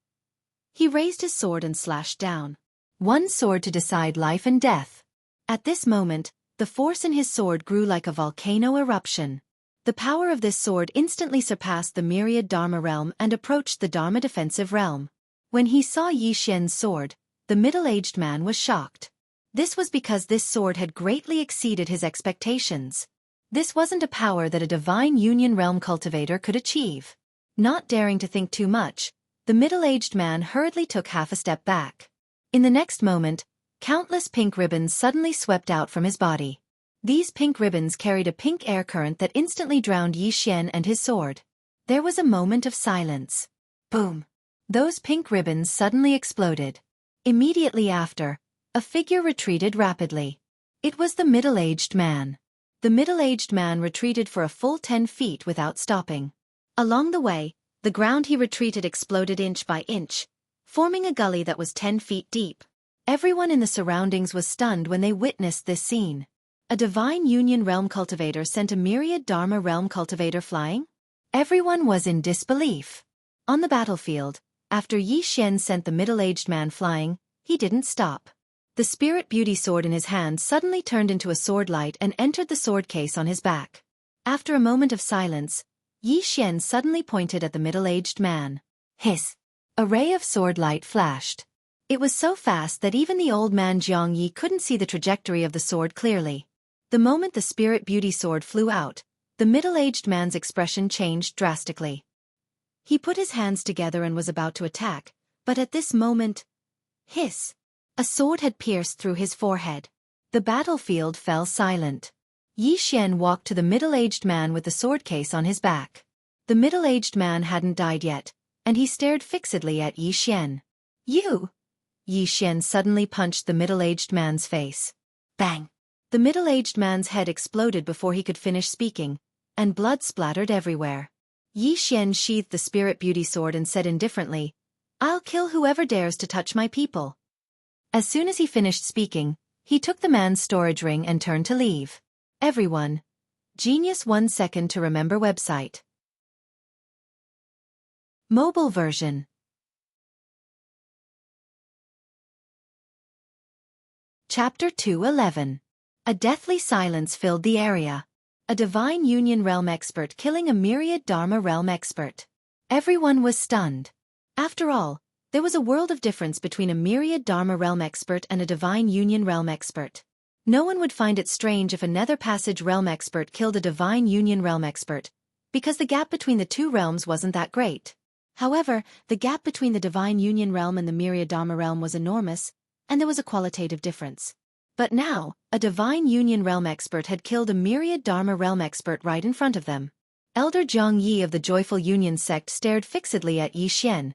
Speaker 1: he raised his sword and slashed down. One sword to decide life and death. At this moment, the force in his sword grew like a volcano eruption. The power of this sword instantly surpassed the myriad Dharma realm and approached the Dharma defensive realm. When he saw Yi Xian's sword, the middle-aged man was shocked. This was because this sword had greatly exceeded his expectations. This wasn't a power that a divine union realm cultivator could achieve. Not daring to think too much, the middle-aged man hurriedly took half a step back. In the next moment, countless pink ribbons suddenly swept out from his body. These pink ribbons carried a pink air current that instantly drowned Yi Xian and his sword. There was a moment of silence. Boom! Those pink ribbons suddenly exploded. Immediately after, a figure retreated rapidly. It was the middle-aged man. The middle-aged man retreated for a full 10 feet without stopping. Along the way, the ground he retreated exploded inch by inch, forming a gully that was 10 feet deep. Everyone in the surroundings was stunned when they witnessed this scene. A divine union realm cultivator sent a myriad Dharma realm cultivator flying? Everyone was in disbelief. On the battlefield, after Yi Xian sent the middle-aged man flying, he didn't stop. The spirit beauty sword in his hand suddenly turned into a sword light and entered the sword case on his back. After a moment of silence, Yi Xian suddenly pointed at the middle-aged man. Hiss! A ray of sword light flashed. It was so fast that even the old man Jiang Yi couldn't see the trajectory of the sword clearly. The moment the spirit beauty sword flew out, the middle-aged man's expression changed drastically. He put his hands together and was about to attack, but at this moment, hiss! A sword had pierced through his forehead. The battlefield fell silent. Yi Xian walked to the middle-aged man with the sword case on his back. The middle-aged man hadn't died yet, and he stared fixedly at Yi Xian. You! Yi Xian suddenly punched the middle-aged man's face. Bang! The middle-aged man's head exploded before he could finish speaking, and blood splattered everywhere. Yi Xian sheathed the spirit beauty sword and said indifferently, "I'll kill whoever dares to touch my people." As soon as he finished speaking, he took the man's storage ring and turned to leave. Everyone. Genius 1 second to remember website. Mobile version. Chapter 2:11. A deathly silence filled the area. A divine union realm expert killing a myriad Dharma realm expert. Everyone was stunned. After all, there was a world of difference between a myriad Dharma realm expert and a divine union realm expert. No one would find it strange if a nether passage realm expert killed a divine union realm expert, because the gap between the two realms wasn't that great. However, the gap between the divine union realm and the myriad Dharma realm was enormous, and there was a qualitative difference. But now, a divine union realm expert had killed a myriad Dharma realm expert right in front of them. Elder Jiang Yi of the Joyful Union sect stared fixedly at Yi Xian,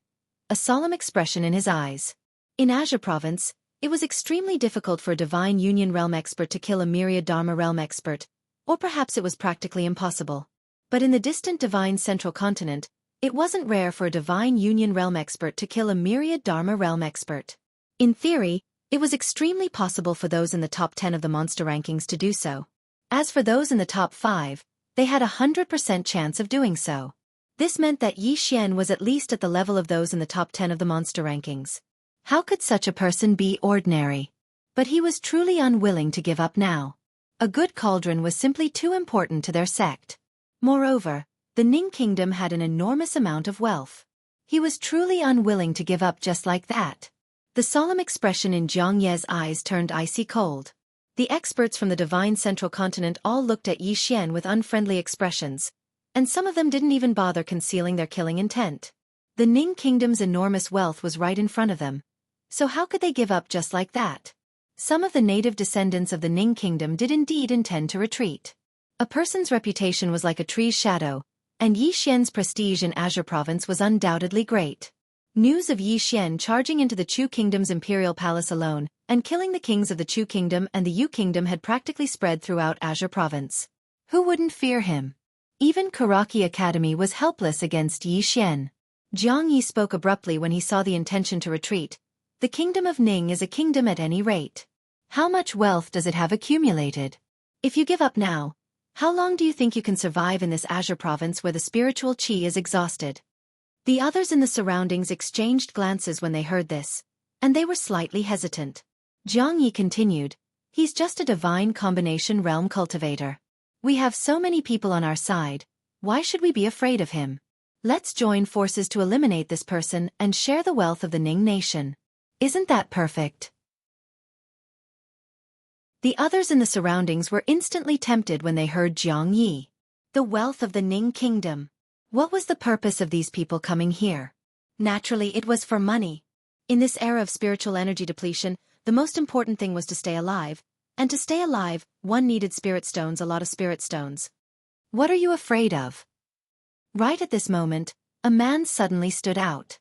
Speaker 1: a solemn expression in his eyes. In Asia province, it was extremely difficult for a divine union realm expert to kill a myriad Dharma realm expert, or perhaps it was practically impossible. But in the distant divine central continent, it wasn't rare for a divine union realm expert to kill a myriad Dharma realm expert. In theory, it was extremely possible for those in the top 10 of the monster rankings to do so. As for those in the top 5, they had a 100% chance of doing so. This meant that Yi Xian was at least at the level of those in the top 10 of the monster rankings. How could such a person be ordinary? But he was truly unwilling to give up now. A good cauldron was simply too important to their sect. Moreover, the Ning kingdom had an enormous amount of wealth. He was truly unwilling to give up just like that. The solemn expression in Jiang Ye's eyes turned icy cold. The experts from the divine central continent all looked at Yi Xian with unfriendly expressions, and some of them didn't even bother concealing their killing intent. The Ning kingdom's enormous wealth was right in front of them, so how could they give up just like that? Some of the native descendants of the Ning kingdom did indeed intend to retreat. A person's reputation was like a tree's shadow, and Yi Xian's prestige in Azure province was undoubtedly great. News of Yi Xian charging into the Chu kingdom's imperial palace alone, and killing the kings of the Chu kingdom and the Yu kingdom had practically spread throughout Azure province. Who wouldn't fear him? Even Karaki Academy was helpless against Yi Xian. Jiang Yi spoke abruptly when he saw the intention to retreat. The kingdom of Ning is a kingdom at any rate. How much wealth does it have accumulated? If you give up now, how long do you think you can survive in this Azure province where the spiritual qi is exhausted? The others in the surroundings exchanged glances when they heard this, and they were slightly hesitant. Jiang Yi continued, he's just a divine combination realm cultivator. We have so many people on our side, why should we be afraid of him? Let's join forces to eliminate this person and share the wealth of the Ning nation. Isn't that perfect? The others in the surroundings were instantly tempted when they heard Jiang Yi. The wealth of the Ning kingdom. What was the purpose of these people coming here? Naturally, it was for money. In this era of spiritual energy depletion, the most important thing was to stay alive, and to stay alive, one needed spirit stones, a lot of spirit stones. What are you afraid of? Right at this moment, a man suddenly stood out.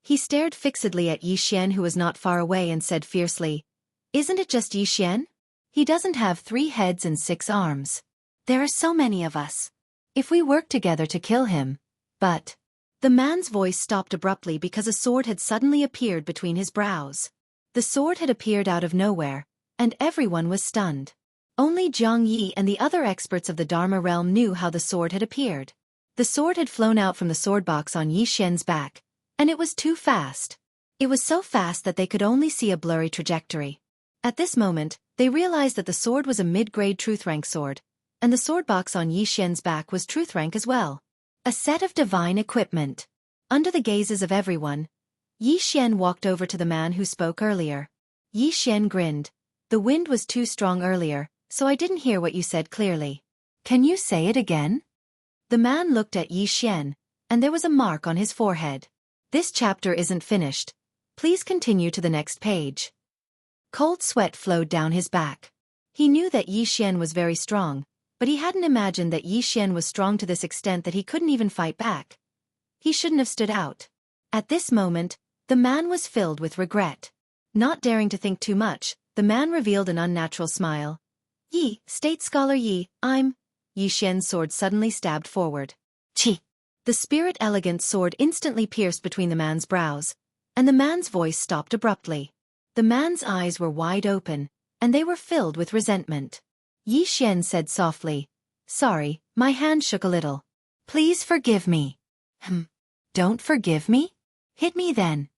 Speaker 1: He stared fixedly at Yi Xian, who was not far away, and said fiercely, "Isn't it just Yi Xian? He doesn't have 3 heads and 6 arms. There are so many of us. If we work together to kill him, but..." The man's voice stopped abruptly because a sword had suddenly appeared between his brows. The sword had appeared out of nowhere, and everyone was stunned. Only Jiang Yi and the other experts of the Dharma realm knew how the sword had appeared. The sword had flown out from the sword box on Yi Xian's back, and it was too fast. It was so fast that they could only see a blurry trajectory. At this moment, they realized that the sword was a mid-grade truth rank sword, and the sword box on Yi Xian's back was truth rank as well. A set of divine equipment. Under the gazes of everyone, Yi Xian walked over to the man who spoke earlier. Yi Xian grinned. The wind was too strong earlier, so I didn't hear what you said clearly. Can you say it again? The man looked at Yi Xian, and there was a mark on his forehead. This chapter isn't finished. Please continue to the next page. Cold sweat flowed down his back. He knew that Yi Xian was very strong, but he hadn't imagined that Yi Xian was strong to this extent that he couldn't even fight back. He shouldn't have stood out. At this moment, the man was filled with regret. Not daring to think too much, the man revealed an unnatural smile. "Yi, State Scholar Yi, I'm..." Yi Xian's sword suddenly stabbed forward. "Chi!" The spirit elegant sword instantly pierced between the man's brows, and the man's voice stopped abruptly. The man's eyes were wide open, and they were filled with resentment. Yi Xian said softly, "Sorry, my hand shook a little. Please forgive me." Don't forgive me? Hit me then."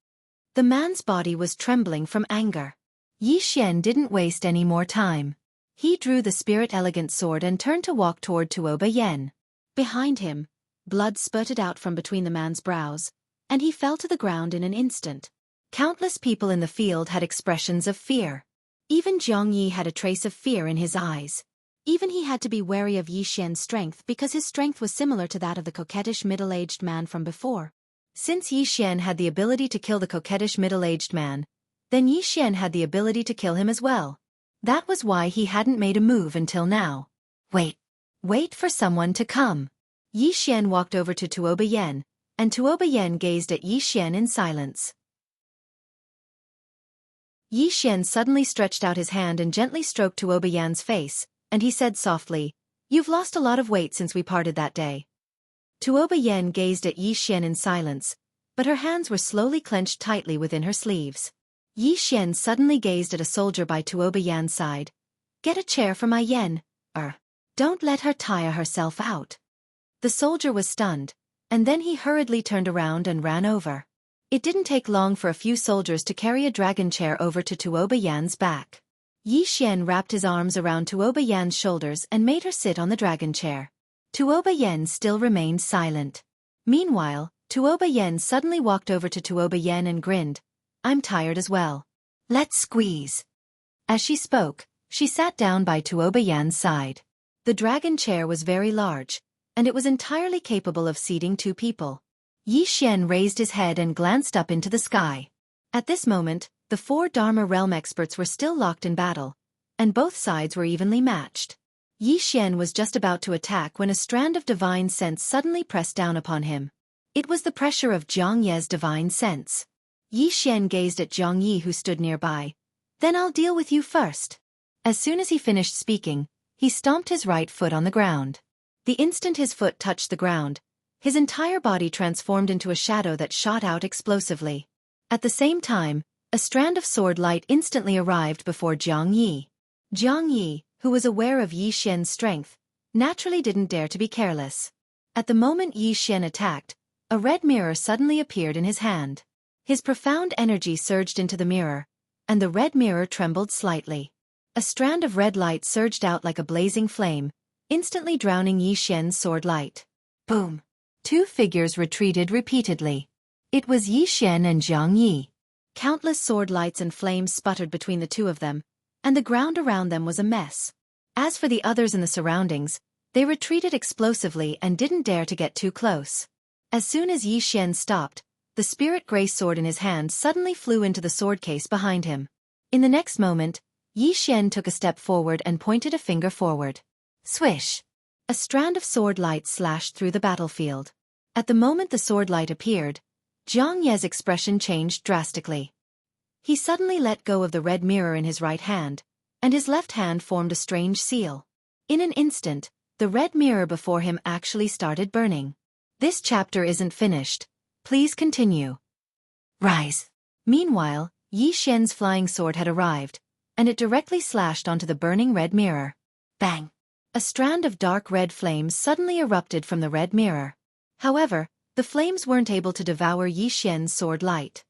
Speaker 1: The man's body was trembling from anger. Yi Xian didn't waste any more time. He drew the spirit elegant sword and turned to walk toward Tuoba Yen. Behind him, blood spurted out from between the man's brows, and he fell to the ground in an instant. Countless people in the field had expressions of fear. Even Jiang Yi had a trace of fear in his eyes. Even he had to be wary of Yi Xian's strength because his strength was similar to that of the coquettish middle-aged man from before. Since Yi Xian had the ability to kill the coquettish middle-aged man, then Yi Xian had the ability to kill him as well. That was why he hadn't made a move until now. Wait for someone to come. Yi Xian walked over to Tuoba Yen, and Tuoba Yen gazed at Yi Xian in silence. Yi Xian suddenly stretched out his hand and gently stroked Tuoba Yan's face, and he said softly, You've lost a lot of weight since we parted that day. Tuoba Yen gazed at Yi Xian in silence, but her hands were slowly clenched tightly within her sleeves. Yi Xian suddenly gazed at a soldier by Tuoba Yan's side. Get a chair for my Yen, don't let her tire herself out. The soldier was stunned, and then he hurriedly turned around and ran over. It didn't take long for a few soldiers to carry a dragon chair over to Tuoba Yan's back. Yi Xian wrapped his arms around Tuoba Yan's shoulders and made her sit on the dragon chair. Tuoba Yan still remained silent. Meanwhile, Tuoba Yan suddenly walked over to Tuoba Yan and grinned. I'm tired as well. Let's squeeze. As she spoke, she sat down by Tuoba Yan's side. The dragon chair was very large, and it was entirely capable of seating 2 people. Yi Xian raised his head and glanced up into the sky. At this moment, the 4 Dharma realm experts were still locked in battle, and both sides were evenly matched. Yi Xian was just about to attack when a strand of divine sense suddenly pressed down upon him. It was the pressure of Zhang Ye's divine sense. Yi Xian gazed at Zhang Yi who stood nearby. Then I'll deal with you first. As soon as he finished speaking, he stomped his right foot on the ground. The instant his foot touched the ground, his entire body transformed into a shadow that shot out explosively. At the same time, a strand of sword light instantly arrived before Zhang Yi. Zhang Yi, who was aware of Yi Xian's strength, naturally didn't dare to be careless. At the moment Yi Xian attacked, a red mirror suddenly appeared in his hand. His profound energy surged into the mirror, and the red mirror trembled slightly. A strand of red light surged out like a blazing flame, instantly drowning Yi Xian's sword light. Boom! 2 figures retreated repeatedly. It was Yi Xian and Zhang Yi. Countless sword lights and flames sputtered between the 2 of them, and the ground around them was a mess. As for the others in the surroundings, they retreated explosively and didn't dare to get too close. As soon as Yi Xian stopped, the spirit gray sword in his hand suddenly flew into the sword case behind him. In the next moment, Yi Xian took a step forward and pointed a finger forward. Swish! A strand of sword light slashed through the battlefield. At the moment the sword light appeared, Zhang Ye's expression changed drastically. He suddenly let go of the red mirror in his right hand, and his left hand formed a strange seal. In an instant, the red mirror before him actually started burning. This chapter isn't finished. Please continue. Rise! Meanwhile, Yi Xian's flying sword had arrived, and it directly slashed onto the burning red mirror. Bang! A strand of dark red flames suddenly erupted from the red mirror. However, the flames weren't able to devour Yi Xian's sword light.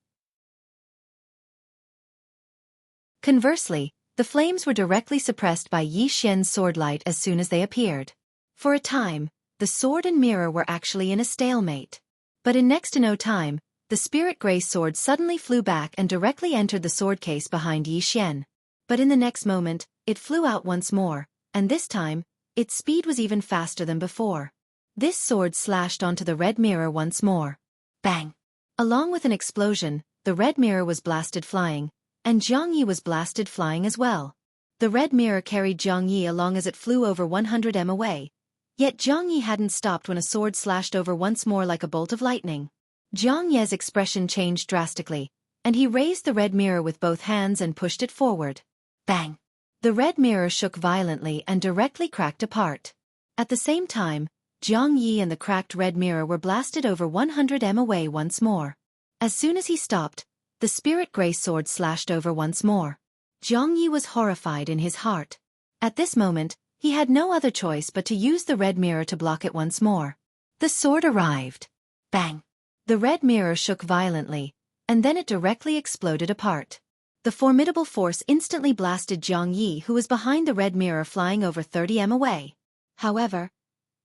Speaker 1: Conversely, the flames were directly suppressed by Yi Xian's sword light as soon as they appeared. For a time, the sword and mirror were actually in a stalemate. But in next to no time, the spirit gray sword suddenly flew back and directly entered the sword case behind Yi Xian. But in the next moment, it flew out once more, and this time, its speed was even faster than before. This sword slashed onto the red mirror once more. Bang! Along with an explosion, the red mirror was blasted flying, and Zhang Yi was blasted flying as well. The red mirror carried Zhang Yi along as it flew over 100 m away. Yet Zhang Yi hadn't stopped when a sword slashed over once more like a bolt of lightning. Zhang Ye's expression changed drastically, and he raised the red mirror with both hands and pushed it forward. Bang! The red mirror shook violently and directly cracked apart. At the same time, Zhang Yi and the cracked red mirror were blasted over 100 m away once more. As soon as he stopped, the spirit gray sword slashed over once more. Zhang Yi was horrified in his heart. At this moment, he had no other choice but to use the red mirror to block it once more. The sword arrived. Bang! The red mirror shook violently, and then it directly exploded apart. The formidable force instantly blasted Zhang Yi, who was behind the red mirror flying over 30 m away. However,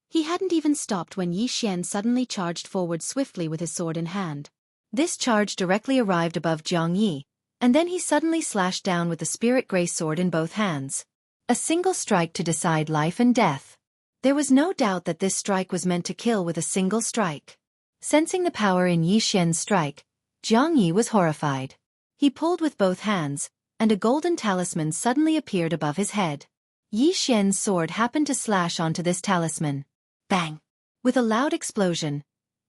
Speaker 1: he hadn't even stopped when Yi Xian suddenly charged forward swiftly with his sword in hand. This charge directly arrived above Zhang Yi, and then he suddenly slashed down with the spirit gray sword in both hands. A single strike to decide life and death. There was no doubt that this strike was meant to kill with a single strike. Sensing the power in Yi Xian's strike, Zhang Yi was horrified. He pulled with both hands, and a golden talisman suddenly appeared above his head. Yi Xian's sword happened to slash onto this talisman. Bang! With a loud explosion,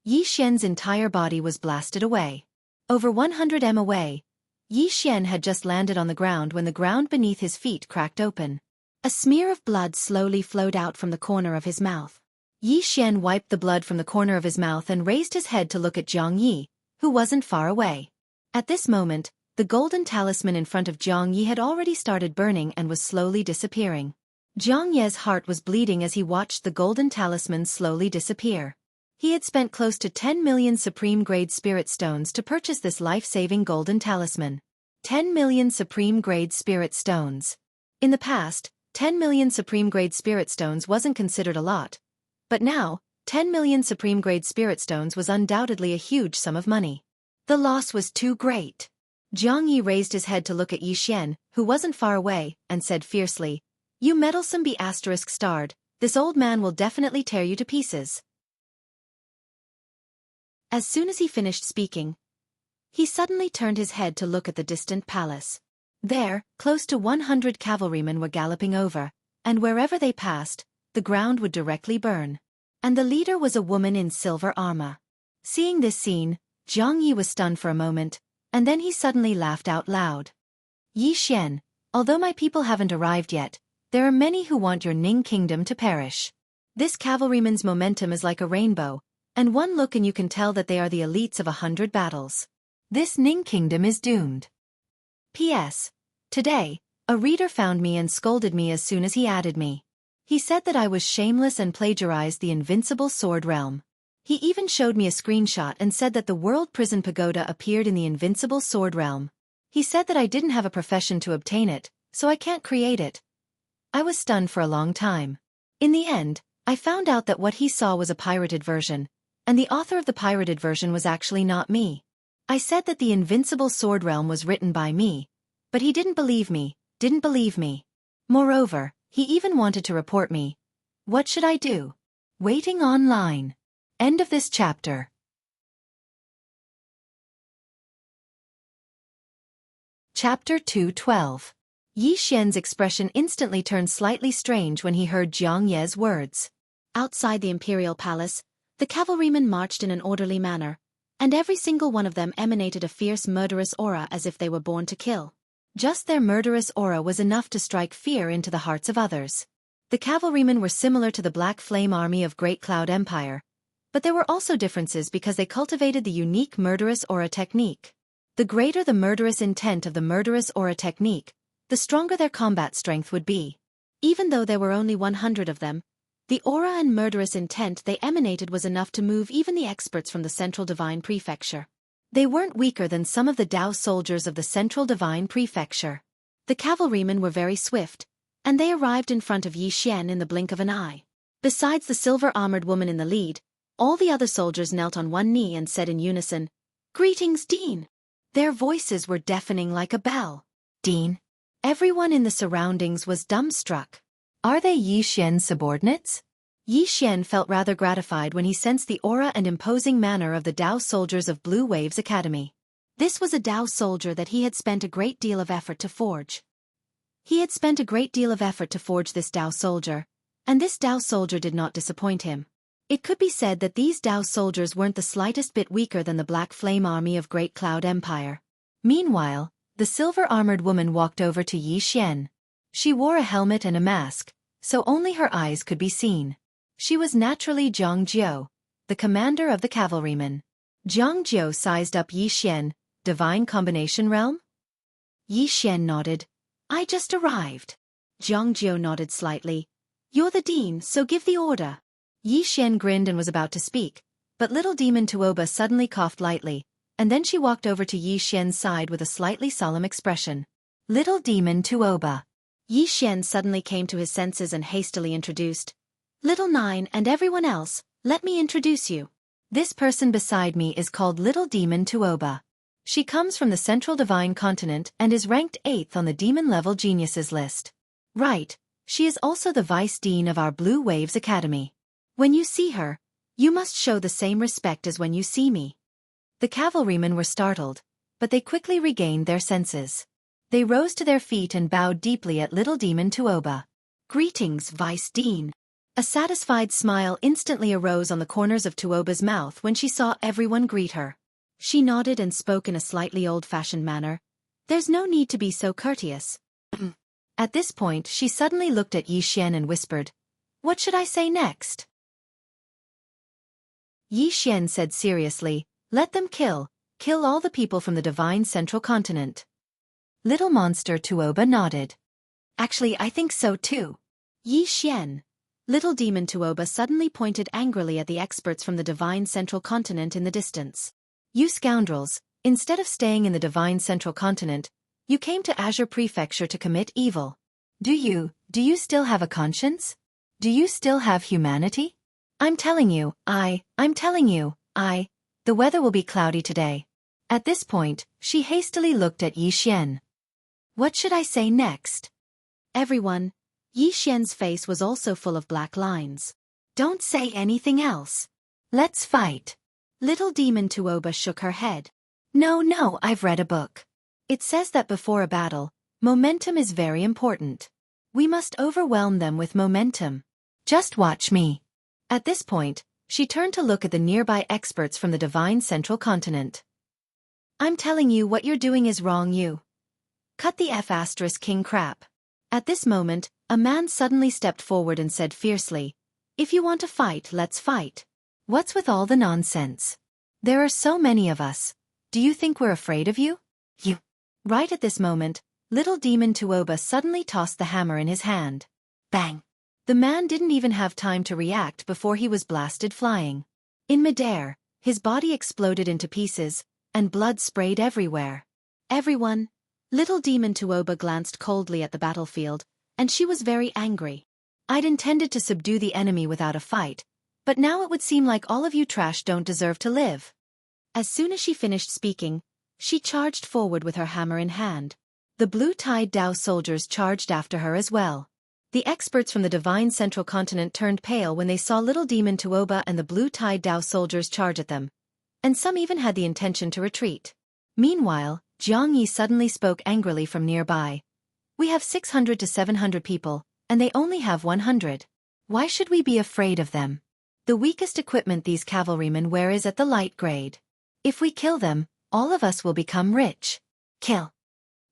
Speaker 1: Yi Xian's entire body was blasted away. Over 100 m away, Yi Xian had just landed on the ground when the ground beneath his feet cracked open. A smear of blood slowly flowed out from the corner of his mouth. Yi Xian wiped the blood from the corner of his mouth and raised his head to look at Zhang Yi, who wasn't far away. At this moment, the golden talisman in front of Zhang Yi had already started burning and was slowly disappearing. Zhang Yi's heart was bleeding as he watched the golden talisman slowly disappear. He had spent close to 10 million supreme-grade spirit stones to purchase this life-saving golden talisman. 10 million supreme-grade spirit stones. In the past, 10 million supreme-grade spirit stones wasn't considered a lot. But now, 10 million supreme-grade spirit stones was undoubtedly a huge sum of money. The loss was too great. Zhang Yi raised his head to look at Yi Xian, who wasn't far away, and said fiercely, "You meddlesome be***starred, this old man will definitely tear you to pieces." As soon as he finished speaking, he suddenly turned his head to look at the distant palace. There, close to 100 cavalrymen were galloping over, and wherever they passed, the ground would directly burn. And the leader was a woman in silver armor. Seeing this scene, Zhang Yi was stunned for a moment, and then he suddenly laughed out loud. "Yi Xian, although my people haven't arrived yet, there are many who want your Ning kingdom to perish. This cavalryman's momentum is like a rainbow, and one look and you can tell that they are the elites of 100 battles. This Ning kingdom is doomed. P.S. Today, a reader found me and scolded me as soon as he added me. He said that I was shameless and plagiarized the invincible sword realm. He even showed me a screenshot and said that the world prison pagoda appeared in the invincible sword realm. He said that I didn't have a profession to obtain it, so I can't create it." I was stunned for a long time. In the end, I found out that what he saw was a pirated version, and the author of the pirated version was actually not me. I said that the invincible sword realm was written by me, but he didn't believe me. Moreover, he even wanted to report me. What should I do? Waiting online. End of this chapter. Chapter 2:12. Yi Xian's expression instantly turned slightly strange when he heard Zhang Ye's words. Outside the imperial palace, the cavalrymen marched in an orderly manner, and every single one of them emanated a fierce murderous aura as if they were born to kill. Just their murderous aura was enough to strike fear into the hearts of others. The cavalrymen were similar to the Black Flame Army of Great Cloud Empire, but there were also differences because they cultivated the unique murderous aura technique. The greater the murderous intent of the murderous aura technique, the stronger their combat strength would be. Even though there were only 100 of them, the aura and murderous intent they emanated was enough to move even the experts from the Central Divine Prefecture. They weren't weaker than some of the Dao soldiers of the Central Divine Prefecture. The cavalrymen were very swift, and they arrived in front of Yi Xian in the blink of an eye. Besides the silver-armored woman in the lead, all the other soldiers knelt on one knee and said in unison, "Greetings, Dean." Their voices were deafening like a bell. "Dean?" Everyone in the surroundings was dumbstruck. Are they Yi Xian's subordinates? Yi Xian felt rather gratified when he sensed the aura and imposing manner of the Dao soldiers of Blue Waves Academy. This was a Dao soldier that he had spent a great deal of effort to forge. This Dao soldier, and this Dao soldier did not disappoint him. It could be said that these Dao soldiers weren't the slightest bit weaker than the Black Flame Army of Great Cloud Empire. Meanwhile, the silver-armored woman walked over to Yi Xian. She wore a helmet and a mask, so only her eyes could be seen. She was naturally Zhang Jiu, the commander of the cavalrymen. Zhang Jiu sized up Yi Xian. Divine Combination Realm? Yi Xian nodded. "I just arrived." Zhang Jiu nodded slightly. "You're the dean, so give the order." Yi Xian grinned and was about to speak, but little demon Tuoba suddenly coughed lightly, and then she walked over to Yi Xian's side with a slightly solemn expression. "Little demon Tuoba." Yi Xian suddenly came to his senses and hastily introduced, "Little Nine and everyone else, let me introduce you. This person beside me is called Little Demon Tuoba. She comes from the Central Divine Continent and is ranked 8th on the Demon-level Geniuses list. Right, she is also the Vice Dean of our Blue Waves Academy. When you see her, you must show the same respect as when you see me." The cavalrymen were startled, but they quickly regained their senses. They rose to their feet and bowed deeply at Little Demon Tuoba. "Greetings, Vice Dean." A satisfied smile instantly arose on the corners of Tuoba's mouth when she saw everyone greet her. She nodded and spoke in a slightly old-fashioned manner. "There's no need to be so courteous. At this point she suddenly looked at Yi Xian and whispered, "What should I say next?" Yi Xian said seriously, "Let them kill all the people from the divine central continent." Little monster Tuoba nodded. "Actually, I think so too." Yi Xian. Little demon Tuoba suddenly pointed angrily at the experts from the divine central continent in the distance. "You scoundrels, instead of staying in the divine central continent, you came to Azure Prefecture to commit evil. Do you still have a conscience? Do you still have humanity? I'm telling you, the weather will be cloudy today." At this point, she hastily looked at Yi Xian. "What should I say next?" "Everyone." Yi Xian's face was also full of black lines. "Don't say anything else. Let's fight." Little demon Tuoba shook her head. No, I've read a book. It says that before a battle, momentum is very important. We must overwhelm them with momentum. Just watch me." At this point, she turned to look at the nearby experts from the divine central continent. "I'm telling you, what you're doing is wrong. You cut the king crap." At this moment, a man suddenly stepped forward and said fiercely, "If you want to fight, let's fight. What's with all the nonsense? There are so many of us. Do you think we're afraid of you? You." Right at this moment, little demon Tuoba suddenly tossed the hammer in his hand. Bang! The man didn't even have time to react before he was blasted flying. In midair, his body exploded into pieces, and blood sprayed everywhere. "Everyone." Little demon Tuoba glanced coldly at the battlefield, and she was very angry. "I'd intended to subdue the enemy without a fight, but now it would seem like all of you trash don't deserve to live." As soon as she finished speaking, she charged forward with her hammer in hand. The blue-tied Dao soldiers charged after her as well. The experts from the divine central continent turned pale when they saw little demon Tuoba and the blue-tied Dao soldiers charge at them, and some even had the intention to retreat. Meanwhile, Jiang Yi suddenly spoke angrily from nearby. "We have 600 to 700 people, and they only have 100. Why should we be afraid of them? The weakest equipment these cavalrymen wear is at the light grade. If we kill them, all of us will become rich. Kill."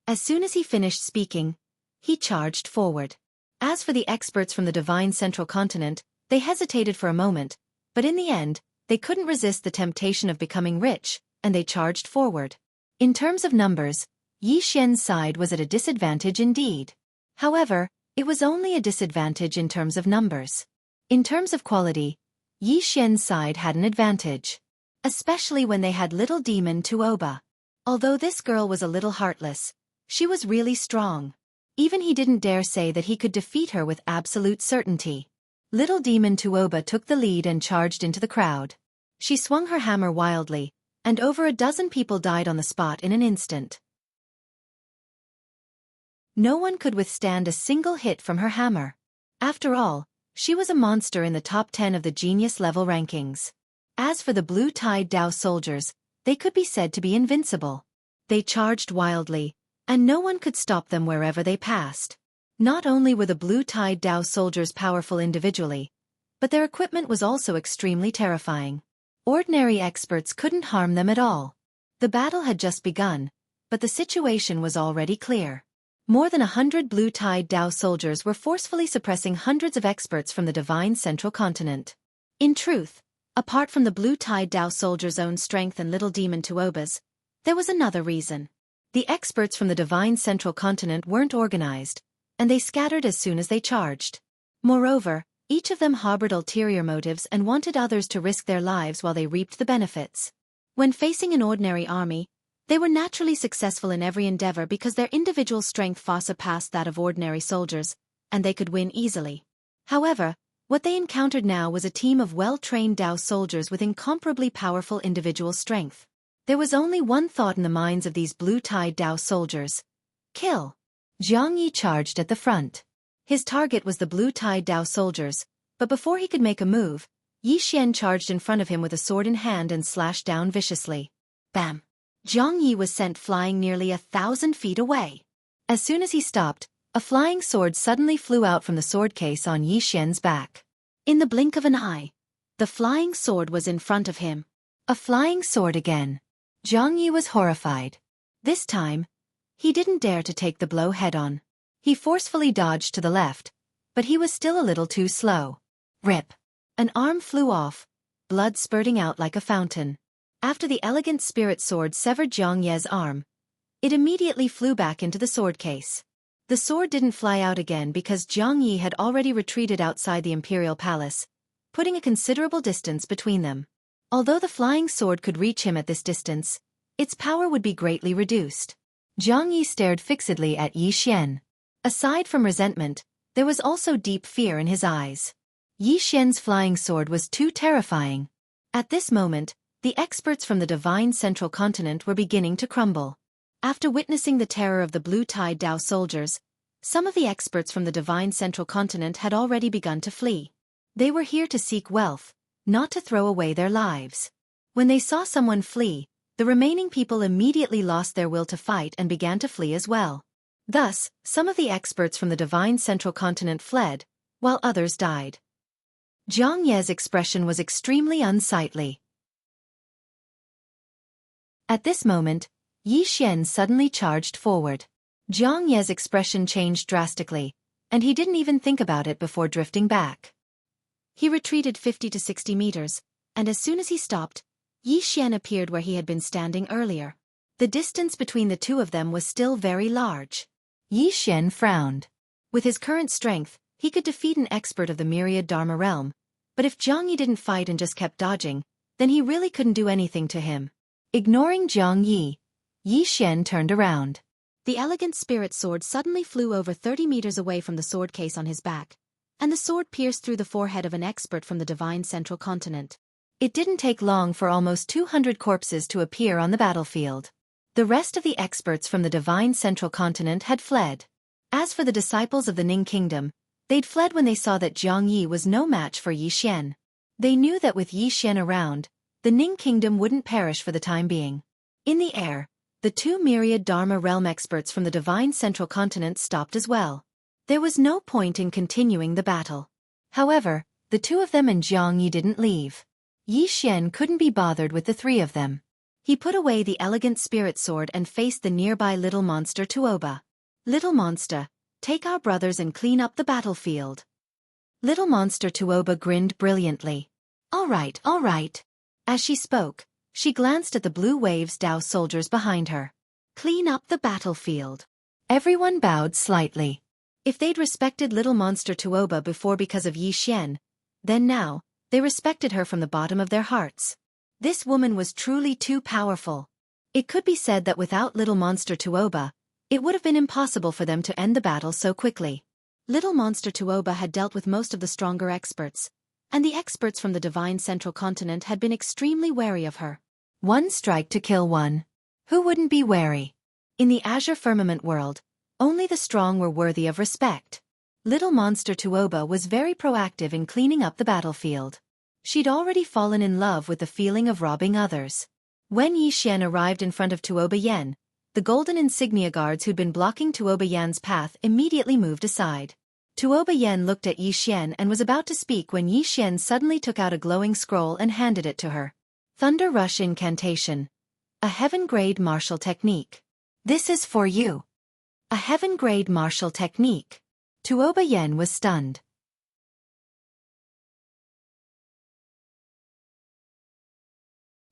Speaker 1: As soon as he finished speaking, he charged forward. As for the experts from the divine central continent, they hesitated for a moment, but in the end, they couldn't resist the temptation of becoming rich, and they charged forward. In terms of numbers, Yi Xian's side was at a disadvantage indeed. However, it was only a disadvantage in terms of numbers. In terms of quality, Yi Xian's side had an advantage. Especially when they had little demon Tuoba. Although this girl was a little heartless, she was really strong. Even he didn't dare say that he could defeat her with absolute certainty. Little demon Tuoba took the lead and charged into the crowd. She swung her hammer wildly, and over a dozen people died on the spot in an instant. No one could withstand a single hit from her hammer. After all, she was a monster in the top 10 of the genius level rankings. As for the blue-tied Dao soldiers, they could be said to be invincible. They charged wildly, and no one could stop them wherever they passed. Not only were the blue-tied Dao soldiers powerful individually, but their equipment was also extremely terrifying. Ordinary experts couldn't harm them at all. The battle had just begun, but the situation was already clear. More than 100 blue-tied Dao soldiers were forcefully suppressing hundreds of experts from the divine central continent. In truth, apart from the blue-tied Dao soldiers' own strength and little demon Tuoba's, there was another reason. The experts from the divine central continent weren't organized, and they scattered as soon as they charged. Moreover, each of them harbored ulterior motives and wanted others to risk their lives while they reaped the benefits. When facing an ordinary army, they were naturally successful in every endeavor because their individual strength far surpassed that of ordinary soldiers, and they could win easily. However, what they encountered now was a team of well-trained Dao soldiers with incomparably powerful individual strength. There was only one thought in the minds of these blue-tied Dao soldiers: kill. Jiang Yi charged at the front. His target was the blue-tied Dao soldiers, but before he could make a move, Yi Xian charged in front of him with a sword in hand and slashed down viciously. Bam! Jiang Yi was sent flying nearly 1,000 feet away. As soon as he stopped, a flying sword suddenly flew out from the sword case on Yi Xian's back. In the blink of an eye, the flying sword was in front of him. A flying sword again. Jiang Yi was horrified. This time, he didn't dare to take the blow head-on. He forcefully dodged to the left, but he was still a little too slow. Rip! An arm flew off, blood spurting out like a fountain. After the elegant spirit sword severed Jiang Ye's arm, it immediately flew back into the sword case. The sword didn't fly out again because Jiang Yi had already retreated outside the imperial palace, putting a considerable distance between them. Although the flying sword could reach him at this distance, its power would be greatly reduced. Jiang Yi stared fixedly at Yi Xian. Aside from resentment, there was also deep fear in his eyes. Yi Xian's flying sword was too terrifying. At this moment, the experts from the divine central continent were beginning to crumble. After witnessing the terror of the blue-tide Dao soldiers, some of the experts from the divine central continent had already begun to flee. They were here to seek wealth, not to throw away their lives. When they saw someone flee, the remaining people immediately lost their will to fight and began to flee as well. Thus, some of the experts from the divine central continent fled, while others died. Jiang Ye's expression was extremely unsightly. At this moment, Yi Xian suddenly charged forward. Jiang Ye's expression changed drastically, and he didn't even think about it before drifting back. He retreated 50 to 60 meters, and as soon as he stopped, Yi Xian appeared where he had been standing earlier. The distance between the two of them was still very large. Yi Xian frowned. With his current strength, he could defeat an expert of the myriad Dharma realm, but if Jiang Yi didn't fight and just kept dodging, then he really couldn't do anything to him. Ignoring Jiang Yi, Yi Xian turned around. The elegant spirit sword suddenly flew over 30 meters away from the sword case on his back, and the sword pierced through the forehead of an expert from the divine central continent. It didn't take long for almost 200 corpses to appear on the battlefield. The rest of the experts from the divine central continent had fled. As for the disciples of the Ning kingdom, they'd fled when they saw that Jiang Yi was no match for Yi Xian. They knew that with Yi Xian around, the Ning kingdom wouldn't perish for the time being. In the air, the two myriad Dharma realm experts from the divine central continent stopped as well. There was no point in continuing the battle. However, the two of them and Jiang Yi didn't leave. Yi Xian couldn't be bothered with the three of them. He put away the elegant spirit sword and faced the nearby little monster Tuoba. Little monster, take our brothers and clean up the battlefield. Little monster Tuoba grinned brilliantly. All right, all right. As she spoke, she glanced at the blue waves Dao soldiers behind her. Clean up the battlefield. Everyone bowed slightly. If they'd respected little monster Tuoba before because of Yi Xian, then now, they respected her from the bottom of their hearts. This woman was truly too powerful. It could be said that without little monster Tuoba, it would have been impossible for them to end the battle so quickly. Little monster Tuoba had dealt with most of the stronger experts, and the experts from the divine central continent had been extremely wary of her. One strike to kill one. Who wouldn't be wary? In the azure firmament world, only the strong were worthy of respect. Little monster Tuoba was very proactive in cleaning up the battlefield. She'd already fallen in love with the feeling of robbing others. When Yi Xian arrived in front of Tuoba Yan, the golden insignia guards who'd been blocking Tuoba Yan's path immediately moved aside. Tuoba Yan looked at Yi Xian and was about to speak when Yi Xian suddenly took out a glowing scroll and handed it to her. Thunder Rush Incantation. A heaven-grade martial technique. This is for you. A heaven-grade martial technique. Tuoba Yan was stunned.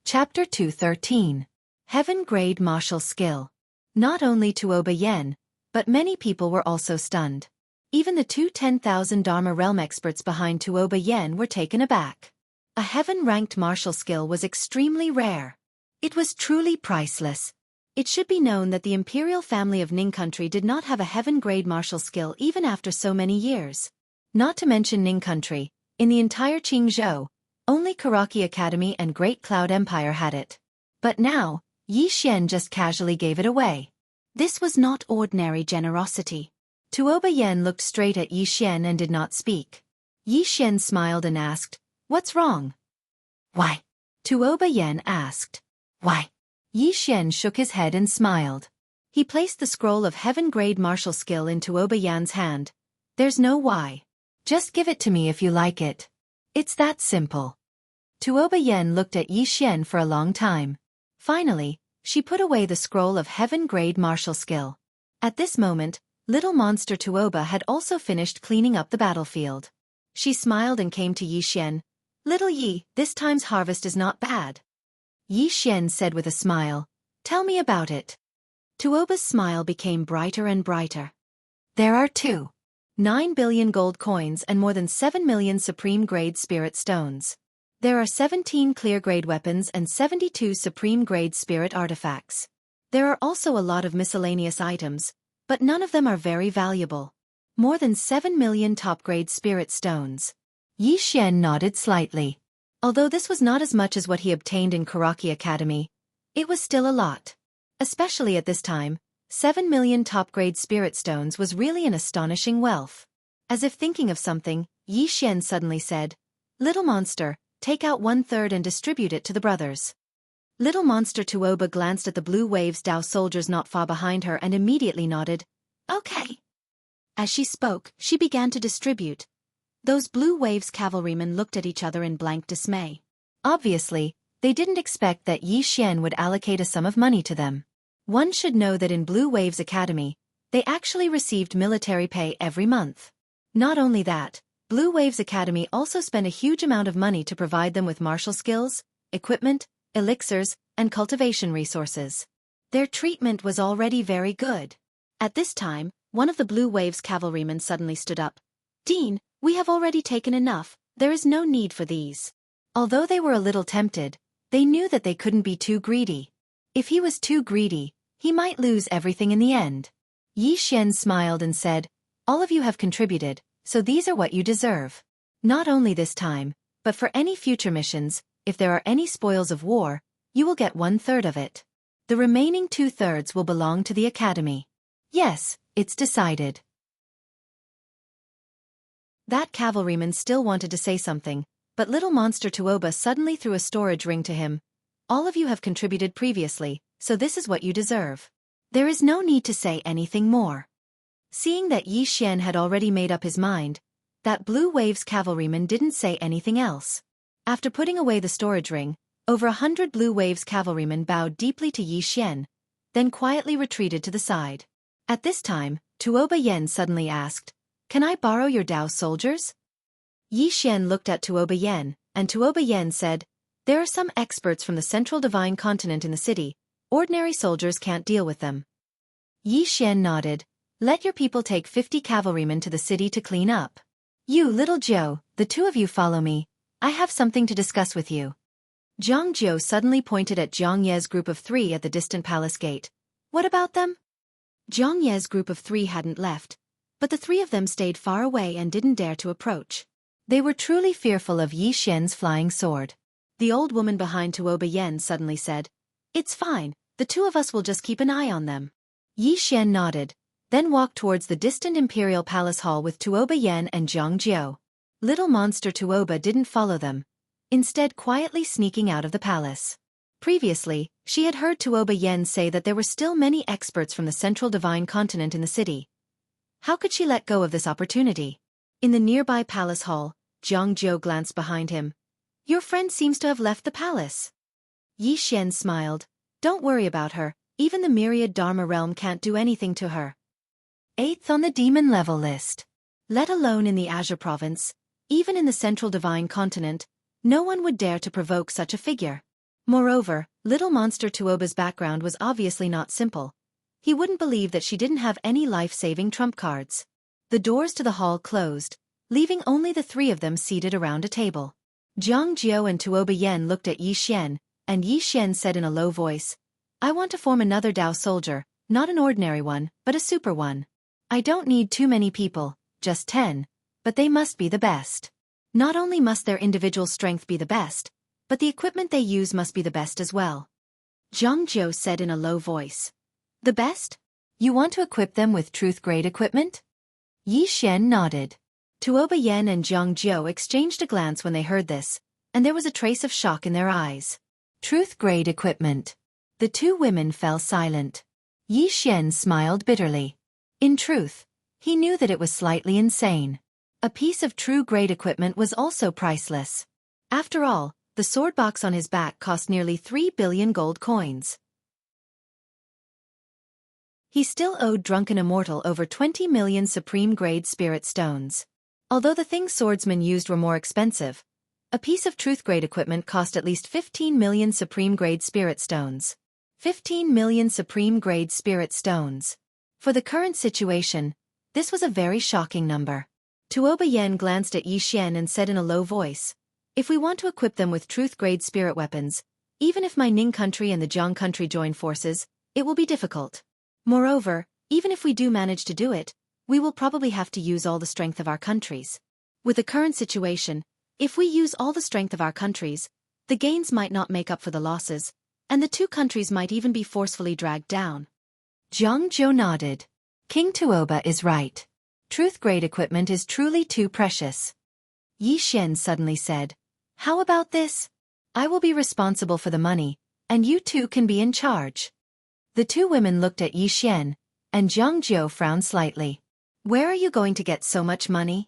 Speaker 1: Chapter 213. Heaven-grade martial skill. Not only Tuoba Yan, but many people were also stunned. Even the two 10,000 Dharma realm experts behind Tuoba Yan were taken aback. A heaven-ranked martial skill was extremely rare. It was truly priceless. It should be known that the imperial family of Ning country did not have a heaven-grade martial skill even after so many years. Not to mention Ning country, in the entire Qingzhou, only Karaki Academy and Great Cloud Empire had it. But now, Yi Xian just casually gave it away. This was not ordinary generosity. Tuoba Yan looked straight at Yi Xian and did not speak. Yi Xian smiled and asked, "What's wrong?" "Why?" Tuoba Yan asked. "Why?" Yi Xian shook his head and smiled. He placed the scroll of heaven-grade martial skill in Tuoba Yan's hand. "There's no why. Just give it to me if you like it. It's that simple." Tuoba Yan looked at Yi Xian for a long time. Finally, she put away the scroll of heaven-grade martial skill. At this moment, Little monster Tuoba had also finished cleaning up the battlefield. She smiled and came to Yi Xian. "Little Yi, this time's harvest is not bad." Yi Xian said with a smile, "Tell me about it." Tuoba's smile became brighter and brighter. "There are 2.9 billion gold coins and more than 7 million supreme-grade spirit stones. There are 17 clear-grade weapons and 72 supreme-grade spirit artifacts. There are also a lot of miscellaneous items, but none of them are very valuable. More than 7 million top-grade spirit stones." Yi Xian nodded slightly. Although this was not as much as what he obtained in Xueqi Academy, it was still a lot. Especially at this time, 7 million top-grade spirit stones was really an astonishing wealth. As if thinking of something, Yi Xian suddenly said, "Little monster, take out 1/3 and distribute it to the brothers." Little monster Tuoba glanced at the Blue Waves Dao soldiers not far behind her and immediately nodded, "Okay." As she spoke, she began to distribute. Those Blue Waves cavalrymen looked at each other in blank dismay. Obviously, they didn't expect that Yi Xian would allocate a sum of money to them. One should know that in Blue Waves Academy, they actually received military pay every month. Not only that, Blue Waves Academy also spent a huge amount of money to provide them with martial skills, equipment, elixirs, and cultivation resources. Their treatment was already very good. At this time, one of the Blue Waves cavalrymen suddenly stood up. "Dean, we have already taken enough, there is no need for these." Although they were a little tempted, they knew that they couldn't be too greedy. If he was too greedy, he might lose everything in the end. Yi Xian smiled and said, "All of you have contributed, so these are what you deserve. Not only this time, but for any future missions, if there are any spoils of war, you will get 1/3 of it. The remaining 2/3 will belong to the academy." "Yes, it's decided." That cavalryman still wanted to say something, but little monster Tuoba suddenly threw a storage ring to him. "All of you have contributed previously, so this is what you deserve. There is no need to say anything more." Seeing that Yi Xian had already made up his mind, that Blue Waves cavalryman didn't say anything else. After putting away the storage ring, over 100 Blue Waves cavalrymen bowed deeply to Yi Xian, then quietly retreated to the side. At this time, Tuoba Yen suddenly asked, "Can I borrow your Dao soldiers?" Yi Xian looked at Tuoba Yen, and Tuoba Yen said, "There are some experts from the Central Divine Continent in the city. Ordinary soldiers can't deal with them." Yi Xian nodded. "Let your people take 50 cavalrymen to the city to clean up. You, little Jiu, the two of you follow me. I have something to discuss with you." Zhang Jiu suddenly pointed at Zhang Ye's group of 3 at the distant palace gate. "What about them?" Zhang Ye's group of 3 hadn't left, but the 3 of them stayed far away and didn't dare to approach. They were truly fearful of Yi Xian's flying sword. The old woman behind Tuoba Yen suddenly said, "It's fine, the 2 of us will just keep an eye on them." Yi Xian nodded, then walked towards the distant imperial palace hall with Tuoba Yen and Zhang Jiu. Little monster Tuoba didn't follow them, instead quietly sneaking out of the palace. Previously, she had heard Tuoba Yen say that there were still many experts from the Central Divine Continent in the city. How could she let go of this opportunity? In the nearby palace hall, Zhang Jiu glanced behind him. "Your friend seems to have left the palace." Yi Xian smiled. "Don't worry about her, even the myriad Dharma realm can't do anything to her." 8th on the demon level list. Let alone in the Azure province, even in the Central Divine Continent, no one would dare to provoke such a figure. Moreover, little monster Tuoba's background was obviously not simple. He wouldn't believe that she didn't have any life-saving trump cards. The doors to the hall closed, leaving only the 3 of them seated around a table. Zhang Jiu and Tuoba Yen looked at Yi Xian, and Yi Xian said in a low voice, "I want to form another Dao soldier, not an ordinary one, but a super one. I don't need too many people, just 10, but they must be the best. Not only must their individual strength be the best, but the equipment they use must be the best as well." Zhang Jiu said in a low voice. "The best? You want to equip them with truth-grade equipment?" Yi Xian nodded. Tuoba Yen and Zhang Jiu exchanged a glance when they heard this, and there was a trace of shock in their eyes. Truth-grade equipment. The 2 women fell silent. Yi Xian smiled bitterly. In truth, he knew that it was slightly insane. A piece of true-grade equipment was also priceless. After all, the sword box on his back cost nearly 3 billion gold coins. He still owed drunken immortal over 20 million supreme-grade spirit stones. Although the things swordsmen used were more expensive, a piece of truth-grade equipment cost at least 15 million supreme-grade spirit stones. 15 million supreme-grade spirit stones. For the current situation, this was a very shocking number. Tuoba Yen glanced at Yi Xian and said in a low voice, "If we want to equip them with truth-grade spirit weapons, even if my Ning country and the Jiang country join forces, it will be difficult. Moreover, even if we do manage to do it, we will probably have to use all the strength of our countries. With the current situation, if we use all the strength of our countries, the gains might not make up for the losses, and the two countries might even be forcefully dragged down." Zhang Zhou nodded. King Tuoba is right. Truth-grade equipment is truly too precious. Yi Xian suddenly said, "How about this? I will be responsible for the money, and you two can be in charge." The two women looked at Yi Xian, and Zhang Zhou frowned slightly. "Where are you going to get so much money?"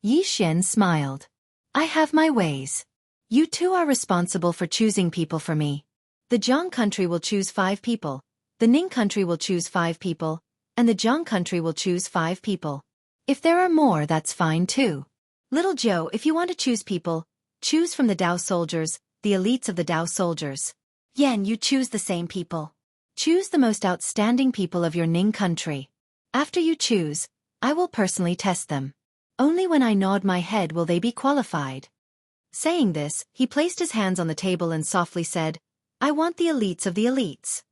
Speaker 1: Yi Xian smiled. "I have my ways. You two are responsible for choosing people for me. The Jiang country will choose 5 people, the Ning country will choose 5 people, and the Jiang country will choose 5 people. If there are more, that's fine too. Little Zhou, if you want to choose people, choose from the Dao soldiers, the elites of the Dao soldiers. Yan, you choose the same people. Choose the most outstanding people of your Ning country. After you choose, I will personally test them. Only when I nod my head will they be qualified." Saying this, he placed his hands on the table and softly said, "I want the elites of the elites."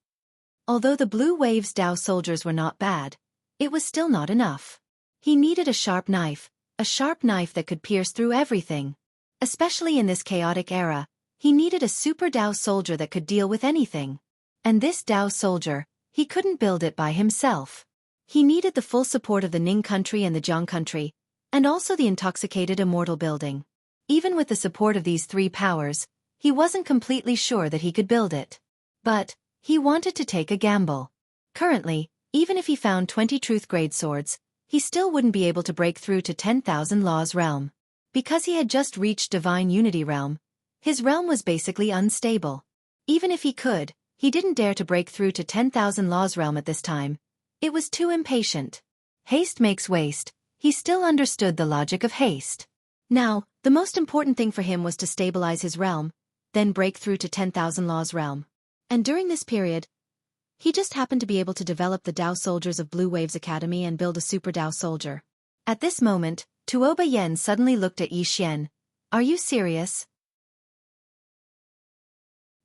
Speaker 1: Although the Blue Wave's Dao soldiers were not bad, it was still not enough. He needed a sharp knife that could pierce through everything. Especially in this chaotic era, he needed a super Dao soldier that could deal with anything. And this Dao soldier, he couldn't build it by himself. He needed the full support of the Ning country and the Jiang country, and also the intoxicated immortal building. Even with the support of these 3 powers, he wasn't completely sure that he could build it. But he wanted to take a gamble. Currently, even if he found 20 truth-grade swords, he still wouldn't be able to break through to 10,000 Laws realm. Because he had just reached Divine Unity realm, his realm was basically unstable. Even if he could, he didn't dare to break through to 10,000 Laws realm at this time. It was too impatient. Haste makes waste. He still understood the logic of haste. Now, the most important thing for him was to stabilize his realm, then break through to 10,000 Laws realm. And during this period, he just happened to be able to develop the Dao soldiers of Blue Wave's Academy and build a super Dao soldier. At this moment, Tuoba Yen suddenly looked at Yi Xian. "Are you serious?"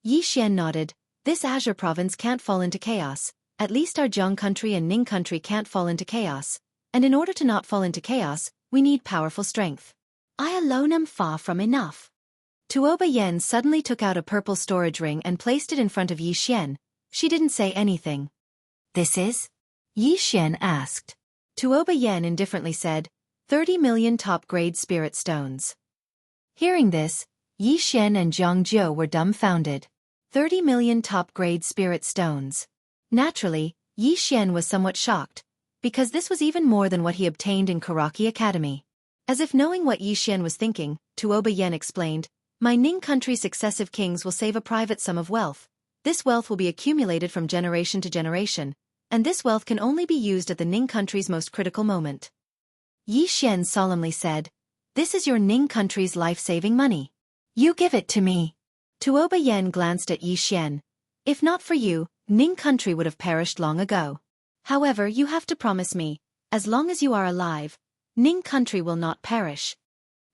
Speaker 1: Yi Xian nodded. "This Azure province can't fall into chaos. At least our Jiang country and Ning country can't fall into chaos. And in order to not fall into chaos, we need powerful strength. I alone am far from enough." Tuoba Yen suddenly took out a purple storage ring and placed it in front of Yi Xian. She didn't say anything. "This is?" Yi Xian asked. Tuoba Yen indifferently said, 30 million top-grade spirit stones. Hearing this, Yi Xian and Zhang Zhou were dumbfounded. 30 million top-grade spirit stones. Naturally, Yi Xian was somewhat shocked, because this was even more than what he obtained in Karaki Academy. As if knowing what Yi Xian was thinking, Tuoba Yen explained, "My Ning country's successive kings will save a private sum of wealth. This wealth will be accumulated from generation to generation, and this wealth can only be used at the Ning country's most critical moment." Yi Xian solemnly said, "This is your Ning country's life-saving money. You give it to me." Tuoba Yen glanced at Yi Xian. "If not for you, Ning country would have perished long ago. However, you have to promise me, as long as you are alive, Ning country will not perish."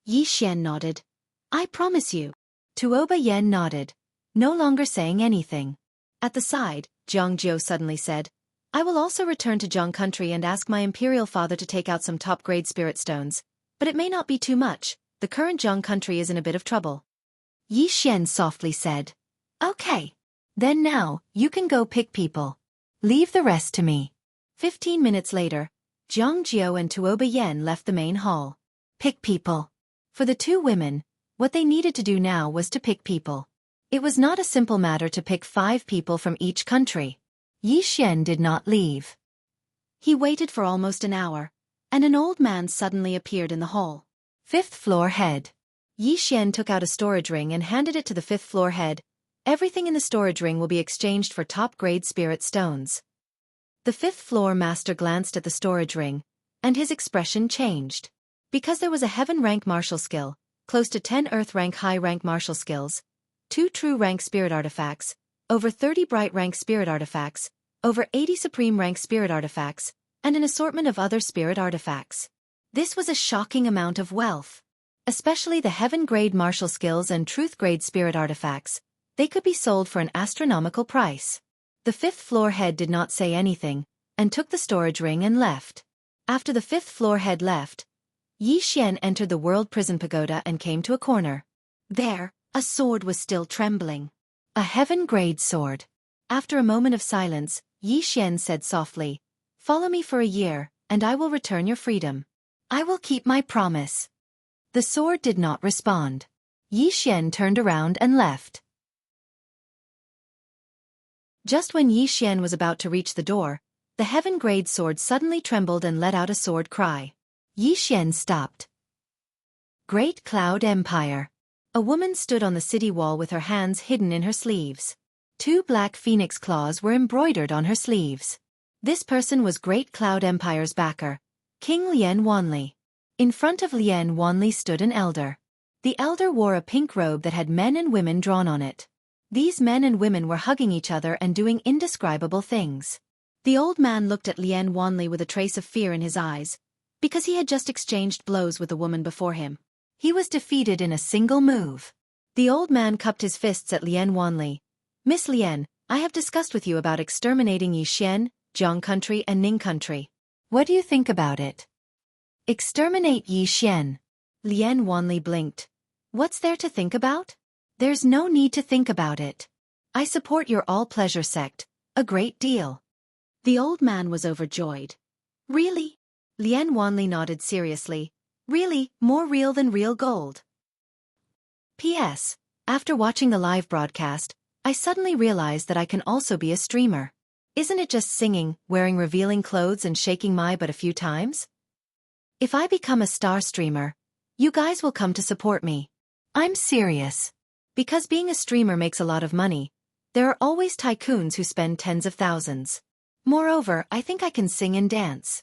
Speaker 1: Yi Xian nodded. "I promise you." Tuoba Yen nodded, no longer saying anything. At the side, Zhang Zhou suddenly said, "I will also return to Jiang country and ask my imperial father to take out some top-grade spirit stones, but it may not be too much. The current Jiang country is in a bit of trouble." Yi Xian softly said, "Okay. Then now, you can go pick people. Leave the rest to me." 15 minutes later, Zhang Zhou and Tuoba Yen left the main hall. Pick people. For the two women, what they needed to do now was to pick people. It was not a simple matter to pick 5 people from each country. Yi Xian did not leave. He waited for almost an hour, and an old man suddenly appeared in the hall. 5th floor head. Yi Xian took out a storage ring and handed it to the 5th floor head. "Everything in the storage ring will be exchanged for top-grade spirit stones." The fifth-floor master glanced at the storage ring, and his expression changed. Because there was a heaven-rank martial skill, close to 10 earth-rank high-rank martial skills, 2 true-rank spirit artifacts, over 30 bright-rank spirit artifacts, over 80 supreme-rank spirit artifacts, and an assortment of other spirit artifacts. This was a shocking amount of wealth. Especially the heaven-grade martial skills and truth-grade spirit artifacts, they could be sold for an astronomical price. The fifth-floor head did not say anything, and took the storage ring and left. After the fifth-floor head left, Yi Xian entered the World Prison Pagoda and came to a corner. There, a sword was still trembling. A heaven-grade sword. After a moment of silence, Yi Xian said softly, "Follow me for a year, and I will return your freedom. I will keep my promise." The sword did not respond. Yi Xian turned around and left. Just when Yi Xian was about to reach the door, the heaven-grade sword suddenly trembled and let out a sword cry. Yi Xian stopped. Great Cloud Empire. A woman stood on the city wall with her hands hidden in her sleeves. 2 black phoenix claws were embroidered on her sleeves. This person was Great Cloud Empire's backer, King Lian Wanli. In front of Lian Wanli stood an elder. The elder wore a pink robe that had men and women drawn on it. These men and women were hugging each other and doing indescribable things. The old man looked at Lian Wanli with a trace of fear in his eyes, because he had just exchanged blows with the woman before him. He was defeated in a single move. The old man cupped his fists at Lian Wanli. "Miss Lian, I have discussed with you about exterminating Yi Xian, Jiang country and Ning country. What do you think about it?" Exterminate Yi Xian. Lian Wanli blinked. What's there to think about? There's no need to think about it. I support your all-pleasure sect, a great deal. The old man was overjoyed. Really? Lian Wanli nodded seriously. Really, more real than real gold. P.S. After watching the live broadcast, I suddenly realized that I can also be a streamer. Isn't it just singing, wearing revealing clothes and shaking my butt a few times? If I become a star streamer, you guys will come to support me. I'm serious. Because being a streamer makes a lot of money, there are always tycoons who spend tens of thousands. Moreover, I think I can sing and dance.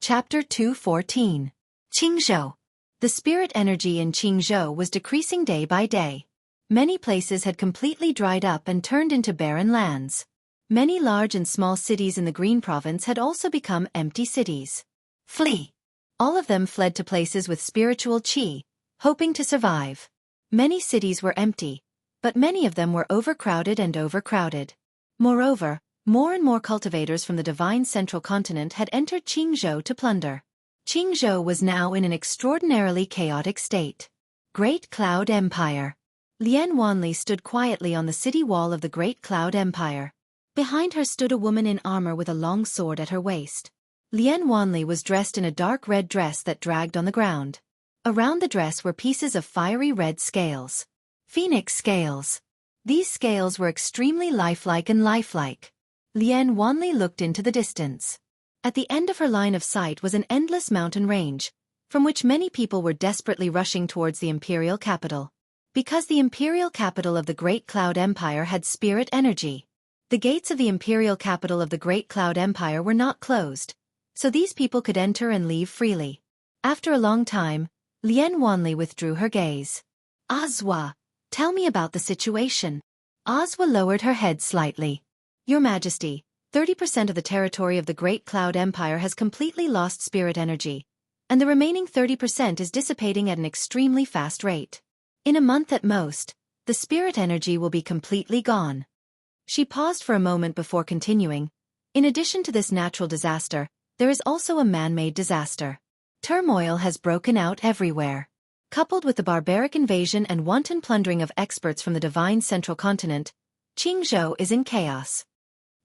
Speaker 1: Chapter 214. Qingzhou. The spirit energy in Qingzhou was decreasing day by day. Many places had completely dried up and turned into barren lands. Many large and small cities in the Green Province had also become empty cities. Flee. All of them fled to places with spiritual qi, hoping to survive. Many cities were empty, but many of them were overcrowded and overcrowded. Moreover, more and more cultivators from the divine central continent had entered Qingzhou to plunder. Qingzhou was now in an extraordinarily chaotic state. Great Cloud Empire. Lian Wanli stood quietly on the city wall of the Great Cloud Empire. Behind her stood a woman in armor with a long sword at her waist. Lian Wanli was dressed in a dark red dress that dragged on the ground. Around the dress were pieces of fiery red scales. Phoenix scales. These scales were extremely lifelike and lifelike. Lian Wanli looked into the distance. At the end of her line of sight was an endless mountain range, from which many people were desperately rushing towards the imperial capital. Because the imperial capital of the Great Cloud Empire had spirit energy. The gates of the imperial capital of the Great Cloud Empire were not closed, so these people could enter and leave freely. After a long time, Lian Wanli withdrew her gaze. Azwa, tell me about the situation. Azwa lowered her head slightly. Your Majesty, 30% of the territory of the Great Cloud Empire has completely lost spirit energy, and the remaining 30% is dissipating at an extremely fast rate. In a month at most, the spirit energy will be completely gone. She paused for a moment before continuing. In addition to this natural disaster, there is also a man-made disaster. Turmoil has broken out everywhere. Coupled with the barbaric invasion and wanton plundering of experts from the divine central continent, Qingzhou is in chaos.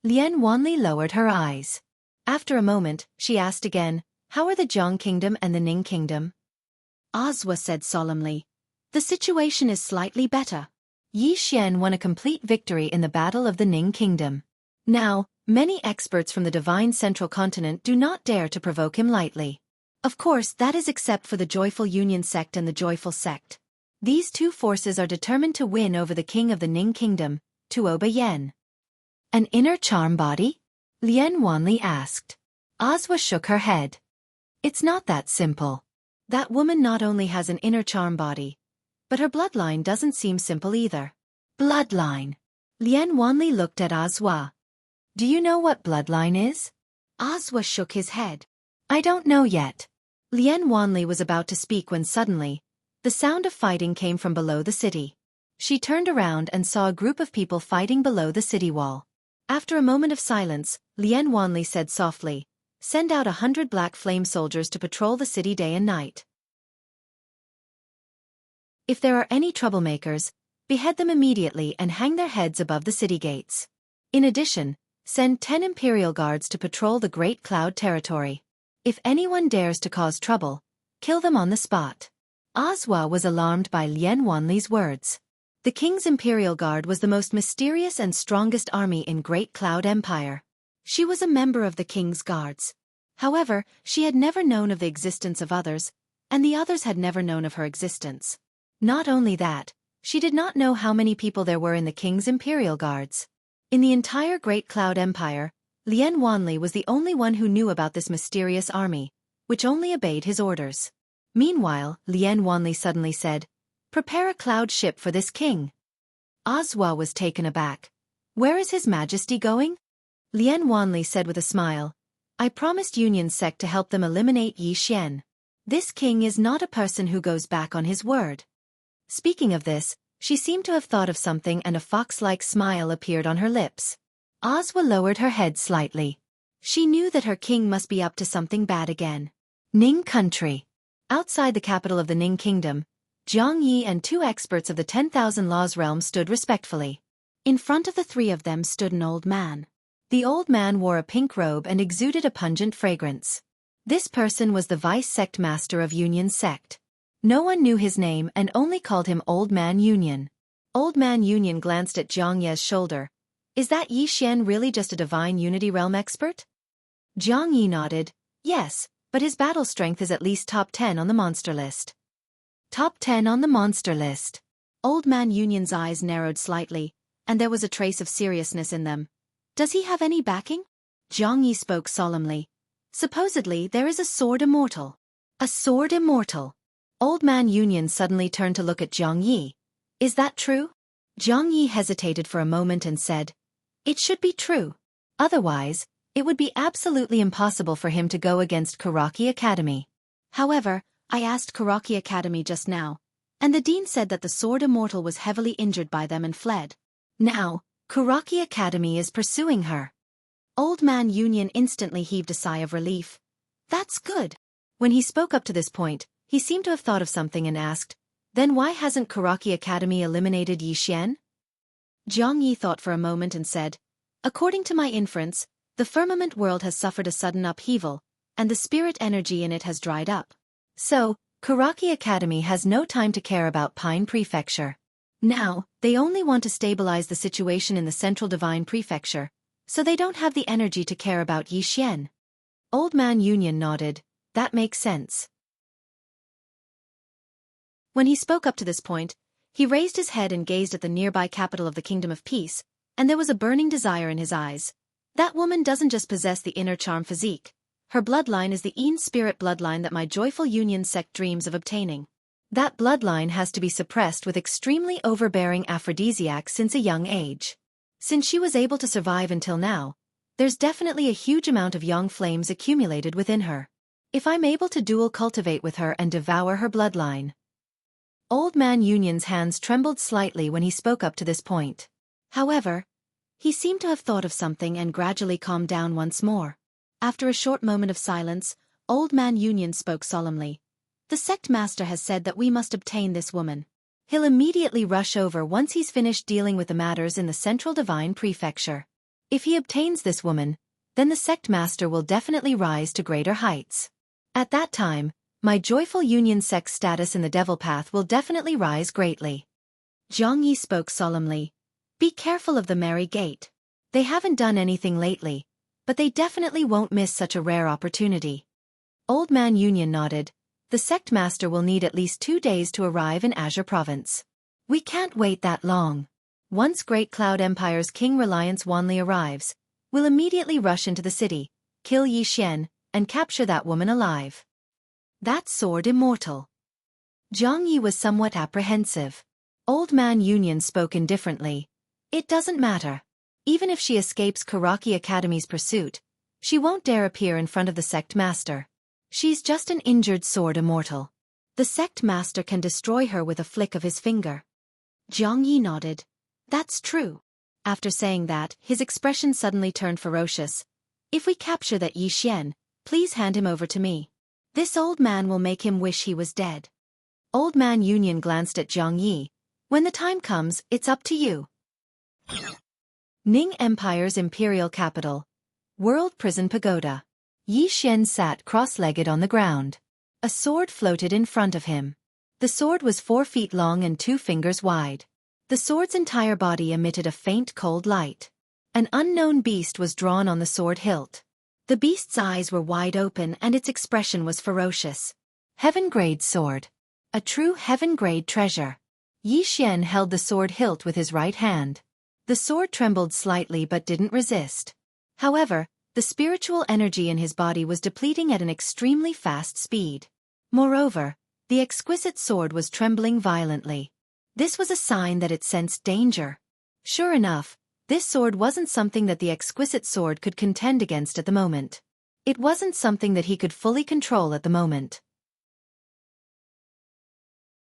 Speaker 1: Lian Wanli lowered her eyes. After a moment, she asked again, how are the Jiang Kingdom and the Ning Kingdom? Azwa said solemnly. The situation is slightly better. Yi Xian won a complete victory in the Battle of the Ning Kingdom. Now, many experts from the divine central continent do not dare to provoke him lightly. Of course, that is except for the Joyful Union sect and the Joyful sect. These two forces are determined to win over the king of the Ning kingdom, Tuoba Yen. An inner charm body? Lien Wanli asked. Azwa shook her head. It's not that simple. That woman not only has an inner charm body, but her bloodline doesn't seem simple either. Bloodline. Lien Wanli looked at Azwa. Do you know what bloodline is? Azwa shook his head. I don't know yet. Lien Wanli was about to speak when suddenly, the sound of fighting came from below the city. She turned around and saw a group of people fighting below the city wall. After a moment of silence, Lien Wanli said softly, "Send out 100 black flame soldiers to patrol the city day and night. If there are any troublemakers, behead them immediately and hang their heads above the city gates. In addition, send 10 Imperial Guards to patrol the Great Cloud territory. If anyone dares to cause trouble, kill them on the spot." Azwa was alarmed by Lien Wanli's words. The King's Imperial Guard was the most mysterious and strongest army in Great Cloud Empire. She was a member of the King's Guards. However, she had never known of the existence of others, and the others had never known of her existence. Not only that, she did not know how many people there were in the King's Imperial Guards. In the entire Great Cloud Empire, Lien Wanli was the only one who knew about this mysterious army, which only obeyed his orders. Meanwhile, Lien Wanli suddenly said, "Prepare a cloud ship for this king." Azwa was taken aback. "Where is His Majesty going?" Lien Wanli said with a smile, "I promised Union Sect to help them eliminate Yi Xian. This king is not a person who goes back on his word." Speaking of this, she seemed to have thought of something and a fox-like smile appeared on her lips. Azwa lowered her head slightly. She knew that her king must be up to something bad again. Ning country. Outside the capital of the Ning kingdom, Jiang Yi and 2 experts of the 10,000 Laws realm stood respectfully. In front of the 3 of them stood an old man. The old man wore a pink robe and exuded a pungent fragrance. This person was the vice sect master of Union Sect. No one knew his name and only called him Old Man Union. Old Man Union glanced at Jiang Ye's shoulder. "Is that Yi Xian really just a divine Unity realm expert?" Jiang Yi nodded. "Yes, but his battle strength is at least top 10 on the monster list." Top 10 on the monster list. Old Man Union's eyes narrowed slightly, and there was a trace of seriousness in them. "Does he have any backing?" Jiang Yi spoke solemnly. "Supposedly there is a sword immortal." "A sword immortal." Old Man Union suddenly turned to look at Jiang Yi. "Is that true?" Jiang Yi hesitated for a moment and said, "It should be true. Otherwise, it would be absolutely impossible for him to go against Karaki Academy. However, I asked Karaki Academy just now, and the dean said that the sword immortal was heavily injured by them and fled. Now, Karaki Academy is pursuing her." Old Man Union instantly heaved a sigh of relief. "That's good." When he spoke up to this point, he seemed to have thought of something and asked, "Then why hasn't Karaki Academy eliminated Yi Xian?" Jiang Yi thought for a moment and said, "According to my inference, the firmament world has suffered a sudden upheaval, and the spirit energy in it has dried up. So, Karaki Academy has no time to care about Pine Prefecture. Now, they only want to stabilize the situation in the Central Divine Prefecture, so they don't have the energy to care about Yi Xian." Old Man Union nodded. "That makes sense." When he spoke up to this point, he raised his head and gazed at the nearby capital of the Kingdom of Peace, and there was a burning desire in his eyes. That woman doesn't just possess the inner charm physique. Her bloodline is the Een spirit bloodline that my joyful Union Sect dreams of obtaining. That bloodline has to be suppressed with extremely overbearing aphrodisiacs since a young age. Since she was able to survive until now, there's definitely a huge amount of young flames accumulated within her. If I'm able to dual cultivate with her and devour her bloodline. Old Man Union's hands trembled slightly when he spoke up to this point. However, he seemed to have thought of something and gradually calmed down once more. After a short moment of silence, Old Man Union spoke solemnly. "The sect master has said that we must obtain this woman. He'll immediately rush over once he's finished dealing with the matters in the Central Divine Prefecture. If he obtains this woman, then the sect master will definitely rise to greater heights. At that time, my joyful Union Sect status in the Devil Path will definitely rise greatly." Jiang Yi spoke solemnly. "Be careful of the Merry Gate. They haven't done anything lately, but they definitely won't miss such a rare opportunity." Old Man Union nodded. The sect master will need at least 2 days to arrive in Azure Province. We can't wait that long. Once Great Cloud Empire's King Reliance Wanli arrives, we'll immediately rush into the city, kill Yi Xian, and capture that woman alive. That sword immortal. Zhang Yi was somewhat apprehensive. Old Man Union spoke indifferently. It doesn't matter. Even if she escapes Karaki Academy's pursuit, she won't dare appear in front of the sect master. She's just an injured sword immortal. The sect master can destroy her with a flick of his finger. Zhang Yi nodded. That's true. After saying that, his expression suddenly turned ferocious. If we capture that Yi Xian, please hand him over to me. This old man will make him wish he was dead. Old Man Union glanced at Zhang Yi. When the time comes, it's up to you. Ning Empire's imperial capital. World Prison Pagoda. Yi Xian sat cross-legged on the ground. A sword floated in front of him. The sword was 4 feet long and 2 fingers wide. The sword's entire body emitted a faint cold light. An unknown beast was drawn on the sword hilt. The beast's eyes were wide open and its expression was ferocious. Heaven-grade sword. A true heaven-grade treasure. Yi Xian held the sword hilt with his right hand. The sword trembled slightly but didn't resist. However, the spiritual energy in his body was depleting at an extremely fast speed. Moreover, the exquisite sword was trembling violently. This was a sign that it sensed danger. Sure enough, this sword wasn't something that the exquisite sword could contend against at the moment. It wasn't something that he could fully control at the moment.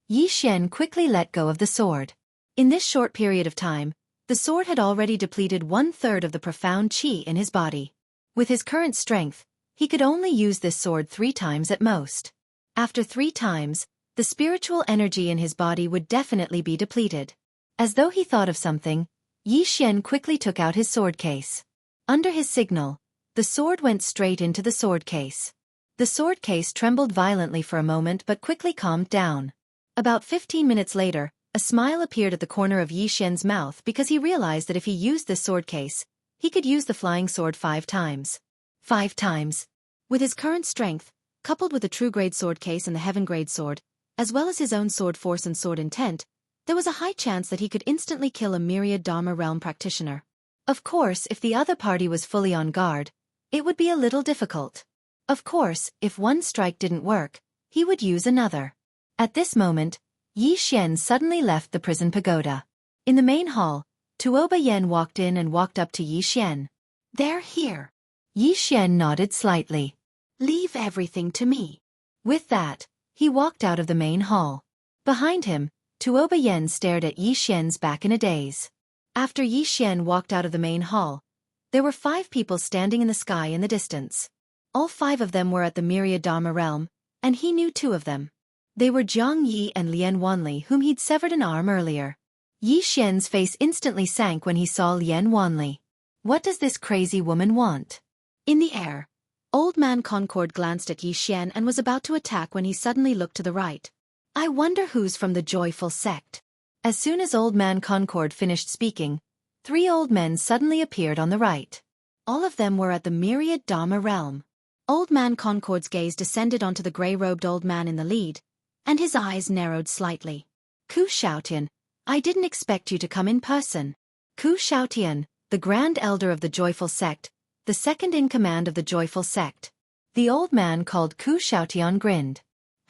Speaker 1: Yi Xian quickly let go of the sword. In this short period of time, the sword had already depleted 1/3 of the profound qi in his body. With his current strength, he could only use this sword 3 times at most. After 3 times, the spiritual energy in his body would definitely be depleted. As though he thought of something, Yi Xian quickly took out his sword case. Under his signal, the sword went straight into the sword case. The sword case trembled violently for a moment but quickly calmed down. About 15 minutes later, a smile appeared at the corner of Yi Xian's mouth because he realized that if he used this sword case, he could use the flying sword 5 times. 5 times. With his current strength, coupled with the true-grade sword case and the heaven-grade sword, as well as his own sword force and sword intent, there was a high chance that he could instantly kill a myriad Dharma realm practitioner. Of course, if the other party was fully on guard, it would be a little difficult. Of course, if one strike didn't work, he would use another. At this moment, Yi Xian suddenly left the prison pagoda. In the main hall, Tuoba Yen walked in and walked up to Yi Xian. They're here. Yi Xian nodded slightly. Leave everything to me. With that, he walked out of the main hall. Behind him, Tuoba Yen stared at Yi Xian's back in a daze. After Yi Xian walked out of the main hall, there were 5 people standing in the sky in the distance. All 5 of them were at the Myriad Dharma realm, and he knew 2 of them. They were Zhang Yi and Lian Wanli, whom he'd severed an arm earlier. Yi Xian's face instantly sank when he saw Lian Wanli. What does this crazy woman want? In the air, Old Man Concord glanced at Yi Xian and was about to attack when he suddenly looked to the right. I wonder who's from the joyful sect. As soon as Old Man Concord finished speaking, 3 old men suddenly appeared on the right. All of them were at the Myriad Dharma realm. Old Man Concord's gaze descended onto the grey-robed old man in the lead, and his eyes narrowed slightly. Ku Xiaotian, I didn't expect you to come in person. Ku Xiaotian, the Grand Elder of the Joyful Sect, the second in command of the Joyful Sect. The old man called Ku Xiaotian grinned.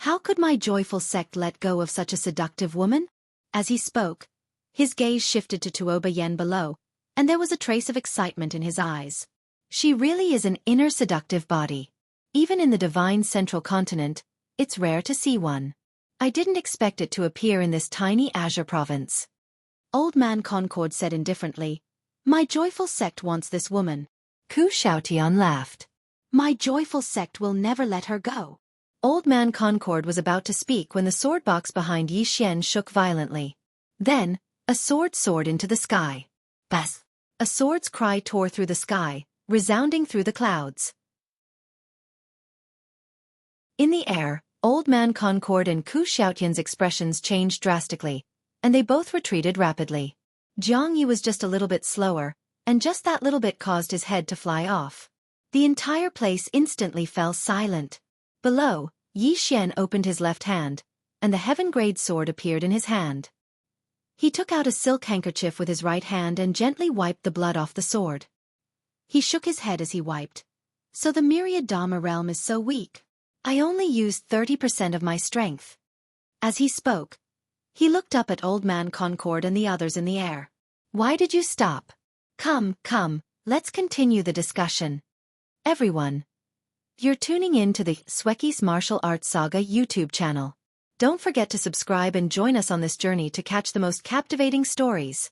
Speaker 1: How could my Joyful Sect let go of such a seductive woman? As he spoke, his gaze shifted to Tuoba Yen below, and there was a trace of excitement in his eyes. She really is an inner seductive body. Even in the divine central continent, it's rare to see one. I didn't expect it to appear in this tiny Azure province. Old Man Concord said indifferently, My Joyful Sect wants this woman. Ku Xiaotian laughed. My Joyful Sect will never let her go. Old Man Concord was about to speak when the sword box behind Yi Xian shook violently. Then, a sword soared into the sky. Bas! A sword's cry tore through the sky, resounding through the clouds. In the air, Old Man Concord and Ku Xiaotian's expressions changed drastically, and they both retreated rapidly. Zhang Yi was just a little bit slower, and just that little bit caused his head to fly off. The entire place instantly fell silent. Below, Yi Xian opened his left hand, and the heaven-grade sword appeared in his hand. He took out a silk handkerchief with his right hand and gently wiped the blood off the sword. He shook his head as he wiped. So the myriad Dharma realm is so weak. I only used 30% of my strength. As he spoke, he looked up at Old Man Concord and the others in the air. Why did you stop? Come, let's continue the discussion. Everyone, you're tuning in to the Xueqi's Martial Arts Saga YouTube channel. Don't forget to subscribe and join us on this journey to catch the most captivating stories.